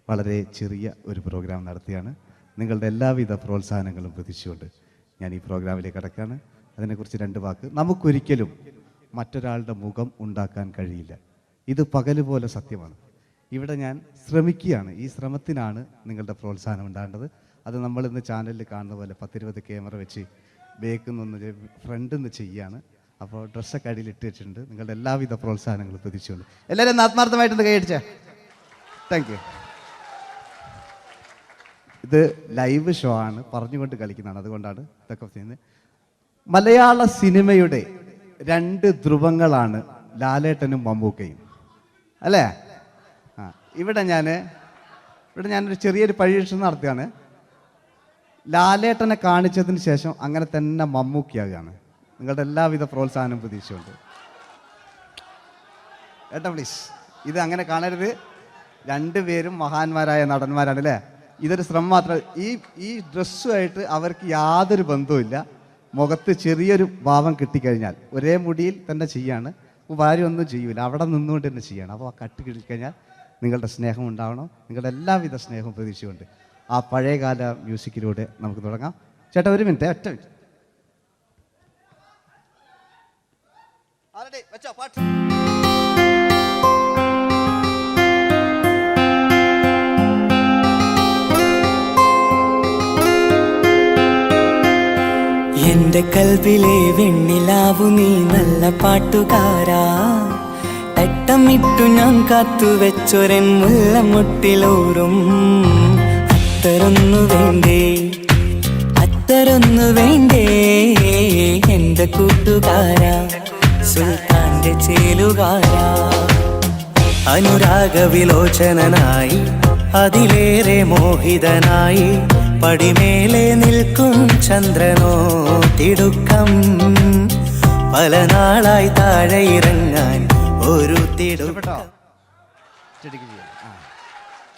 വളരെ ചെറിയ ഒരു പ്രോഗ്രാം നടത്തിയാണ്. നിങ്ങളുടെ എല്ലാവിധ പ്രോത്സാഹനങ്ങളും പ്രതീക്ഷിച്ചുകൊണ്ട് ഞാൻ ഈ പ്രോഗ്രാമിലേക്ക് കടക്കുകയാണ്. അതിനെക്കുറിച്ച് 2 വാക്ക്. നമുക്കൊരിക്കലും മറ്റൊരാളുടെ മുഖം ഉണ്ടാക്കാൻ കഴിയില്ല. ഇത് പകല് പോലെ സത്യമാണ്. ഇവിടെ ഞാൻ ശ്രമിക്കുകയാണ്. ഈ ശ്രമത്തിനാണ് നിങ്ങളുടെ പ്രോത്സാഹനം ഉണ്ടാകേണ്ടത്. അത് നമ്മളിന്ന് ചാനലിൽ കാണുന്ന പോലെ 10-20 ക്യാമറ വെച്ച് ബേക്കിൽ നിന്ന് ഫ്രണ്ടിൽ നിന്ന് ചെയ്യുകയാണ്. അപ്പോൾ ഡ്രസ്സൊക്കെ അടിയിൽ ഇട്ട് വെച്ചിട്ടുണ്ട്. നിങ്ങളുടെ എല്ലാവിധ പ്രോത്സാഹനങ്ങളും പ്രതീക്ഷിച്ചുകൊണ്ട് എല്ലാവരും ആത്മാർത്ഥമായിട്ടൊന്ന് കൈയടിച്ചേ. Thank you. ഇത് ലൈവ് ഷോ ആണ്, പറഞ്ഞുകൊണ്ട് കളിക്കുന്നതാണ്, അതുകൊണ്ടാണ് ഇതൊക്കെ ചെയ്യുന്നത്. മലയാള സിനിമയുടെ 2 ധ്രുവങ്ങളാണ് ലാലേട്ടനും മമ്മൂക്കയും, അല്ലേ? ഇവിടെ ഞാനൊരു ചെറിയൊരു പരീക്ഷണം നടത്തുകയാണ്. ലാലേട്ടനെ കാണിച്ചതിന് ശേഷം അങ്ങനെ തന്നെ മമ്മൂക്കയാകുകയാണ്. നിങ്ങളുടെ എല്ലാവിധ പ്രോത്സാഹനം പ്രതീക്ഷിച്ചുകൊണ്ട് ഏട്ടാ പ്ലീസ്, ഇത് അങ്ങനെ കാണരുത്. 2 പേരും മഹാന്മാരായ നടന്മാരാണ്, അല്ലേ? ഇതൊരു ശ്രമം മാത്രം. ഈ ഡ്രസ്സുമായിട്ട് അവർക്ക് യാതൊരു ബന്ധവുമില്ല. മുഖത്ത് ചെറിയൊരു ഭാവം കിട്ടിക്കഴിഞ്ഞാൽ ഒരേ മുടിയിൽ തന്നെ ചെയ്യാണ്. ഭാര്യ ഒന്നും ചെയ്യൂല, അവിടെ നിന്നുകൊണ്ട് തന്നെ ചെയ്യണം. അപ്പോൾ ആ കട്ട് കിട്ടിക്കഴിഞ്ഞാൽ നിങ്ങളുടെ സ്നേഹം ഉണ്ടാവണം. നിങ്ങളുടെ എല്ലാവിധ സ്നേഹവും പ്രതീക്ഷിച്ചുകൊണ്ട് ആ പഴയകാല മ്യൂസിക്കിലൂടെ നമുക്ക് തുടങ്ങാം. ചേട്ടാ ഒരു മിനിറ്റ്, ഒറ്റ മിനിറ്റ്. എന്റെ കൽവിലെ വെണ്ണിലാവു നീ നല്ല പാട്ടുകാരാ, തട്ടമിട്ടു ഞാൻ കാത്തുവെച്ചൊരൻ മുല്ലമുട്ടിലോറും അത്തരൊന്നു വേണ്ടേ എന്റെ കൂട്ടുകാരാ, സുൽത്താന്റെ ചേലുകാരാ. അനുരാഗവിലോചനായി അതിലേറെ മോഹിതനായി പടിമേലെ നിൽക്കും ചന്ദ്രനോ തിടുക്കം, പല നാളായി താഴെ ഇറങ്ങാൻ ഒരു തിടുക്കം.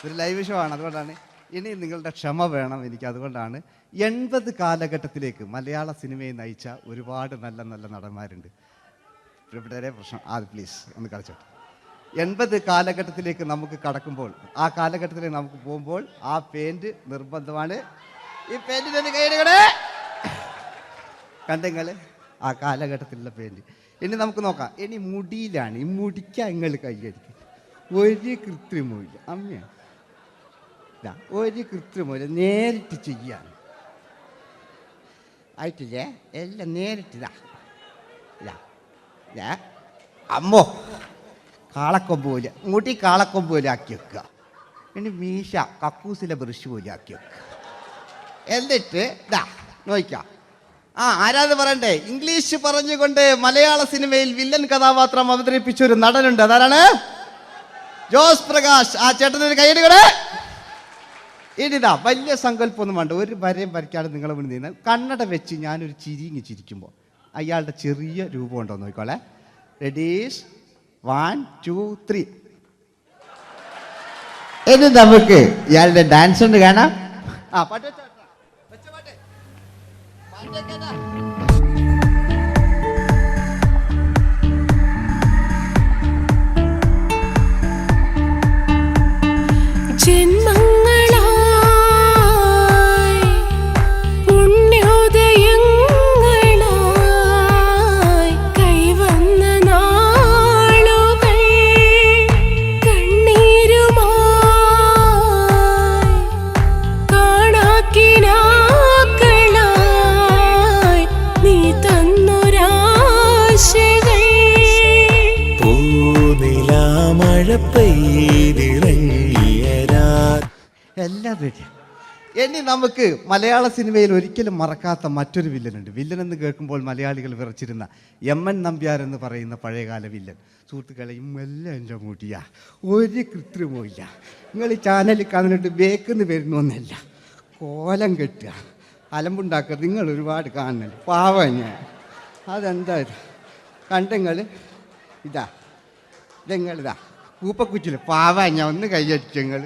ഒരു ലൈവ് ഷോ ആണ്, അതുകൊണ്ടാണ്. ഇനി നിങ്ങളുടെ ക്ഷമ വേണം എനിക്ക്. അതുകൊണ്ടാണ് 80 കാലഘട്ടത്തിലേക്ക് മലയാള സിനിമയെ നയിച്ച ഒരുപാട് നല്ല നല്ല നടന്മാരുണ്ട്. ഇവിടെ പ്രശ്നം പ്ലീസ് ഒന്ന് കളിച്ചോട്ടെ. 80 കാലഘട്ടത്തിലേക്ക് നമുക്ക് കടക്കുമ്പോൾ, ആ കാലഘട്ടത്തിലേക്ക് നമുക്ക് പോകുമ്പോൾ ആ പെയിന്റ് നിർബന്ധമാണ്. ഈ പെയിന്റിന് കൈയ്യടികളെ കണ്ടെങ്കിൽ ആ കാലഘട്ടത്തിലുള്ള പെയിന്റ്. ഇനി നമുക്ക് നോക്കാം. ഇനി മുടിയിലാണ്. ഈ മുടിക്ക് നിങ്ങൾ കൈയ്യടിക്കും. ഒരു കൃത്രിമമില്ല അമ്മയാണ്, ഒരു കൃത്രിമമില്ല, നേരിട്ട് ചെയ്യാണ്. ആയിട്ടില്ലേ? എല്ലാം നേരിട്ടിതാ. അമ്മോ കാളക്കൊമ്പ് പോലെ മുടി കാളക്കൊമ്പ് പോലെ ആക്കി വെക്കുക. ഇനി മീശ കക്കൂസിലെ ബ്രഷ് പോലെ ആക്കി വെക്കുക. എന്നിട്ട് നോക്കാം. ആരാത് പറയണ്ടേ? ഇംഗ്ലീഷ് പറഞ്ഞുകൊണ്ട് മലയാള സിനിമയിൽ വില്ലൻ കഥാപാത്രം അവതരിപ്പിച്ച ഒരു നടനുണ്ട്. അതാരാണ്? ജോസ് പ്രകാശ്. ആ ചേട്ടനൊരു കൈയ്യടികളെ. ഇനിതാ വലിയ സങ്കല്പമൊന്നും വേണ്ട, ഒരു വരയും വരയ്ക്കാതെ നിങ്ങളെ മുന്നിൽ നിന്ന് കണ്ണട വെച്ച് ഞാനൊരു ചിരിങ്ങി ചിരിക്കുമ്പോൾ അയാളുടെ ചെറിയ രൂപം ഉണ്ടോ നോക്കിക്കോളെ. റെഡീസ് 1 2 3. ഇനി നമുക്ക് ഇയാളുടെ ഡാൻസ് ഉണ്ട് കാണാം. പാട്ട് വെച്ചോ, പാട്ട് ജന്മങ്ങളായി പുണ്യോദയങ്ങളായി കൈവന്ന നാളുകൾ കണ്ണീരുമായി കാണാക്കിനാക്കളായി നീ തന്നൊരാശകൾ. പൂനിലാമഴ എല്ലാം റെഡി. ഇനി നമുക്ക് മലയാള സിനിമയിൽ ഒരിക്കലും മറക്കാത്ത മറ്റൊരു വില്ലനുണ്ട്. വില്ലൻ എന്ന് കേൾക്കുമ്പോൾ മലയാളികൾ വിറച്ചിരുന്ന MN നമ്പ്യാർ എന്ന് പറയുന്ന പഴയകാല വില്ലൻ. സുഹൃത്തുക്കളെ, എല്ലാം എൻ്റെ മുടിയാ, ഒരു കൃത്രിമവും ഇല്ല. നിങ്ങൾ ഈ ചാനലിൽ കാണുന്നിട്ട് ബേക്കെന്ന് വരുന്നൊന്നല്ല, കോലം കെട്ടുക, അലമ്പുണ്ടാക്കുക. നിങ്ങൾ ഒരുപാട് കാണുന്നുണ്ട്. പാവം ഞാൻ. അതെന്താ കണ്ടെങ്കിൽ ഇതെങ്ങളിതാ കൂപ്പക്കുറ്റിൽ പാവം ഞാൻ ഒന്ന് കൈയടിച്ചങ്ങൾ.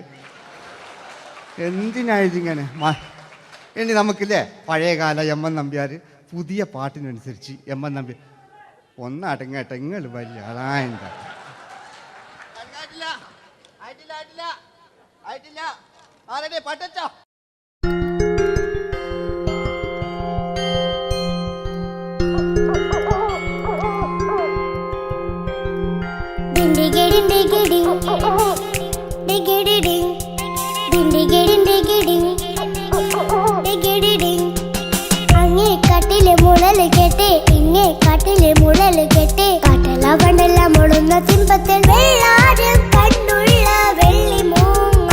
എന്തിനായതിങ്ങനെ? ഇനി നമുക്കില്ലേ പഴയകാല MN നമ്പ്യാർ പുതിയ പാട്ടിനനുസരിച്ച് MN നമ്പ്യാർ ഒന്ന് അടങ്ങട്ടെ. നിങ്ങൾ വലിയ അതാ ആയിട്ടില്ല. ആരുടെ പട്ടച്ചോ? അങ്ങേ കാട്ടിലെ മുഴല് കേട്ട് ഇങ്ങേ കാട്ടിലെ മുഴല് കേട്ട് കാട്ടല കണ്ടല്ല മുളുന്ന സിംഹത്തിൽ വെള്ളാരം കണ്ണുള്ള വെള്ളി മൂങ്ങ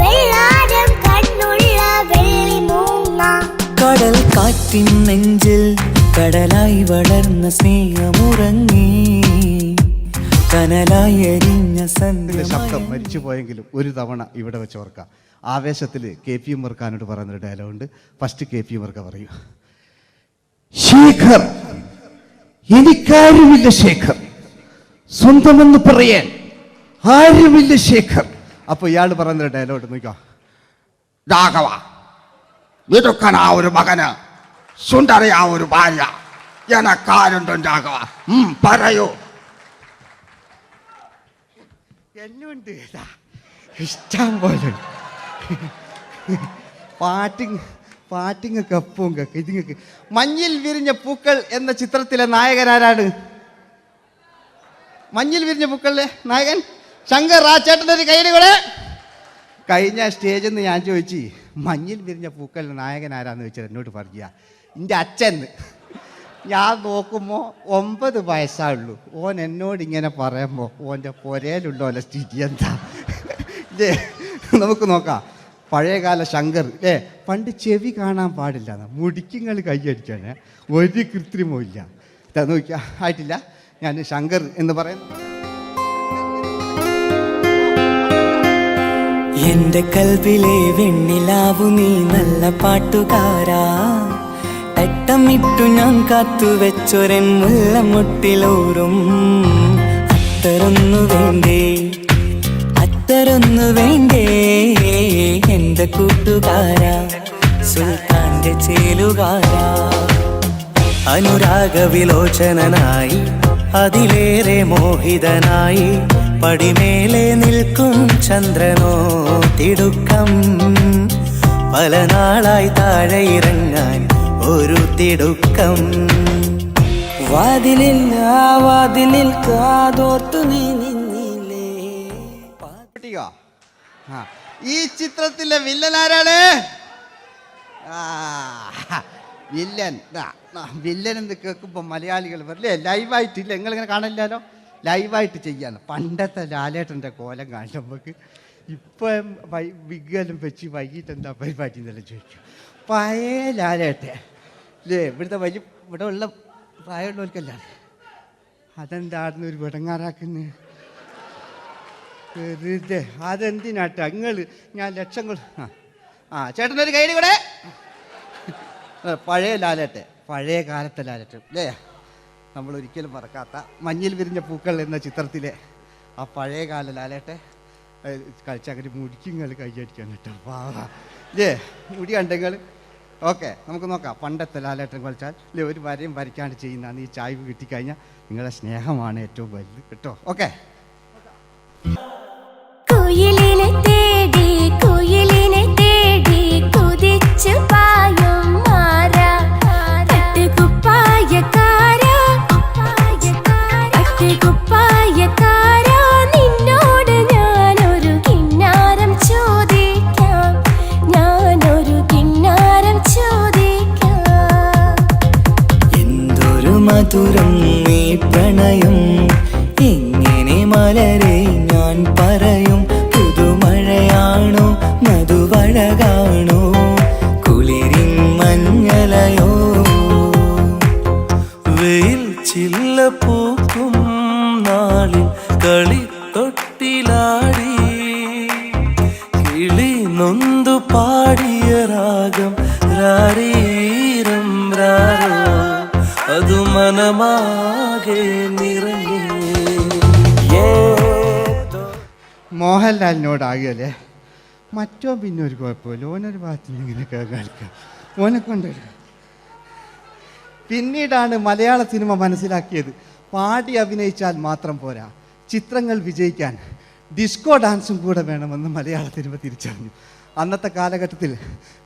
വെള്ളാരം കണ്ണുള്ള വെള്ളി മൂങ്ങ കടൽ കാറ്റിൻ നെഞ്ചിൽ കടലായി വളർന്ന സ്നേഹമുറങ്ങി കനലായി എരിഞ്ഞ ശബ്ദം മരിച്ചു പോയെങ്കിലും ഒരു തവണ ഇവിടെ വെച്ച് ഓർക്കാം. ആവേശത്തിൽ KP ഉമ്മർഖാനോട് പറയുന്നൊരു ഡയലോഗുണ്ട്. ഫസ്റ്റ് KP ഉമ്മർഖ പറയൂ. ശേഖർ, എനിക്കാരുമില്ല ശേഖർ, സ്വന്തമെന്ന് പറയാൻ ആരുമില്ല ശേഖർ. അപ്പൊ ഇയാൾ പറയുന്നൊരു ഡയലോഗ് നോക്കാം. രാഘവ, മിടുക്കനാ ഒരു മകന്, സുന്ദരയാ ഒരു ഭാര്യ, എനക്കാരുണ്ടോ രാഘവ? പറയൂ. എന്നുണ്ട് ഇഷ്ടം പോലെ പാട്ടിങ്ങൊക്കെ അപ്പവും കേക്ക് ഇതിങ്ങക്ക്. മഞ്ഞിൽ വിരിഞ്ഞ പൂക്കൾ എന്ന ചിത്രത്തിലെ നായകനാരാണ്? മഞ്ഞിൽ വിരിഞ്ഞ പൂക്കളിലെ നായകൻ ശങ്കർ. ആ ചേട്ടൻ്റെ ഒരു കൈയ്യടി കൂടെ. കഴിഞ്ഞ സ്റ്റേജിൽ നിന്ന് ഞാൻ ചോദിച്ചു മഞ്ഞിൽ വിരിഞ്ഞ പൂക്കളിലെ നായകൻ ആരാന്ന് ചോദിച്ചാൽ എന്നോട് പറയുക എൻ്റെ അച്ഛൻ. ഞാൻ നോക്കുമ്പോൾ 9 വയസ്സായുള്ളൂ. ഓൻ എന്നോട് ഇങ്ങനെ പറയുമ്പോൾ ഓൻ്റെ പൊരയിലുണ്ടോ അല്ല സ്ഥിതി എന്താ? ഇല്ലേ, നമുക്ക് നോക്കാം. പഴയകാല ശങ്കർ അല്ലേ, പണ്ട് ചെവി കാണാൻ പാടില്ല, മുടിക്കുങ്ങൾ കൈയടിക്കാണ്, ഒരു കൃത്രിമവും ഇല്ല. നോക്കിയാ ആയിട്ടില്ല. ഞാൻ ശങ്കർ എന്ന് പറയുന്നു. എന്റെ കൽവിലെ വെണ്ണിലാവു നീ നല്ല പാട്ടുകാരാ, തട്ടമിട്ടു ഞാൻ കാത്തുവെച്ചൊരൻ മുല്ലമുട്ടിലോറും. അത്തരൊന്നു വേണ്ടേ, അത്തരൊന്നു വേണ്ടേ എന്റെ കൂട്ടുകാരാ, സുൽത്താന്റെ ചേലുകാരാ. അനുരാഗവിലോചനായി അതിലേറെ മോഹിതനായി പടിമേലെ നിൽക്കും ചന്ദ്രനോ തിടുക്കം. പല നാളായി താഴെ ഇറങ്ങാൻ ഒരു തിടുക്കം. വാതിലിൽ കാതോർത്തു നീ നിന്നില്ലേ. ഈ ചിത്രത്തിലെ വില്ലൻ ആരാണ്? വില്ലൻ എന്ന് കേൾക്കുമ്പോൾ മലയാളികൾ വരില്ലേ ലൈവായിട്ടില്ല, നിങ്ങളിങ്ങനെ കാണില്ലല്ലോ, ലൈവായിട്ട് ചെയ്യാന്ന്. പണ്ടത്തെ ലാലേട്ടൻ്റെ കോലം കാണും നമുക്ക്. ഇപ്പം വിഗ്ഗെല്ലാം വെച്ച് വൈകിട്ട് എന്താ പരിപാടി എന്നെല്ലാം ചോദിക്കും. പഴയ ലാലേട്ടൻ അല്ലേ, ഇവിടെ ഉള്ള പ്രായമുള്ളവർക്കല്ല. അതെന്താണെന്ന് ഒരു വിടങ്ങാറാക്കുന്നത് വെറുതെ. അതെന്തിനാട്ടാ നിങ്ങൾ? ഞാൻ ലക്ഷങ്ങൾ ചേട്ടനൊരു കൈയ്യടി കൂടെ. പഴയ ലാലേട്ടൻ, പഴയ കാലത്തെ ലാലേട്ടൻ അല്ലേ, നമ്മൾ ഒരിക്കലും മറക്കാത്ത മഞ്ഞിൽ വിരിഞ്ഞ പൂക്കൾ എന്ന ചിത്രത്തിലെ ആ പഴയ കാല ലാലേട്ടെ കളിച്ചങ്ങനെ മുടിക്കുങ്ങൾ കൈയടിക്കാൻ കേട്ടോ. അല്ലേ, മുടി കണ്ടെങ്കിൽ ഓക്കെ. നമുക്ക് നോക്കാം. പണ്ടത്തെ ലാലേട്ടൻ കളിച്ചാൽ അല്ലേ ഒരു വരയും വരയ്ക്കാണ്ട് ചെയ്യുന്നതാണ്. ഈ ചായ്വ് കിട്ടിക്കഴിഞ്ഞാൽ നിങ്ങളുടെ സ്നേഹമാണ് ഏറ്റവും വലുത് കേട്ടോ. ഓക്കെ. കുയിലിനെ തേടി കുയിലിനെ തേടി കുതിച്ചു പായും മാറാ, പട്ടുകുപ്പായക്കാരാ പട്ടുകുപ്പായക്കാരാ, നിന്നോട് ഞാനൊരു കിന്നാരം ചോദിക്കാം, ഞാനൊരു കിന്നാരം ചോദിക്കാം. എന്തൊരു മധുരം നീ പ്രണയം, എങ്ങനെ മലരെ ഞാൻ പറയും. പുതുമഴയാണോ മധുവഴകാണോ കുളിരിൻ മഞ്ഞലയോ. വെയിൽ ചില്ല പൂക്കും നാളിൽ കളി തൊട്ടിലാടി, കിളി നൊന്തു പാടിയ രാഗം രാരീരം രാരോ, അതു മനമാകെ നിറഞ്ഞേ. മോഹൻലാലിനോടാകല്ലേ മറ്റോ പിന്നെ ഒരു കുഴപ്പമില്ല. ഓനൊരു ഭാഗത്ത് ഇങ്ങനെ കളിക്കാം, ഓനെ കൊണ്ടുവരിക. പിന്നീടാണ് മലയാള സിനിമ മനസ്സിലാക്കിയത് പാടി അഭിനയിച്ചാൽ മാത്രം പോരാ, ചിത്രങ്ങൾ വിജയിക്കാൻ ഡിസ്കോ ഡാൻസും കൂടെ വേണമെന്ന് മലയാള സിനിമ തിരിച്ചറിഞ്ഞു. അന്നത്തെ കാലഘട്ടത്തിൽ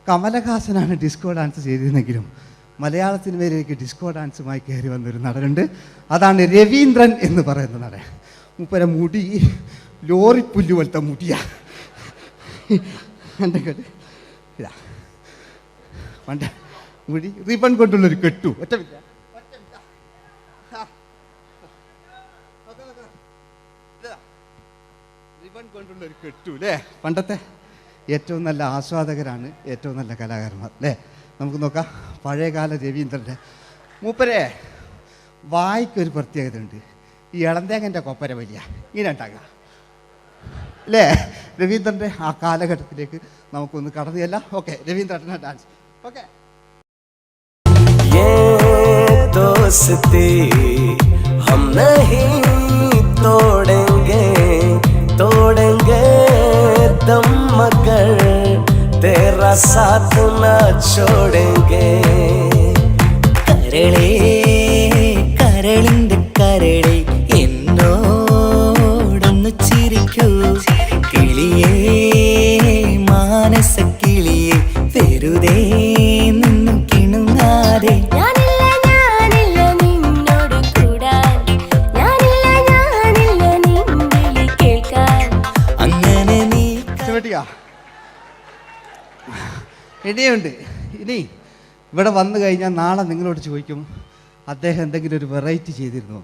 കമലഹാസനാണ് ഡിസ്കോ ഡാൻസ് ചെയ്തിരുന്നെങ്കിലും മലയാള സിനിമയിലേക്ക് ഡിസ്കോ ഡാൻസുമായി കയറി വന്നൊരു നടനുണ്ട്. അതാണ് രവീന്ദ്രൻ എന്ന് പറയുന്ന നടൻ. മൂപ്പര മുടി ലോറിപ്പുല്ല് പോലത്തെ മുടിയാ. എൻ്റെ കേട്ട് ഇതാ പണ്ട് മുടി റിബൺ കൊണ്ടുള്ളൊരു കെട്ടു. ഒറ്റമില്ല റിബൺ കൊണ്ടുള്ളൊരു കെട്ടു അല്ലേ. പണ്ടത്തെ ഏറ്റവും നല്ല ആസ്വാദകരാണ് ഏറ്റവും നല്ല കലാകാരന്മാർ അല്ലേ. നമുക്ക് നോക്കാം പഴയകാല രവീന്ദ്രൻ്റെ. മൂപ്പരെ വായിക്കൊരു പ്രത്യേകത ഉണ്ട്. ഈ ഇളന്തേങ്ങൻ്റെ കൊപ്പര വലിയ ഇങ്ങനെ ഉണ്ടാകുക അല്ലേ. രവീന്ദ്രൻ്റെ ആ കാലഘട്ടത്തിലേക്ക് നമുക്കൊന്ന് കടന്നു ചെല്ലാം. ഓക്കെ, രവീന്ദ്രൻ്റെ ഡാൻസ്. ഓക്കെ. दोस्ती हम नहीं तोड़ेंगे तोड़ेंगे दम मगर तेरा साथ न छोड़ेंगे കരളേ കരളിന്റെ കരളേ എന്നോടൊന്ന് ചിരിക്കൂ കിളിയേ മാനസ കിളിയേ വെറുതെ നിന്നും കിണുങ്ങാതെ ഇനിയുണ്ട്. ഇനി ഇവിടെ വന്നു കഴിഞ്ഞാൽ നാളെ നിങ്ങളോട് ചോദിക്കും അദ്ദേഹം എന്തെങ്കിലും ഒരു വെറൈറ്റി ചെയ്തിരുന്നോ.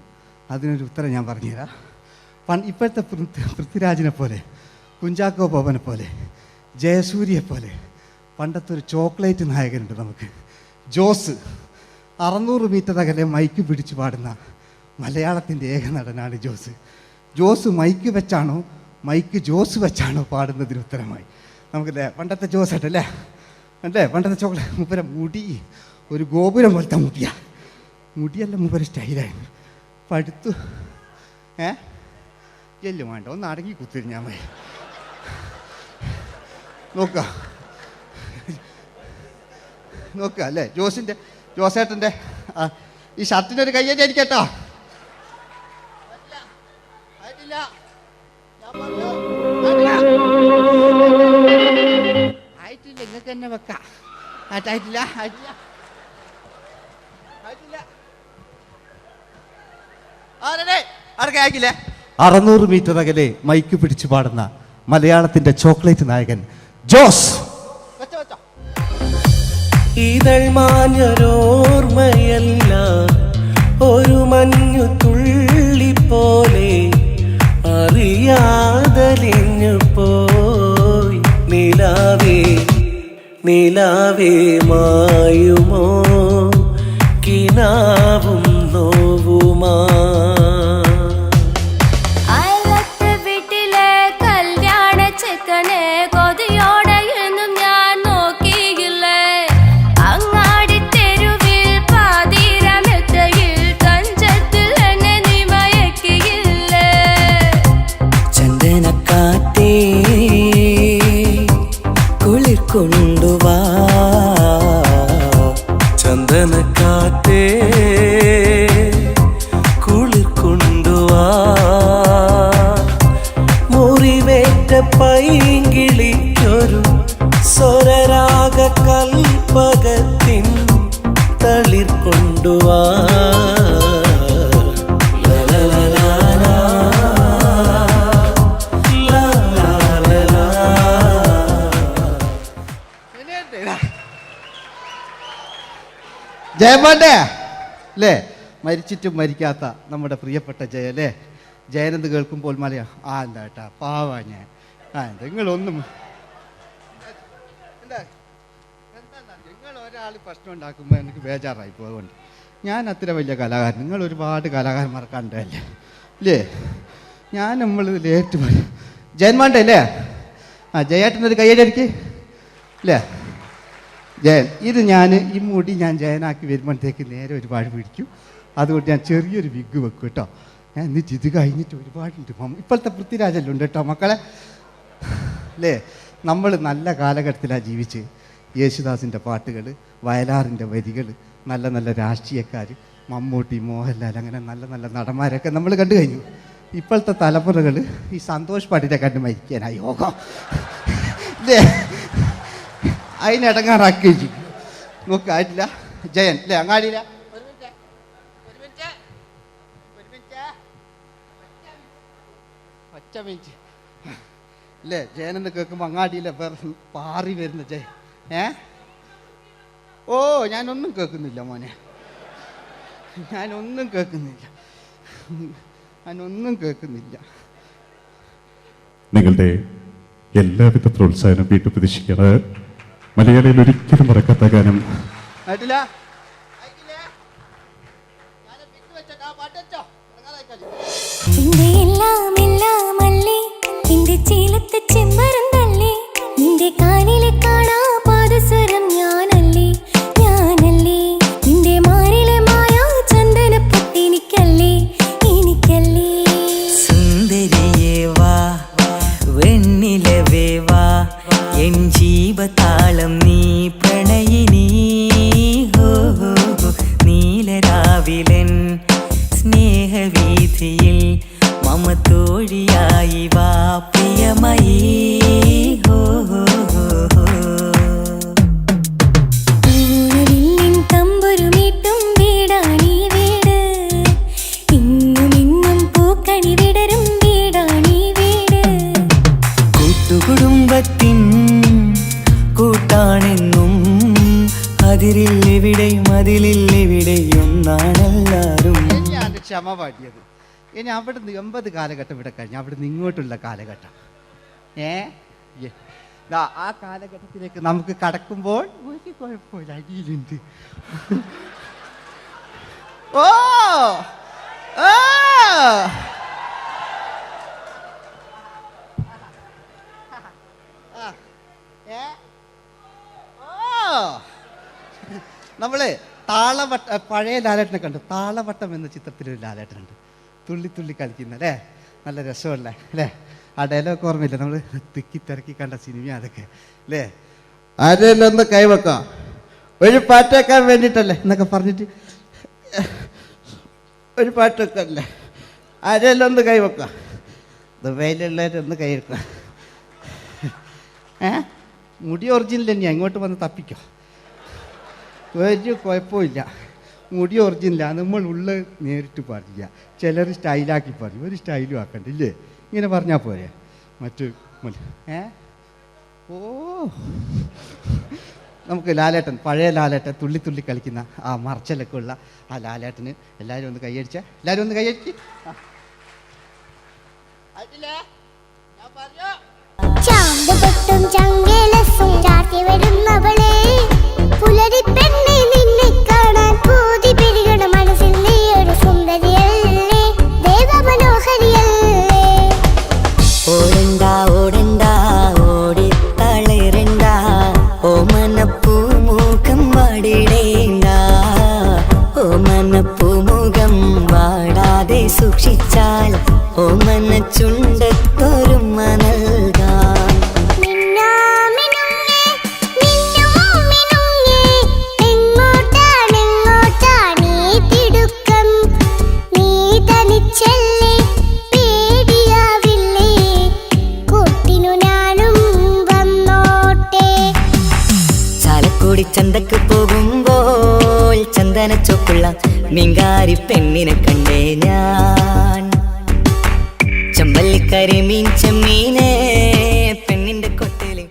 അതിനൊരു ഉത്തരം ഞാൻ പറഞ്ഞുതരാം. ഇപ്പോഴത്തെ പൃഥ്വിരാജിനെ പോലെ, കുഞ്ചാക്കോ ബോബനെ പോലെ, ജയസൂര്യയെ പോലെ പണ്ടത്തെ ഒരു ചോക്ലേറ്റ് നായകനുണ്ട് നമുക്ക്, ജോസ്. 600 മീറ്റർ അകലെ മൈക്ക് പിടിച്ച് പാടുന്ന മലയാളത്തിൻ്റെ ഏക നടനാണ് ജോസ്. ജോസ് മൈക്ക് വെച്ചാണോ മൈക്ക് ജോസ് വെച്ചാണോ പാടുന്നതിന് ഉത്തരമായി നമുക്കല്ലേ പണ്ടത്തെ ജോസ് ആയിട്ടല്ലേ അല്ലേ. പണ്ടത്തെ ചോക്ലേറ്റ്. മൂപ്പര മുടി ഒരു ഗോപുരം പോലത്തെ മുടിയാ. മുടിയല്ല മൂപ്പര സ്റ്റൈലായിരുന്നു. പടുത്തു എല്ലും വേണ്ട ഒന്ന് അടങ്ങി കുത്തിരിഞ്ഞാൽ മതി. നോക്കുക നോക്കുക അല്ലേ. ജോസേട്ടൻ്റെ ഈ ഷർട്ടിൻ്റെ ഒരു കയ്യടി അടിക്കട്ടോ. ആയിട്ടില്ല, നിങ്ങൾക്ക് തന്നെ വെക്കാം. ആയിട്ടില്ല ആയിട്ടില്ല ആയിട്ടില്ല ആയിക്കില്ലേ. 600 മീറ്റർ അകലെ മൈക്ക് പിടിച്ചു പാടുന്ന മലയാളത്തിന്റെ ചോക്ലേറ്റ് നായകൻ ജോസ്. ഇതൾ മാഞ്ഞൊരോർമ്മയല്ല ഒരു മഞ്ഞു തുള്ളി പോലെ അറിയാതലിഞ്ഞു പോയി നിലാവേ നിലാവേ മായുമോ കിനാവും നോവുമാ. വീട്ടിലെ കല്യാണ ചെക്കനെ കൊതിയോടെ എന്നും ഞാൻ നോക്കിയില്ലേ. അങ്ങാടി തെരുവിൽ പാതിരമെത്തയിൽ തഞ്ചത്തിൽ എന്നെ നീ മയക്കിയില്ലേ. ചന്ദനക്കാറ്റേ കുളിർ കൊണ്ടുവാ ചന്ദനക്കാറ്റേ കുളിർ കൊണ്ടുവാ മുറിവേറ്റ പൈങ്കിളിക്കൊരു സ്വരരാഗ കൽപ്പകത്തിൻ തളിർ കൊണ്ടുവാ. ജയമോൻ്റെ അല്ലേ, മരിച്ചിട്ടും മരിക്കാത്ത നമ്മുടെ പ്രിയപ്പെട്ട ജയ അല്ലേ. ജയനെന്ന് കേൾക്കുമ്പോൾ മലയാ എന്താ കേട്ടാ പാവാ ഞാൻ. നിങ്ങളൊന്നും എന്താ നിങ്ങൾ ഒരാൾ പ്രശ്നം ഉണ്ടാക്കുമ്പോൾ എനിക്ക് ബേജാറായി പോകുന്നുണ്ട്. ഞാൻ അത്ര വലിയ കലാകാരൻ, നിങ്ങൾ ഒരുപാട് കലാകാരന്മാർ കണ്ടല്ലേ അല്ലേ. ഞാൻ നമ്മൾ ലേറ്റ് ജയന്മാൻ്റെ അല്ലേ. ജയേട്ടനൊരു കയ്യടിക്ക് അല്ലേ. ജയൻ ഇത് ഞാൻ ഈ മുടി ഞാൻ ജയനാക്കി വരുമ്പോഴത്തേക്ക് നേരെ ഒരുപാട് പിടിക്കും. അതുകൊണ്ട് ഞാൻ ചെറിയൊരു വിഗ് വെക്കും കേട്ടോ. ഞാൻ എന്നിട്ട് ഇത് കഴിഞ്ഞിട്ട് ഒരുപാടുണ്ട്. ഇപ്പോഴത്തെ പൃഥ്വിരാജെല്ലാം ഉണ്ട് കേട്ടോ മക്കളെ അല്ലേ. നമ്മൾ നല്ല കാലഘട്ടത്തിലാണ് ജീവിച്ച്. യേശുദാസിൻ്റെ പാട്ടുകൾ, വയലാറിൻ്റെ വരികൾ, നല്ല നല്ല രാഷ്ട്രീയക്കാർ, മമ്മൂട്ടി, മോഹൻലാൽ, അങ്ങനെ നല്ല നല്ല നടന്മാരൊക്കെ നമ്മൾ കണ്ടു കഴിഞ്ഞു. ഇപ്പോഴത്തെ തലമുറകൾ ഈ സന്തോഷ് പട്ടിനെ കണ്ട് മരിക്കാനായി യോഗം അതിനിടങ്ങാറാക്കി നോക്കായിട്ടില്ല. ജയൻ അല്ലേ അങ്ങാടിയില്ല ഒറ്റ മിനിറ്റ് അല്ലേ ജയനെന്ന് കേൾക്കുമ്പോൾ അങ്ങാടിയിലെ വേറെ പാറി വരുന്ന ജയൻ. ഓ ഞാനൊന്നും കേൾക്കുന്നില്ല മോനെ, ഞാനൊന്നും കേൾക്കുന്നില്ല. നിങ്ങളുടെ എല്ലാവിധ പ്രോത്സാഹനം വീണ്ടും പ്രതീക്ഷിക്കാറ്. മലയാളിയിൽ ഒരിക്കലും മറക്കാത്ത ഗാനം ജീവതാളം നീ പ്രണയിനി നീലരാവിലൻ സ്നേഹവീഥിയിൽ മമ തോഴിയായി വാ പ്രിയമയീ തമ്പുരുമീട്ടും വീടാണീ വീട്, ഇന്നും ഇന്നും പൂക്കണി വിടരും വീടാണീ വീട്. കൂട്ടുകുടുംബത്തിൻ കൂട്ടാണെന്നും അതിരില്ലെവിടെയും അതിലില്ലെവിടെയും ഒന്നാണെല്ലാരും. ക്ഷമ പാടിയത് ഇനി അവിടുന്ന് 80 കാലഘട്ടം ഇവിടെ കഴിഞ്ഞു, അവിടുന്ന് ഇങ്ങോട്ടുള്ള കാലഘട്ടം ആ കാലഘട്ടത്തിലേക്ക് നമുക്ക് കടക്കുമ്പോൾ ഒരു കുഴപ്പമില്ല, അടിയിലുണ്ട്. ഓ നമ്മള് താളവട്ട പഴയ ലാലേട്ടനെ കണ്ടു. താളവട്ടം എന്ന ചിത്രത്തിലൊരു ലാലേട്ടനുണ്ട്, തുള്ളി തുള്ളി കളിക്കുന്ന അല്ലേ, നല്ല രസമല്ലേ അല്ലേ? ആ ഡയലോഗ് ഓർമ്മയില്ല, നമ്മൾ തിക്കി തിരക്കി കണ്ട സിനിമ അതൊക്കെ അല്ലേ? ആരെല്ലാം ഒന്ന് കൈവെക്കാം, ഒരു പാട്ടേക്കാൻ വേണ്ടിയിട്ടല്ലേ എന്നൊക്കെ പറഞ്ഞിട്ട് ഒരു പാട്ടൊക്കെ അല്ലേ, ആരെല്ലാം ഒന്ന് കൈവെക്കാം, ദുബൈയിലുള്ളവരൊന്ന് കൈവെക്കാം. മുടി ഒറിജിനൽ തന്നെയാണ്, ഇങ്ങോട്ട് വന്ന് തപ്പിക്കോ, ഒരു കുഴപ്പമില്ല. മുടി ഒറിജിനലാണ്, നമ്മൾ ഉള്ള നേരിട്ട് പറയുക. ചിലർ സ്റ്റൈലാക്കി പറയും, ഒരു സ്റ്റൈലും ആക്കണ്ടില്ലേ, ഇങ്ങനെ പറഞ്ഞാൽ പോരെ. മറ്റു ഓ നമുക്ക് ലാലേട്ടൻ, പഴയ ലാലേട്ടൻ, തുള്ളി തുള്ളി കളിക്കുന്ന ആ മറച്ചലൊക്കെ ഉള്ള ആ ലാലേട്ടന് എല്ലാവരും ഒന്ന് കൈയടിച്ച, എല്ലാവരും ഒന്ന് കൈയടിച്ച്. ചാമ്പുപൊട്ടും ചങ്കേലസും ചാർത്തി വരുന്നവളെ, പുലരി പെണ്ണെ നിന്നെ കാണാൻ പൂതി പെരുകണ മനസ്സിൽ നീ ഒരു സുന്ദരിയല്ലേ, ദേവമനോഹരിയല്ലേ. ഓടണ്ട ഓടണ്ട ഓടിത്തളരണ്ട, ഓമനപ്പൂമുഖം വാടിടേണ്ട, ഓമനപ്പൂമുഖം വാടാതെ സൂക്ഷിച്ചാൽ ഓമന ചുണ്ടത്തൊരുമ നൽകാം. ചന്തക്ക് പോകുമ്പോൾ ചന്ദന ചോപ്പുള്ള മീൻകാരി പെണ്ണിനെ കണ്ടേ ഞാൻ, ചമ്പല്ലിക്കരി മീൻ ചെമ്മീനെ പെണ്ണിന്റെ കൊട്ടയിലെ.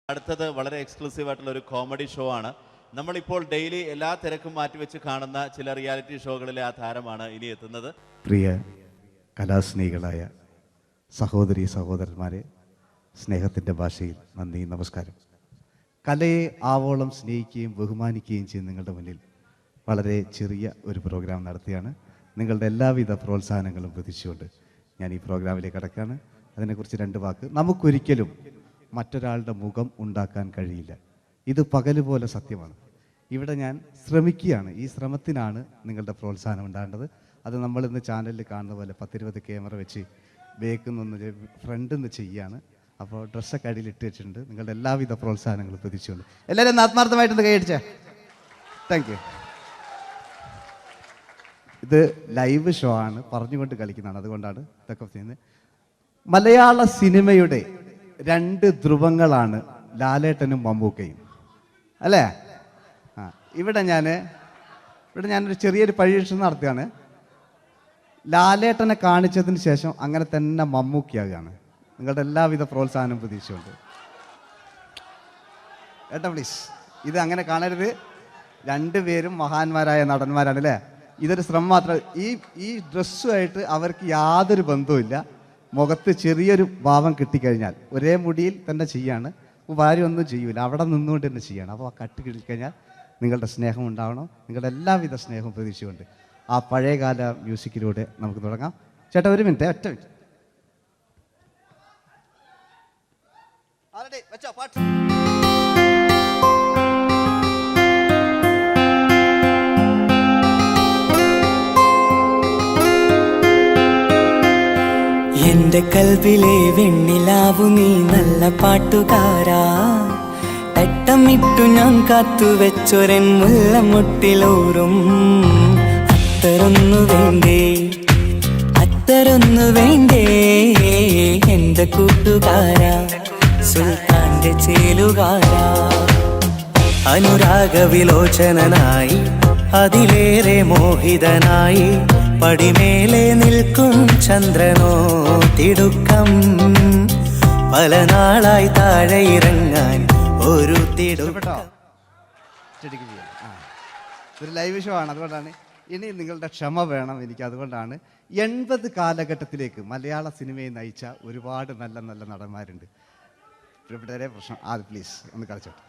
അടുത്തത് വളരെ എക്സ്ക്ലൂസീവ് ആയിട്ടുള്ള ഒരു കോമഡി ഷോ ആണ്. നമ്മളിപ്പോൾ ഡെയിലി എല്ലാ തിരക്കും മാറ്റിവെച്ച് കാണുന്ന ചില റിയാലിറ്റി ഷോകളിലെ ആ താരമാണ് ഇനി എത്തുന്നത്. പ്രിയ കലാസ്നേഹികളായ സഹോദരി സഹോദരന്മാരെ, സ്നേഹത്തിൻ്റെ ഭാഷയിൽ നന്ദി, നമസ്കാരം. കലയെ ആവോളം സ്നേഹിക്കുകയും ബഹുമാനിക്കുകയും ചെയ്യുന്ന നിങ്ങളുടെ മുന്നിൽ വളരെ ചെറിയ ഒരു പ്രോഗ്രാം നടത്തിയാണ്. നിങ്ങളുടെ എല്ലാവിധ പ്രോത്സാഹനങ്ങളും പ്രതീക്ഷിച്ചുകൊണ്ട് ഞാൻ ഈ പ്രോഗ്രാമിലേക്ക് കടക്കുകയാണ്. അതിനെക്കുറിച്ച് 2 വാക്ക്. നമുക്കൊരിക്കലും മറ്റൊരാളുടെ മുഖം ഉണ്ടാക്കാൻ കഴിയില്ല. ഇത് പകല് പോലെ സത്യമാണ്. ഇവിടെ ഞാൻ ശ്രമിക്കുകയാണ്. ഈ ശ്രമത്തിനാണ് നിങ്ങളുടെ പ്രോത്സാഹനം ഉണ്ടാകേണ്ടത്. അത് നമ്മളിന്ന് ചാനലിൽ കാണുന്ന പോലെ 10-20 ക്യാമറ വെച്ച് ബേക്കുന്നൊന്ന് ഫ്രണ്ടിൽ നിന്ന് ചെയ്യുകയാണ്. അപ്പോൾ ഡ്രസ്സൊക്കെ അടിയിൽ ഇട്ട് വെച്ചിട്ടുണ്ട്. നിങ്ങളുടെ എല്ലാവിധ പ്രോത്സാഹനങ്ങളും പ്രതീക്ഷിച്ചുകൊണ്ട് എല്ലാവരും ഒന്ന് ആത്മാർത്ഥമായിട്ടൊന്ന് കൈയടിച്ചേ. Thank you. ഇത് ലൈവ് ഷോ ആണ്, പറഞ്ഞുകൊണ്ട് കളിക്കുന്നതാണ്. അതുകൊണ്ടാണ് ഇതൊക്കെ ചെയ്യുന്നത്. മലയാള സിനിമയുടെ 2 ധ്രുവങ്ങളാണ് ലാലേട്ടനും മമ്മൂക്കയും, അല്ലേ? ഇവിടെ ഞാനൊരു ചെറിയൊരു പരീക്ഷണം നടത്തുകയാണ്. ലാലേട്ടനെ കാണിച്ചതിന് ശേഷം അങ്ങനെ തന്നെ മമ്മൂക്കയാകുകയാണ്. നിങ്ങളുടെ എല്ലാവിധ പ്രോത്സാഹനം പ്രതീക്ഷിച്ചുകൊണ്ട് ഏട്ടാ പ്ലീസ്, ഇത് അങ്ങനെ കാണരുത്. 2 പേരും മഹാന്മാരായ നടന്മാരാണ്, അല്ലേ? ഇതൊരു ശ്രമം മാത്രം. ഈ ഡ്രസ്സുമായിട്ട് അവർക്ക് യാതൊരു ബന്ധവുമില്ല. മുഖത്ത് ചെറിയൊരു ഭാവം കിട്ടിക്കഴിഞ്ഞാൽ ഒരേ മുടിയിൽ തന്നെ ചെയ്യാണ്. ഭാര്യ ഒന്നും ചെയ്യൂല, അവിടെ നിന്നുകൊണ്ട് തന്നെ ചെയ്യണം. അപ്പോൾ ആ കട്ട് കിട്ടിക്കഴിഞ്ഞാൽ നിങ്ങളുടെ സ്നേഹം ഉണ്ടാവണം. നിങ്ങളുടെ എല്ലാവിധ സ്നേഹവും പ്രതീക്ഷിച്ചുകൊണ്ട് ആ പഴയകാല മ്യൂസിക്കിലൂടെ നമുക്ക് തുടങ്ങാം. ചേട്ടാ ഒരു മിനിറ്റ്, ഒറ്റ മിനിറ്റ്. എന്റെ കൽവിലെ വെണ്ണിലാവു നീ നല്ല പാട്ടുകാരാ, തട്ടമിട്ടു ഞാൻ കാത്തുവെച്ചൊരൻ മുല്ലമുട്ടിലോറും. അത്തരൊന്നു വേണ്ടേ എന്റെ കൂട്ടുകാരാ, സുൽത്താന്റെ ചേലുകാരാ. അനുരാഗവിലോചനായി അതിലേറെ മോഹിതനായി പടിമേലെ നിൽക്കും ചന്ദ്രനോ തിടുക്കം. പല നാളായി താഴെ ഇറങ്ങാൻ ഒരു തിടുക്കം. ഒരു ലൈവ് ഷോ ആണ്, അതുകൊണ്ടാണ്. ഇനി നിങ്ങളുടെ ക്ഷമ വേണം എനിക്ക്. അതുകൊണ്ടാണ് 80 കാലഘട്ടത്തിലേക്ക് മലയാള സിനിമയെ നയിച്ച ഒരുപാട് നല്ല നല്ല നടന്മാരുണ്ട്. ഇവിടെ പ്രശ്നം പ്ലീസ് ഒന്ന് കളിച്ചോട്ടെ.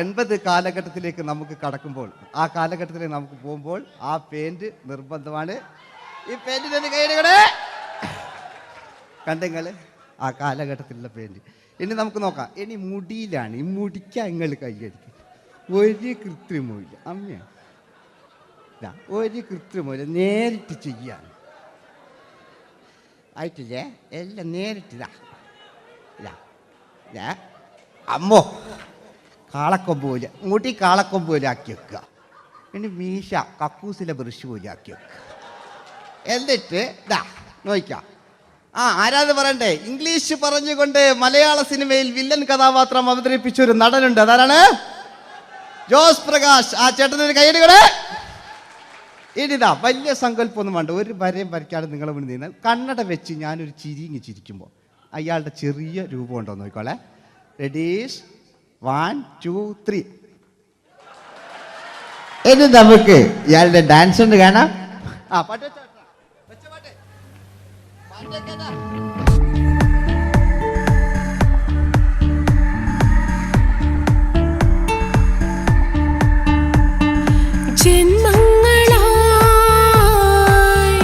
80 കാലഘട്ടത്തിലേക്ക് നമുക്ക് കടക്കുമ്പോൾ, ആ കാലഘട്ടത്തിലേക്ക് നമുക്ക് പോകുമ്പോൾ ആ പെയിന്റ് നിർബന്ധമാണ്. ഈ പെയിന്റിന് കൈയിടേ കണ്ടെങ്കിൽ ആ കാലഘട്ടത്തിലുള്ള പെയിന്റ്. ഇനി നമുക്ക് നോക്കാം. ഇനി മുടിയിലാണ്. ഈ മുടിക്കാൻ നിങ്ങൾ കൈയടിക്കും. ഒരു കൃത്രിമമില്ല അമ്മയാണ്, ഒരു കൃത്രിമമില്ല. നേരിട്ട് ചെയ്യാൻ ആയിട്ടില്ലേ? എല്ലാം നേരിട്ടിതാ. അമ്മോ കാളക്കൊമ്പ് പോലെ മുടി കാളക്കൊമ്പ് പോലെ ആക്കി വെക്കുക. ഇനി മീശ കക്കൂസിലെ ബ്രഷ് പോലെ ആക്കി വെക്കുക. എന്നിട്ട് നോക്കാം. ആരാത് പറയണ്ടേ? ഇംഗ്ലീഷ് പറഞ്ഞുകൊണ്ട് മലയാള സിനിമയിൽ വില്ലൻ കഥാപാത്രം അവതരിപ്പിച്ച ഒരു നടനുണ്ട്. അതാരാണ്? ജോസ് പ്രകാശ്. ആ ചേട്ടനൊരു കൈയ്യടികളെ. ഇനിതാ വലിയ സങ്കല്പമൊന്നും വേണ്ട, ഒരു വരയും വരയ്ക്കാതെ നിങ്ങളെ മുന്നിൽ നിന്ന് കണ്ണട വെച്ച് ഞാനൊരു ചിരിങ്ങി ചിരിക്കുമ്പോൾ അയാളുടെ ചെറിയ രൂപം ഉണ്ടോ നോക്കിക്കോളെ. റെഡീസ് 1 2 3. ഇനി നമുക്ക് ഇയാളുടെ ഡാൻസ് ഉണ്ട് കാണാം. പാട്ട് വെച്ച പാട്ട് ജന്മങ്ങളായി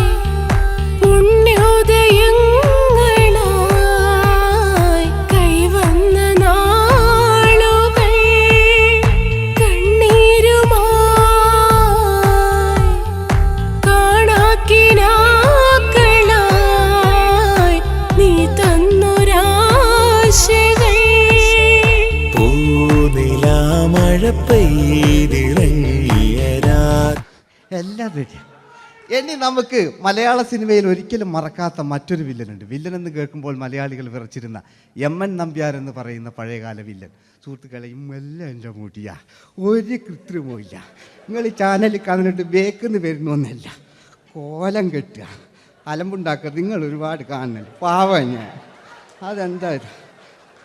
പുണ്യോദയങ്ങളായി കൈവന്ന നാളുകൾ കണ്ണീരുമായി കാണാക്കിനാക്കളായി നീ തന്നൊരാശകൾ. പൂനിലാമഴ പെയ്തിറങ്ങിയരാ. എല്ലാം റെഡി. ഇനി നമുക്ക് മലയാള സിനിമയിൽ ഒരിക്കലും മറക്കാത്ത മറ്റൊരു വില്ലനുണ്ട്. വില്ലൻ എന്ന് കേൾക്കുമ്പോൾ മലയാളികൾ വിറച്ചിരുന്ന MN നമ്പ്യാർ എന്ന് പറയുന്ന പഴയകാല വില്ലൻ. സുഹൃത്തുക്കളെ, എല്ലാം എൻ്റെ മുടിയാ, ഒരു കൃത്രിമവും ഇല്ല. നിങ്ങൾ ഈ ചാനലിൽ കാണുന്നുണ്ട് ബേക്കെന്ന് വരുന്നൊന്നല്ല, കോലം കെട്ടുക, അലമ്പുണ്ടാക്കുക. നിങ്ങൾ ഒരുപാട് കാണുന്നുണ്ട്. പാവം ഞാൻ. അതെന്താ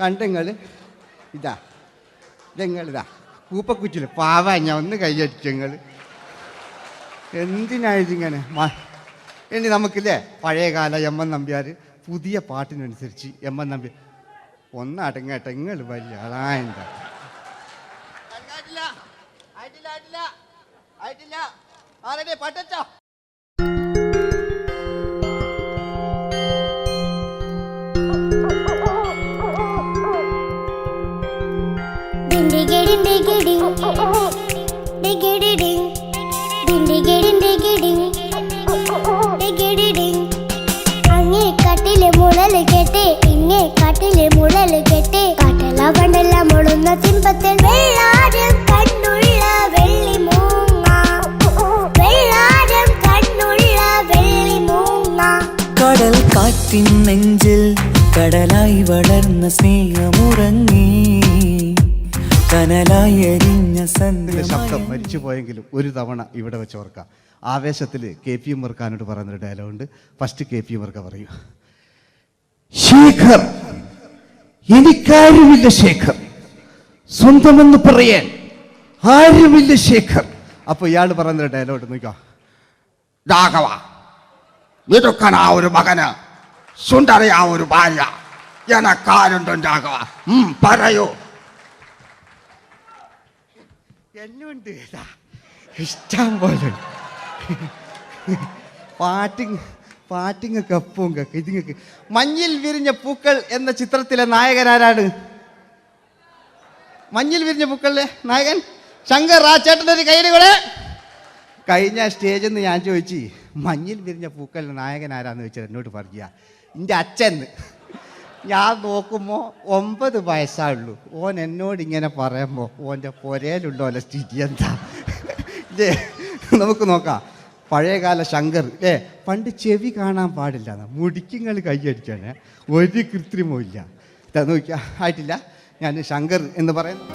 കണ്ടെങ്ങൾ ഇതെങ്ങളിതാ കൂപ്പക്കുറ്റില്ല. പാവം ഞാൻ ഒന്ന് കൈയടിച്ചങ്ങൾ. എന്തിനായതിങ്ങനെ? ഇനി നമുക്കില്ലേ പഴയകാല MN നമ്പ്യാർ പുതിയ പാട്ടിനനുസരിച്ച് MN നമ്പ്യാർ ഒന്ന് അടങ്ങട്ടെ. നിങ്ങൾ വലിയ ആളായെന്താ പാട്ടോ. അങ്ങേ കാട്ടിലെ മുളല് കേട്ട് ഇങ്ങേ കാട്ടിലെ മുളല് കേട്ട് കാട്ടല കണ്ടല്ല മുളുന്ന സിംഹത്തിൽ വെള്ളാരം കണ്ണുള്ള വെള്ളി മൂങ്ങ വെള്ളാരം കണ്ണുള്ള വെള്ളി മൂങ്ങ കടൽ കാറ്റിൻ നെഞ്ചിൽ കടലായി വളർന്ന സ്നേഹമുറങ്ങി കനലായി എരിഞ്ഞ ശബ്ദം മരിച്ചു പോയെങ്കിലും ഒരു തവണ ഇവിടെ വെച്ച് ഓർക്കാം. ആവേശത്തിൽ KP ഉമ്മർക്കാനോട് പറയുന്നൊരു ഡയലോഗുണ്ട്. ഫസ്റ്റ് KP ഉമ്മർക്ക പറയൂ. ശേഖർ, എനിക്കാരുമില്ല ശേഖർ, സ്വന്തമെന്ന് പറയാൻ ആരുമില്ല ശേഖർ. അപ്പൊ ഇയാൾ പറയുന്നൊരു ഡയലോഗ് നോക്കാം. രാഘവ, മിടുക്കനാ ഒരു മകന്, സുന്ദരയാ ഒരു ഭാര്യ, എനക്കാരുണ്ടും രാഘവ, പറയൂ. എന്നുണ്ട് ഇഷ്ടം പോലെ പാട്ടിങ്ങൊക്കെ അപ്പവും കേക്ക് ഇതിങ്ങക്ക്. മഞ്ഞിൽ വിരിഞ്ഞ പൂക്കൾ എന്ന ചിത്രത്തിലെ നായകനാരാണ്? മഞ്ഞിൽ വിരിഞ്ഞ പൂക്കളിലെ നായകൻ ശങ്കർ. ആ ചേട്ടൻ്റെ ഒരു കൈയുടെ കൂടെ. കഴിഞ്ഞ സ്റ്റേജിൽ നിന്ന് ഞാൻ ചോദിച്ചു മഞ്ഞിൽ വിരിഞ്ഞ പൂക്കളിലെ നായകൻ ആരാന്ന് ചോദിച്ചാൽ എന്നോട് പറയുക എൻ്റെ അച്ഛൻ. ഞാൻ നോക്കുമ്പോൾ 9 വയസ്സായുള്ളൂ. ഓൻ എന്നോട് ഇങ്ങനെ പറയുമ്പോൾ ഓൻ്റെ പുരയിലുള്ള ഓലെ സ്ഥിതി എന്താ? നമുക്ക് നോക്കാം. പഴയകാല ശങ്കർ പണ്ട് ചെവി കാണാൻ പാടില്ല, മുടിക്കുങ്ങൾ കൈയടിക്കാണ്, ഒരു കൃത്രിമവും ഇല്ല. നോക്കിയാ ആയിട്ടില്ല. ഞാൻ ശങ്കർ എന്ന് പറയുന്നു.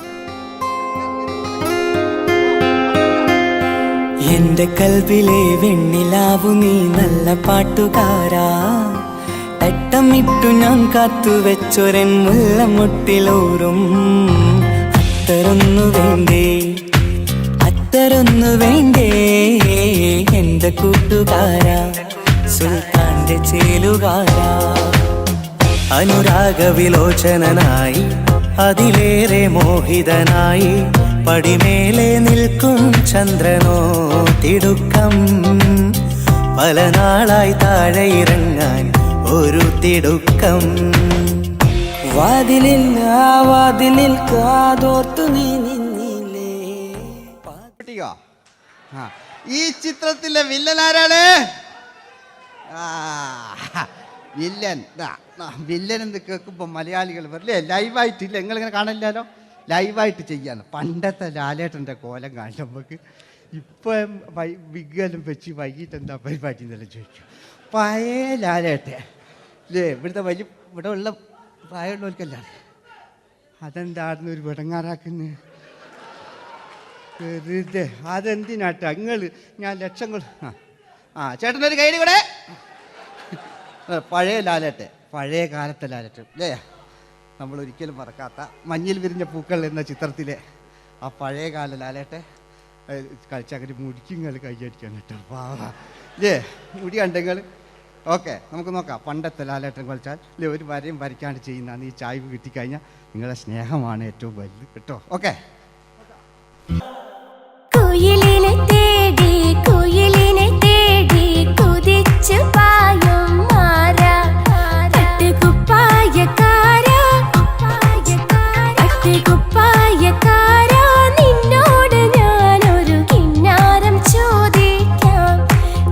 എന്റെ കൽവിലെ വെണ്ണിലാവു നീ നല്ല പാട്ടുകാരാ, തട്ടമിട്ടു ഞാൻ കാത്തു വെച്ചൊരൻ മുല്ലമുട്ടിലോറും അത്തരൊന്നു വേണ്ടേ, അത്തരൊന്നു വേണ്ടേ എന്റെ കൂട്ടുകാരാ, സുൽത്താന്റെ ചേലുകാരാ. അനുരാഗവിലോചനായി അതിലേറെ മോഹിതനായി പടിമേലെ നിൽക്കും ചന്ദ്രനോ തിടുക്കം, പല നാളായി താഴെ ഇറങ്ങാൻ ഒരു തിടുക്കം. വാതിലിൽ വാതിലിൽ കാതോർത്തു നീ നിന്നില്ലേ. ഈ ചിത്രത്തിലെ വില്ലൻ ആരാണ്? വില്ലൻ വില്ലൻ എന്ന് കേൾക്കുമ്പോൾ മലയാളികൾ വരില്ലേ ലൈവായിട്ടില്ല, നിങ്ങളിങ്ങനെ കാണില്ലല്ലോ, ലൈവായിട്ട് ചെയ്യാന്ന്. പണ്ടത്തെ ലാലേട്ടൻ്റെ കോലം കാണും നമുക്ക്. ഇപ്പം വിഗ്ഗലും വെച്ച് വൈകിട്ട് എന്താ പരിപാടി എന്നെല്ലാം ചോദിക്കും. പഴയ ലാലേട്ടെ അല്ലേ? ഇവിടുത്തെ ഇവിടെ ഉള്ള പ്രായമുള്ളവർക്കല്ല. അതെന്താടുന്ന ഒരു വിടങ്ങാറാക്കുന്നത് വെറുതെ. അതെന്തിനാട്ടാ നിങ്ങൾ? ഞാൻ ലക്ഷങ്ങൾ ചേട്ടനൊരു കൈഡി കൂടെ. പഴയ ലാലേട്ടെ, പഴയ കാലത്തെ ലാലേട്ടെ അല്ലേ? നമ്മൾ ഒരിക്കലും മറക്കാത്ത മഞ്ഞിൽ വിരിഞ്ഞ പൂക്കൾ എന്ന ചിത്രത്തിലെ ആ പഴയ കാല ലാലേട്ടെ കളിച്ചങ്ങനെ മുടിക്കുങ്ങൾ കൈയടിക്കാൻ കിട്ടും. അല്ലേ മുടി കണ്ടെങ്കിൽ ഓക്കെ. നമുക്ക് നോക്കാം. പണ്ടത്തെ ലാലേട്ടൻ കളിച്ചാൽ അല്ലേ ഒരു വരയും വരയ്ക്കാണ്ട് ചെയ്യുന്നതാണ്. ഈ ചായ്വ് കിട്ടിക്കഴിഞ്ഞാൽ നിങ്ങളുടെ സ്നേഹമാണ് ഏറ്റവും വലുത് കേട്ടോ. ഓക്കെ. കുയിലിനെ തേടി കുയിലിനെ തേടി കുതിച്ചു പായും മാറാ, തട്ടുകുപ്പായക്കാരാ തട്ടുകുപ്പായക്കാരാ, നിന്നോട് ഞാനൊരു കിന്നാരം ചോദിക്കാം,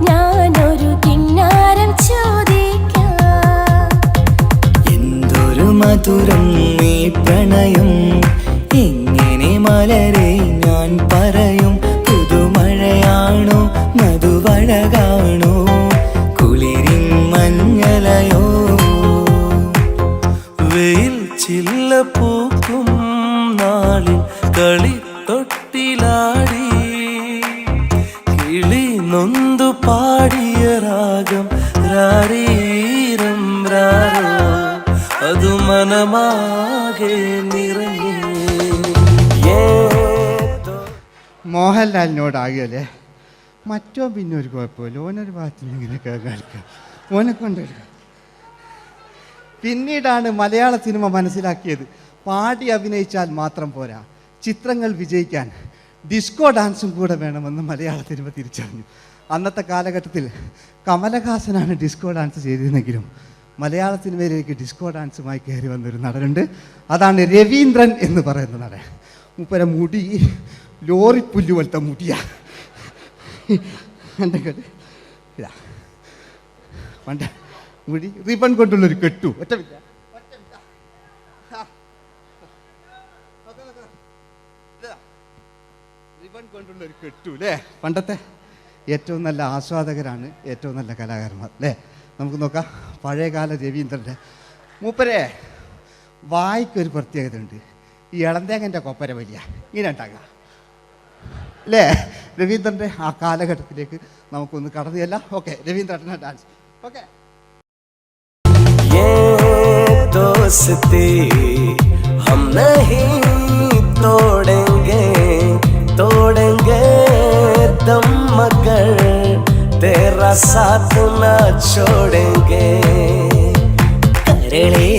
ഞാനൊരു കിന്നാരം ചോദിക്കാം. എന്തൊരു മധുരം നീ പ്രണയം, എങ്ങനെ മലരെ ഞാൻ പറയും. പുതുമഴയാണോ മധുവഴകാണോ കുളിരിൻ മഞ്ഞലയോ, വെയിൽ ചില്ല പൂക്കും നാളിൽ കളി തൊട്ടിലാടി കിളി നൊന്തു പാടിയ രാഗം രാരീരം രാരോ, അത് മനമാകെ നിറഞ്ഞേ. മോഹൻലാലിനോടാകല്ലേ മറ്റോ പിന്നെ ഒരു കുഴപ്പമില്ല. ഓനൊരു ഭാഗത്ത് ഇങ്ങനെയൊക്കെ കളിക്കാം, ഓനെ കൊണ്ടുവരിക. പിന്നീടാണ് മലയാള സിനിമ മനസ്സിലാക്കിയത് പാടി അഭിനയിച്ചാൽ മാത്രം പോരാ, ചിത്രങ്ങൾ വിജയിക്കാൻ ഡിസ്കോ ഡാൻസും കൂടെ വേണമെന്ന് മലയാള സിനിമ തിരിച്ചറിഞ്ഞു. അന്നത്തെ കാലഘട്ടത്തിൽ കമലഹാസനാണ് ഡിസ്കോ ഡാൻസ് ചെയ്തിരുന്നെങ്കിലും മലയാള സിനിമയിലേക്ക് ഡിസ്കോ ഡാൻസുമായി കയറി വന്നൊരു നടനുണ്ട്. അതാണ് രവീന്ദ്രൻ എന്ന് പറയുന്ന നടൻ. മൂപ്പര മുടി ലോറി പുല്ല് പോലത്തെ മുടിയാ. എൻ്റെ കേട്ട് ഇതാ പണ്ട മുടി റിബൺ കൊണ്ടുള്ളൊരു കെട്ടു ഒറ്റമില്ല. റിബൺ കൊണ്ടുള്ളൊരു കെട്ടു അല്ലേ. പണ്ടത്തെ ഏറ്റവും നല്ല ആസ്വാദകരാണ് ഏറ്റവും നല്ല കലാകാരന്മാർ അല്ലേ. നമുക്ക് നോക്കാം പഴയകാല രവീന്ദ്രൻ്റെ. മൂപ്പരെ വായിക്കൊരു പ്രത്യേകത ഉണ്ട്. ഈ ഇളന്തേങ്ങൻ്റെ കൊപ്പര വലിയ ഇങ്ങനെ ഉണ്ടാകുക അല്ലേ. രവീന്ദ്രൻ്റെ ആ കാലഘട്ടത്തിലേക്ക് നമുക്കൊന്ന് കടന്നു ചെല്ലാം. ഓക്കെ, രവീന്ദ്രൻ്റെ ഡാൻസ്. ഓക്കെ. दोस्ती हम नहीं तोड़ेंगे तोड़ेंगे दम मगर तेरा साथ ना छोड़ेंगे കരളേ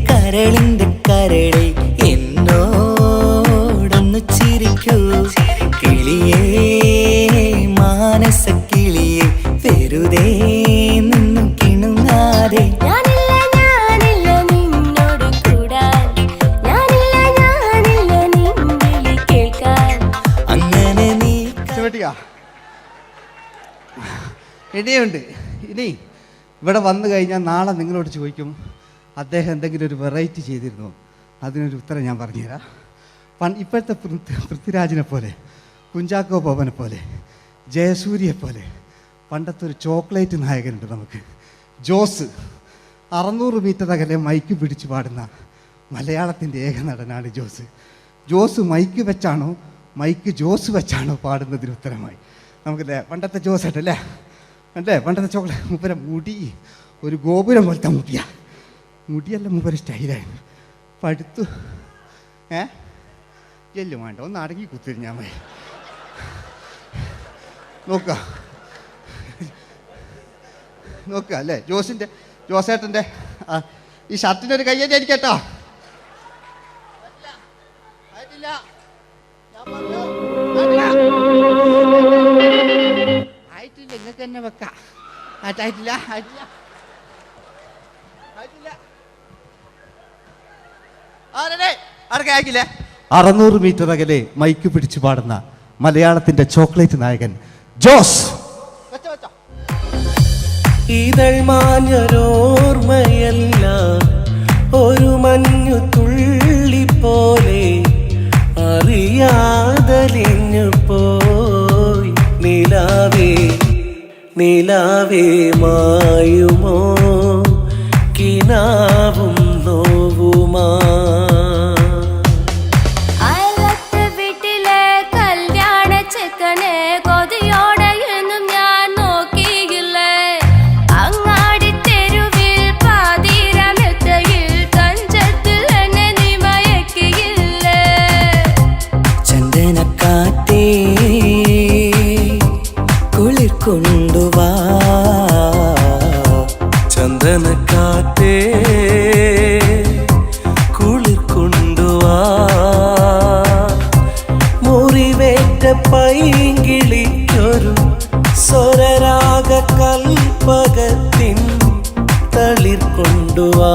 കരളിന്റെ കരളെ എന്നോടൊന്ന് ചിരിക്കൂ കിളിയേ മാനസ കിളിയെ വെറുതെ നിന്നു കിണുങ്ങാതെ ഇനിയുണ്ട്. ഇനി ഇവിടെ വന്നു കഴിഞ്ഞാൽ നാളെ നിങ്ങളോട് ചോദിക്കും അദ്ദേഹം എന്തെങ്കിലും ഒരു വെറൈറ്റി ചെയ്തിരുന്നോ. അതിനൊരു ഉത്തരം ഞാൻ പറഞ്ഞുതരാം. ഇപ്പോഴത്തെ പൃഥ്വിരാജിനെ പോലെ, കുഞ്ചാക്കോ ബോബനെ പോലെ, ജയസൂര്യയെ പോലെ പണ്ടത്തെ ഒരു ചോക്ലേറ്റ് നായകനുണ്ട് നമുക്ക്, ജോസ്. 600 മീറ്റർ അകലെ മൈക്ക് പിടിച്ച് പാടുന്ന മലയാളത്തിൻ്റെ ഏക നടനാണ് ജോസ്. ജോസ് മൈക്ക് വെച്ചാണോ മൈക്ക് ജോസ് വെച്ചാണോ പാടുന്നതിന് ഉത്തരമായി നമുക്കല്ലേ പണ്ടത്തെ ജോസ് ആയിട്ടല്ലേ അല്ലേ. പണ്ടത്തെ ചോക്ലേറ്റ് മൂപ്പര മുടി ഒരു ഗോപുരം പോലത്തെ മുടിയാ. മുടിയല്ല മൂപ്പര സ്റ്റൈലായിരുന്നു. പടുത്തു എല്ലും വേണ്ട ഒന്ന് അടങ്ങി കുത്തിരി ഞാൻ പോയി നോക്കുക അല്ലേ. ജോസേട്ടൻ്റെ ഈ ഷർട്ടിൻ്റെ ഒരു കയ്യടി അടിക്കട്ടോ. ആയിട്ടില്ല, നിങ്ങൾക്ക് തന്നെ വെക്കാം. ആയിട്ടില്ല 600 മീറ്റർ അകലെ മൈക്ക് പിടിച്ചു പാടുന്ന മലയാളത്തിന്റെ ചോക്ലേറ്റ് നായകൻ ജോസ്. ഇതൾ മാഞ്ഞൊരോർമ്മയല്ല ഒരു മഞ്ഞു തുള്ളി പോലെ അറിയാതലിഞ്ഞു പോയി നിലാവേ നിലാവേ മായുമോ കിനാവും നോവുമാ. കൊണ്ടുവാ ചന്ദനക്കാറ്റേ കുളിർ കൊണ്ടുവാ മുറിവേറ്റ പൈങ്കിളിക്കൊരു സ്വരരാഗ കൽപ്പകത്തിൻ തളിർ കൊണ്ടുവാ.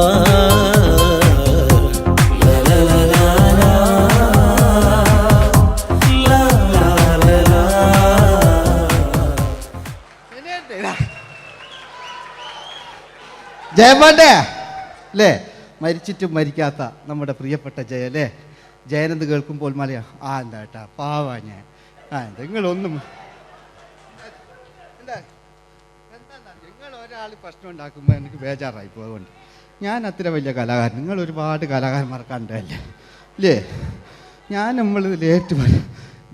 ജയമാണ്ടേ അല്ലേ, മരിച്ചിട്ടും മരിക്കാത്ത നമ്മുടെ പ്രിയപ്പെട്ട ജയ അല്ലേ. ജയനെന്ന് കേൾക്കുമ്പോൾ മലയാ എന്താ കേട്ടാ പാവാ ഞാൻ. നിങ്ങളൊന്നും നിങ്ങൾ ഒരാൾ പ്രശ്നം ഉണ്ടാക്കുമ്പോൾ എനിക്ക് ബേജാറായി പോകുന്നുണ്ട്. ഞാൻ അത്ര വലിയ കലാകാരൻ, നിങ്ങൾ ഒരുപാട് കലാകാരന്മാർ കണ്ടല്ലേ അല്ലേ. ഞാൻ നമ്മൾ ലേറ്റ്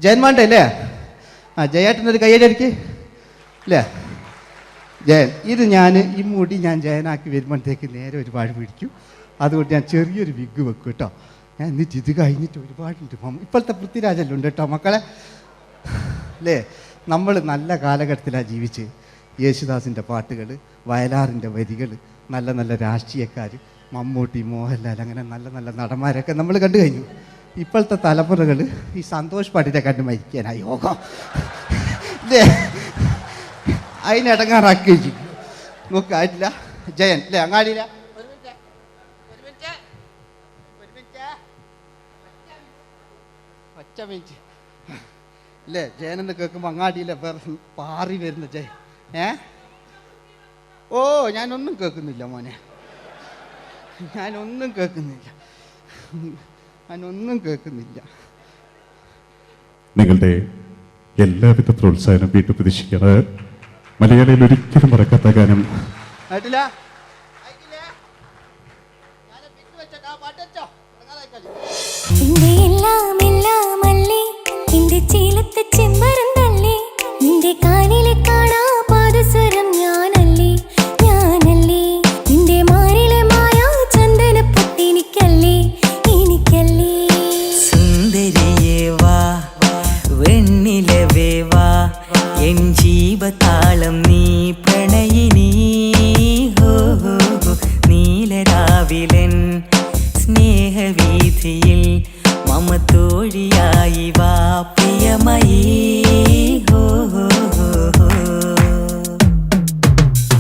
ജയന്മാണ്ടേ അല്ലേ. ജയേട്ടനൊരു കയ്യടിക്ക് അല്ലേ. ജയൻ ഇത് ഈ മുടി ഞാൻ ജയനാക്കി വരുമ്പോഴത്തേക്ക് നേരെ ഒരുപാട് പിടിക്കും. അതുകൊണ്ട് ഞാൻ ചെറിയൊരു വിഗ് വെക്കും കേട്ടോ. ഞാൻ എന്നിട്ട് ഇത് കഴിഞ്ഞിട്ട് ഒരുപാടുണ്ട്. ഇപ്പോഴത്തെ പൃഥ്വിരാജെല്ലാം ഉണ്ട് കേട്ടോ മക്കളെ അല്ലേ. നമ്മൾ നല്ല കാലഘട്ടത്തിലാണ് ജീവിച്ച്. യേശുദാസിൻ്റെ പാട്ടുകൾ, വയലാറിൻ്റെ വരികൾ, നല്ല നല്ല രാഷ്ട്രീയക്കാർ, മമ്മൂട്ടി, മോഹൻലാൽ, അങ്ങനെ നല്ല നല്ല നടന്മാരൊക്കെ നമ്മൾ കണ്ടു കഴിഞ്ഞു. ഇപ്പോഴത്തെ തലമുറകൾ ഈ സന്തോഷ് പാട്ടിനെ കണ്ട് മരിക്കാനായി യോഗം അല്ലേ. അതിനിടങ്ങാറാക്കി നോക്കായിട്ടില്ല ജയൻ അല്ലേ. അങ്ങാടിയില്ല മിനിറ്റ് ഇല്ലേ ജയനെന്ന് കേൾക്കുമ്പോൾ അങ്ങാടിയിലെ പാറി വരുന്ന ജയ ഓ ഞാനൊന്നും കേൾക്കുന്നില്ല മോനെ, ഞാനൊന്നും കേൾക്കുന്നില്ല. നിങ്ങളുടെ എല്ലാവിധ പ്രോത്സാഹനം വീണ്ടും പ്രതീക്ഷിക്കാറ്. മലയാളിയിൽ ഒരിക്കലും മറക്കാത്ത ഗാനം നിന്റെ എല്ലാം എല്ലാം അല്ലേ, നിന്റെ ചീലത്തെ ചെമ്പരം തല്ലേ, നിന്റെ കാലിലെ കാണാ പാദസരം ഞാനല്ലേ, ഞാനല്ലേ, നിന്റെ മാറിലെ മായാ ചന്ദന പൊട്ടിനിക്കല്ലേ, എനിക്കല്ലേ. സുന്ദരിയേ വാ, വെണ്ണിലവേ വാ, എൻ ജീവതാളം നീ പ്രണയിനി. ഹോ ഹോ ഹോ, നീലരാവിലൻ സ്നേഹവീഥിയിൽ മമ തോഴിയായി വാ പ്രിയമയീ. ഹോ ഹോ ഹോ ഹോ.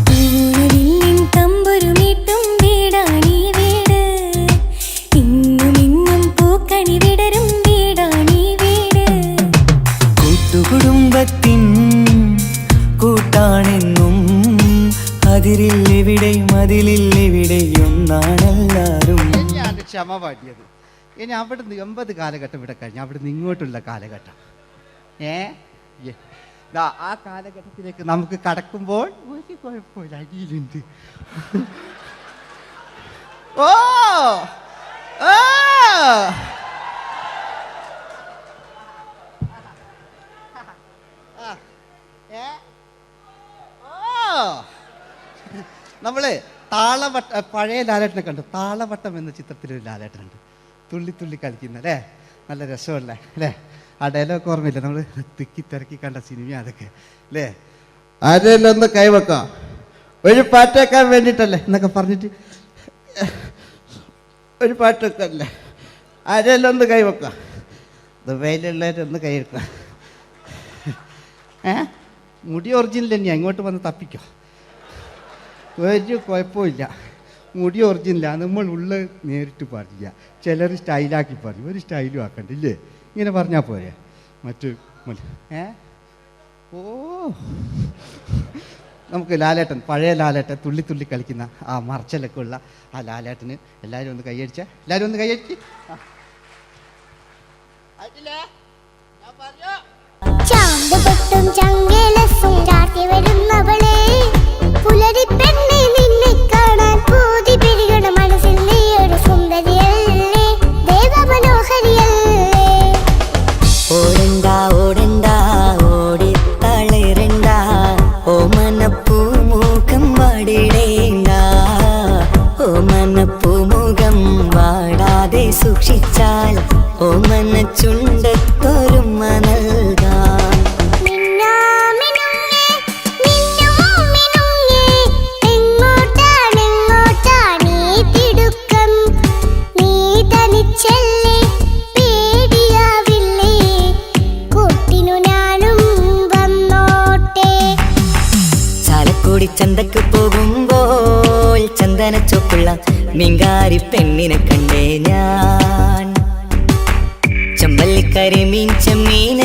പൂവില്ലിൻ തമ്പുരുമീട്ടും വീടാണീ വീട്, ഇന്നും ഇന്നും പൂക്കണി വിടരും വീടാണീ വീട്. കൂട്ടുകുടുംബത്തിൻ കൂട്ടാണെന്നും അതിരില്ലെവിടെയും അതിലില്ലെവിടെയും ഒന്നാണെല്ലാരും. തന്നെയാണ് ക്ഷമ പാടിയത്. ഇനി അവിടുന്ന് 80 കാലഘട്ടം ഇവിടെ കഴിഞ്ഞു, അവിടുന്ന് ഇങ്ങോട്ടുള്ള കാലഘട്ടം ആ കാലഘട്ടത്തിലേക്ക് നമുക്ക് കടക്കുമ്പോൾ ഒരു കുഴപ്പമില്ല, അടിയിലുണ്ട്. ഓ ഓ നമ്മള് താളവട്ട പഴയ ലാലേട്ടനെ കണ്ടു. താളവട്ടം എന്ന ചിത്രത്തിലൊരു ലാലേട്ടനുണ്ട്, തുള്ളി തുള്ളി കളിക്കുന്ന അല്ലേ, നല്ല രസമല്ലേ അല്ലേ? ആ ഡയലോഗ് ഓർമ്മയില്ല, നമ്മൾ തിക്കി തിരക്കി കണ്ട സിനിമ അതൊക്കെ അല്ലേ? ആരെല്ലാം ഒന്ന് കൈവെക്കാം, ഒരു പാട്ടേക്കാൻ വേണ്ടിയിട്ടല്ലേ എന്നൊക്കെ പറഞ്ഞിട്ട് ഒരു പാട്ടൊക്കെ അല്ലേ, ആരെല്ലാം ഒന്ന് കൈവെക്കാം, ദുബൈയിലുള്ളവരൊന്ന് കൈവെക്കാം. മുടി ഒറിജിനൽ തന്നെയാണ്, ഇങ്ങോട്ട് വന്ന് തപ്പിക്കോ, ഒരു കുഴപ്പമില്ല. മുടി ഒറിജിനലാണ്, നമ്മൾ ഉള്ള നേരിട്ട് പറയില്ല. ചിലർ സ്റ്റൈലാക്കി പറയും, ഒരു സ്റ്റൈലും ആക്കണ്ടില്ലേ, ഇങ്ങനെ പറഞ്ഞാൽ പോരെ. മറ്റു ഓ നമുക്ക് ലാലേട്ടൻ, പഴയ ലാലേട്ടൻ, തുള്ളി തുള്ളി കളിക്കുന്ന ആ മറച്ചലൊക്കെ ഉള്ള ആ ലാലേട്ടന് എല്ലാവരും ഒന്ന് കൈയടിച്ച, എല്ലാവരും ഒന്ന് കൈയടിച്ച്. ചാന്തുപൊട്ടും ചങ്കേലസും ചാർത്തി വരുന്നവളെ, പുലരി പെണ്ണെ നിന്നെ കാണാൻ പൂതി പെരുകണ മനസ്സിൽ നീ ഒരു സുന്ദരിയല്ലേ, ദേവമനോഹരിയല്ലേ. ഓടണ്ട ഓടണ്ട ഓടി തളരണ്ട, ഓമനപ്പൂമുഖം വാടിടേണ്ട, ഓമനപ്പൂമുഖം വാടാതെ സൂക്ഷിച്ചാൽ ഓമന ചുണ്ടത്തൊരുമ നൽകാം. ചന്തക്ക് പോകുമ്പോൾ ചന്ദനച്ചൊപ്പുള്ള മീൻകാരി പെണ്ണിനെ കണ്ടേ ഞാൻ. ചെമ്പല്ലിക്കരി മീൻ ചെമ്മീന